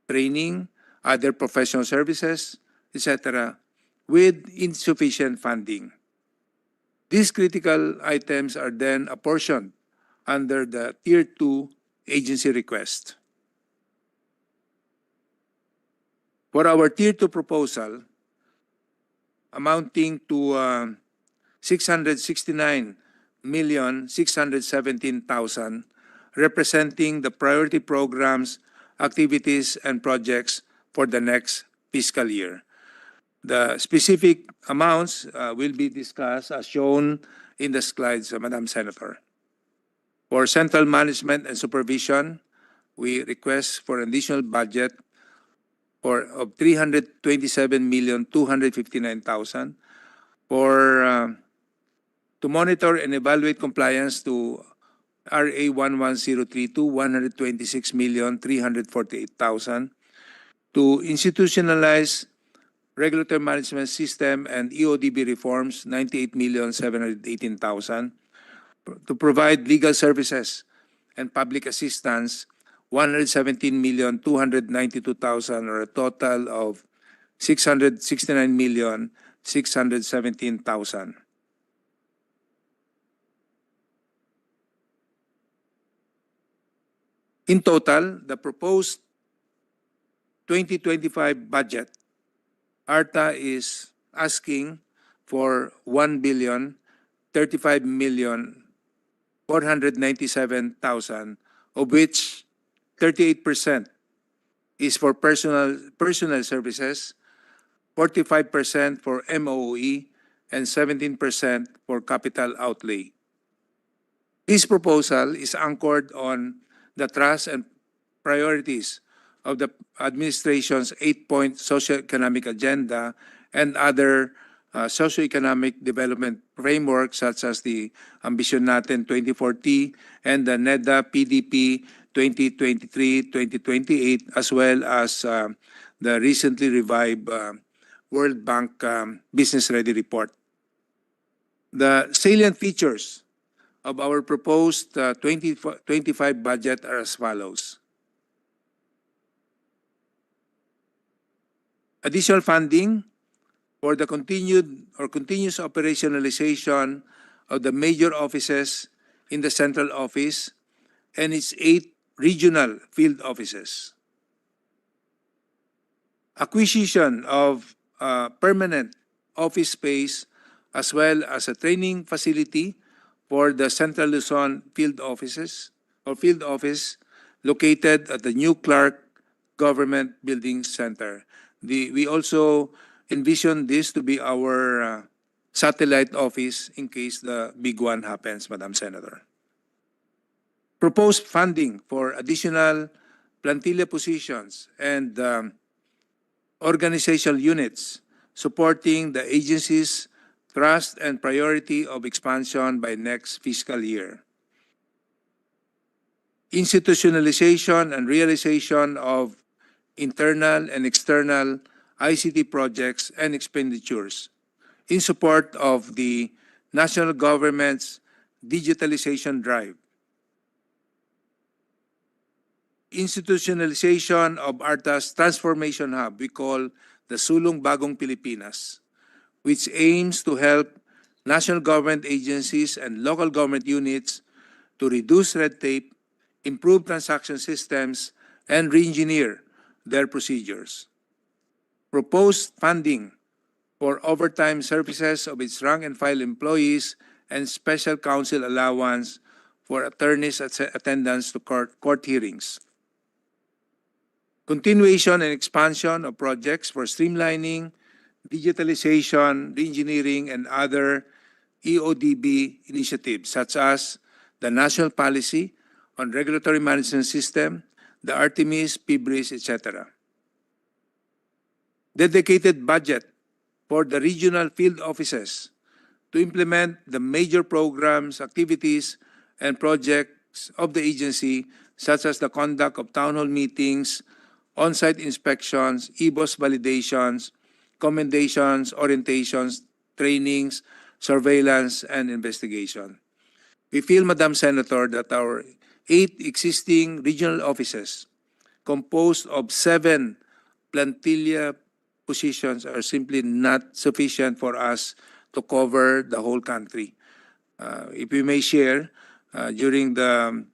training, other professional services, etc., with insufficient funding. These critical items are then apportioned under the Tier 2 agency request. For our Tier 2 proposal, amounting to 669,617,000, representing the priority programs, activities, and projects for the next fiscal year. The specific amounts will be discussed as shown in the slides, Madam Senator. For central management and supervision, we request for an additional budget of 327,259,000 to monitor and evaluate compliance to RA 11032, 126,348,000 to institutionalize regulatory management system and EODB reforms, 98,718,000 to provide legal services and public assistance, 117,292,000, or a total of 669,617,000. In total, the proposed 2025 budget, ARTA is asking for 1,035,497,000, of which 38% is for personal services, 45% for MOE, and 17% for capital outlay. This proposal is anchored on the trust and priorities of the administration's 8-point socioeconomic agenda and other socioeconomic development frameworks such as the Ambition Natin 2040 and the NEDA PDP 2023-2028, as well as the recently revived World Bank Business Ready Report. The salient features of our proposed 2025 budget are as follows. Additional funding for the continuous operationalization of the major offices in the central office and its 8 regional field offices. Acquisition of permanent office space as well as a training facility for the Central Luzon field office located at the new Clark Government Building Center. We also envision this to be our satellite office in case the big one happens, Madam Senator. Proposed funding for additional plantilla positions and organizational units supporting the agency's thrust and priority of expansion by next fiscal year. Institutionalization and realization of internal and external ICT projects and expenditures in support of the national government's digitalization drive. Institutionalization of ARTA's transformation hub we call the Sulong Bagong Pilipinas, which aims to help national government agencies and local government units to reduce red tape, improve transaction systems, and re-engineer their procedures. Proposed funding for overtime services of its rank and file employees and special counsel allowance for attorneys' attendance to court hearings. Continuation and expansion of projects for streamlining, digitalization, re-engineering, and other EODB initiatives such as the National Policy on Regulatory Management System, the Artemis, PBRIS, etc. Dedicated budget for the regional field offices to implement the major programs, activities, and projects of the agency, such as the conduct of town hall meetings, on-site inspections, EBOS validations, commendations, orientations, trainings, surveillance, and investigation. We feel, Madam Senator, that our 8 existing regional offices composed of 7 plantilla positions are simply not sufficient for us to cover the whole country. If we may share, during the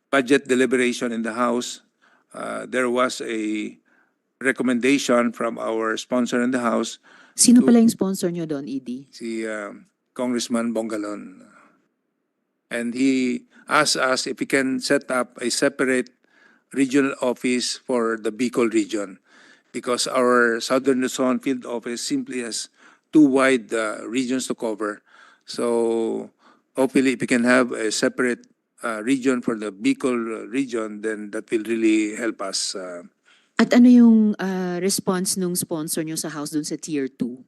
budget deliberation in the House, there was a recommendation from our sponsor in the House. Sino pala yung sponsor nyo doon, ED? Si Congressman Bongalon. And he asked us if we can set up a separate regional office for the Bicol region because our Southern Luzon field office simply has too wide regions to cover. So hopefully if we can have a separate region for the Bicol region, then that will really help us. At ano yung response nung sponsor nyo sa House dun sa Tier 2?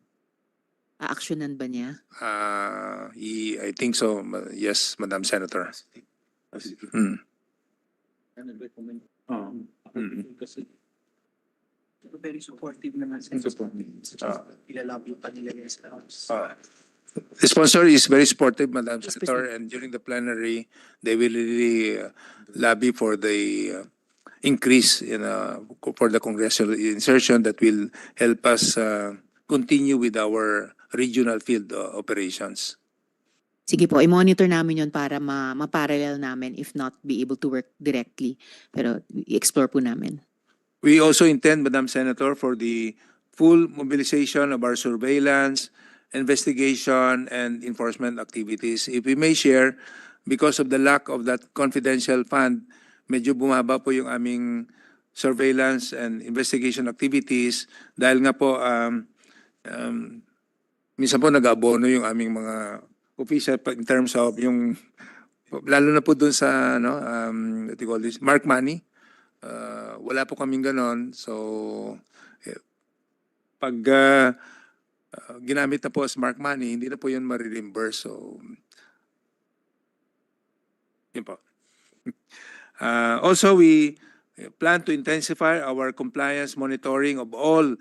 Aaksyonan ba niya? I think so. Yes, Madam Senator. Very supportive naman sa ilalabyo pa nila yan sa House. The sponsor is very supportive, Madam Senator, and during the plenary, they will really lobby for the increase for the congressional insertion that will help us continue with our regional field operations. Sige po, i-monitor namin yon para ma-parallel namin if not be able to work directly. Pero i-explore po namin. We also intend, Madam Senator, for the full mobilization of our surveillance, investigation, and enforcement activities. If we may share, because of the lack of that confidential fund, medyo bumaba po yung aming surveillance and investigation activities dahil nga po minsan po nag-abono yung aming mga official in terms of yung lalo na po dun sa what do you call this, mark money. Wala po kaming ganon. So pag ginamit na po as mark money, hindi na po yun ma-reimburse. So yun po. Also, we plan to intensify our compliance monitoring of all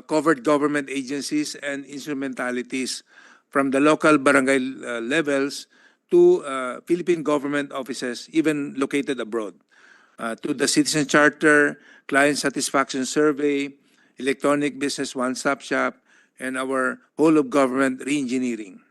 covered government agencies and instrumentalities from the local barangay levels to Philippine government offices, even located abroad, to the Citizen Charter, Client Satisfaction Survey, Electronic Business One-Stop Shop, and our whole of government reengineering.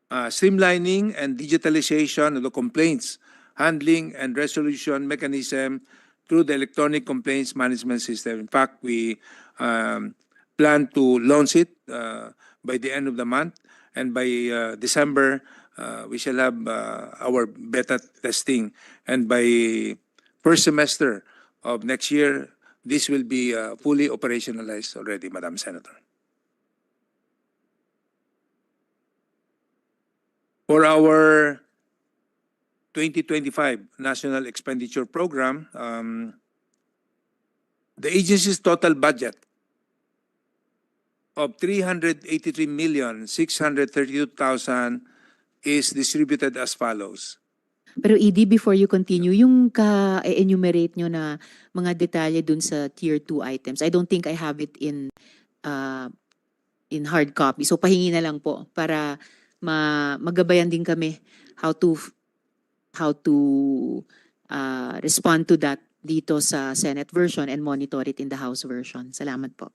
Streamlining and digitalization of the complaints handling and resolution mechanism through the electronic complaints management system. In fact, we plan to launch it by the end of the month, and by December, we shall have our beta testing, and by first semester of next year, this will be fully operationalized already, Madam Senator. For our 2025 National Expenditure Program, the agency's total budget of 383,632,000 is distributed as follows. Pero ED, before you continue, yung ka-enumerate nyo na mga detalye dun sa Tier 2 items, I don't think I have it in hard copy. So pahingi na lang po para magabayan din kami how to respond to that dito sa Senate version and monitor it in the House version. Salamat po.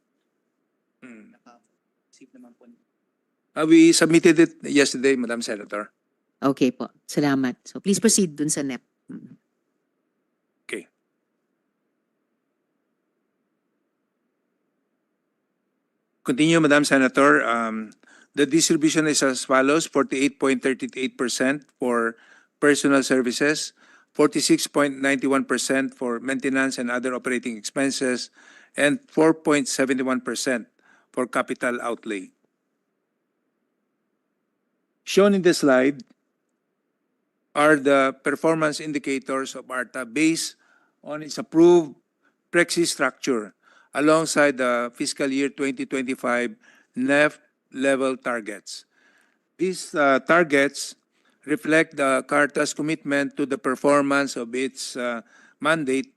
We submitted it yesterday, Madam Senator. Okay po. Salamat. So please proceed dun sa NEP. Okay. Continue, Madam Senator. The distribution is as follows: 48.38% for personal services, 46.91% for maintenance and other operating expenses, and 4.71% for capital outlay. Shown in the slide are the performance indicators of ARTA based on its approved Prexy structure alongside the fiscal year 2025 NEF level targets. These targets reflect the Carta's commitment to the performance of its mandate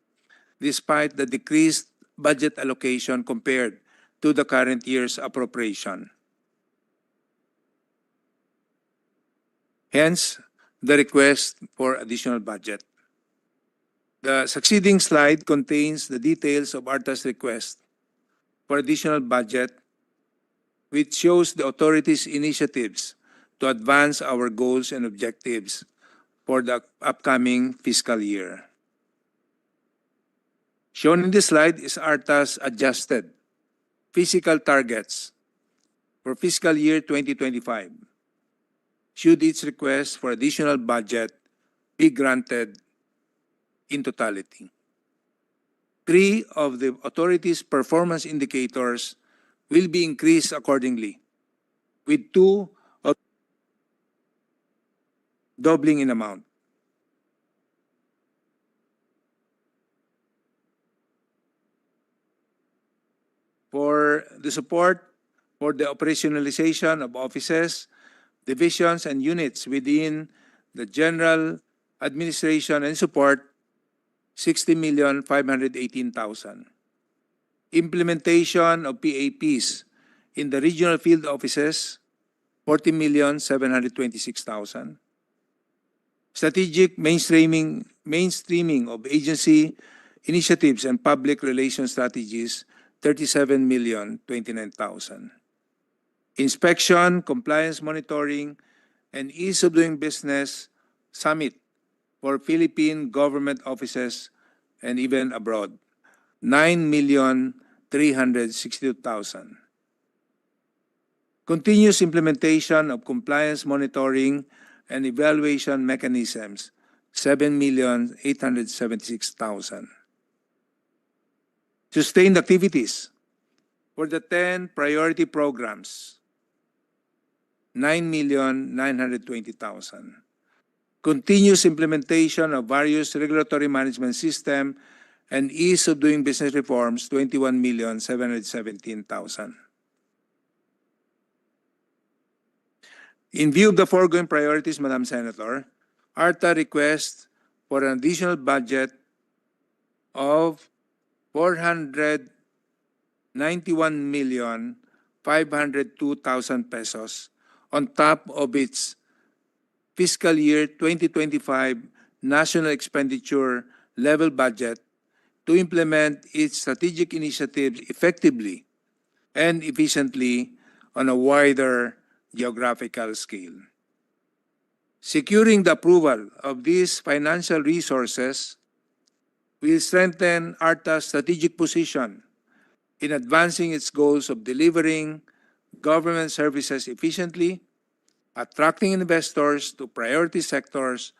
despite the decreased budget allocation compared to the current year's appropriation. Hence, the request for additional budget. The succeeding slide contains the details of ARTA's request for additional budget, which shows the authority's initiatives to advance our goals and objectives for the upcoming fiscal year. Shown in this slide is ARTA's adjusted fiscal targets for fiscal year 2025. Should its request for additional budget be granted in totality. 3 of the authority's performance indicators will be increased accordingly, with 2 of doubling in amount. For the support for the operationalization of offices, divisions, and units within the general administration and support, 60,518,000. Implementation of PAPs in the regional field offices, 40,726,000. Strategic mainstreaming of agency initiatives and public relations strategies, 37,029,000. Inspection, compliance monitoring, and ease of doing business summit for Philippine government offices and even abroad, 9,362,000. Continuous implementation of compliance monitoring and evaluation mechanisms, 7,876,000. Sustained activities for the 10 priority programs, 9,920,000. Continuous implementation of various regulatory management system and ease of doing business reforms, 21,717,000. In view of the foregoing priorities, Madam Senator, ARTA requests for an additional budget of 491,502,000 pesos on top of its fiscal year 2025 national expenditure level budget to implement its strategic initiatives effectively and efficiently on a wider geographical scale. Securing the approval of these financial resources will strengthen ARTA's strategic position in advancing its goals of delivering government services efficiently, attracting investors to priority sectors,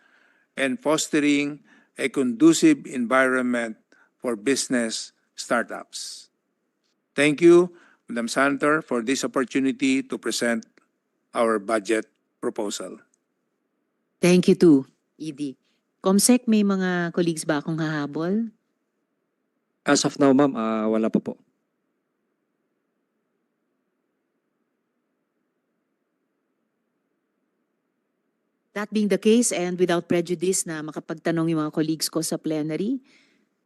and fostering a conducive environment for business startups. Thank you, Madam Senator, for this opportunity to present our budget proposal. Thank you too, ED. Comsec, may mga colleagues ba akong hahabol? As of now, ma'am, wala pa po. That being the case and without prejudice na makapagtanong yung mga colleagues ko sa plenary,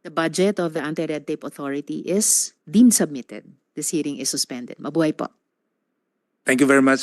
the budget of the Anti-Red Tape Authority is deemed submitted. This hearing is suspended. Mabuhay po. Thank you very much.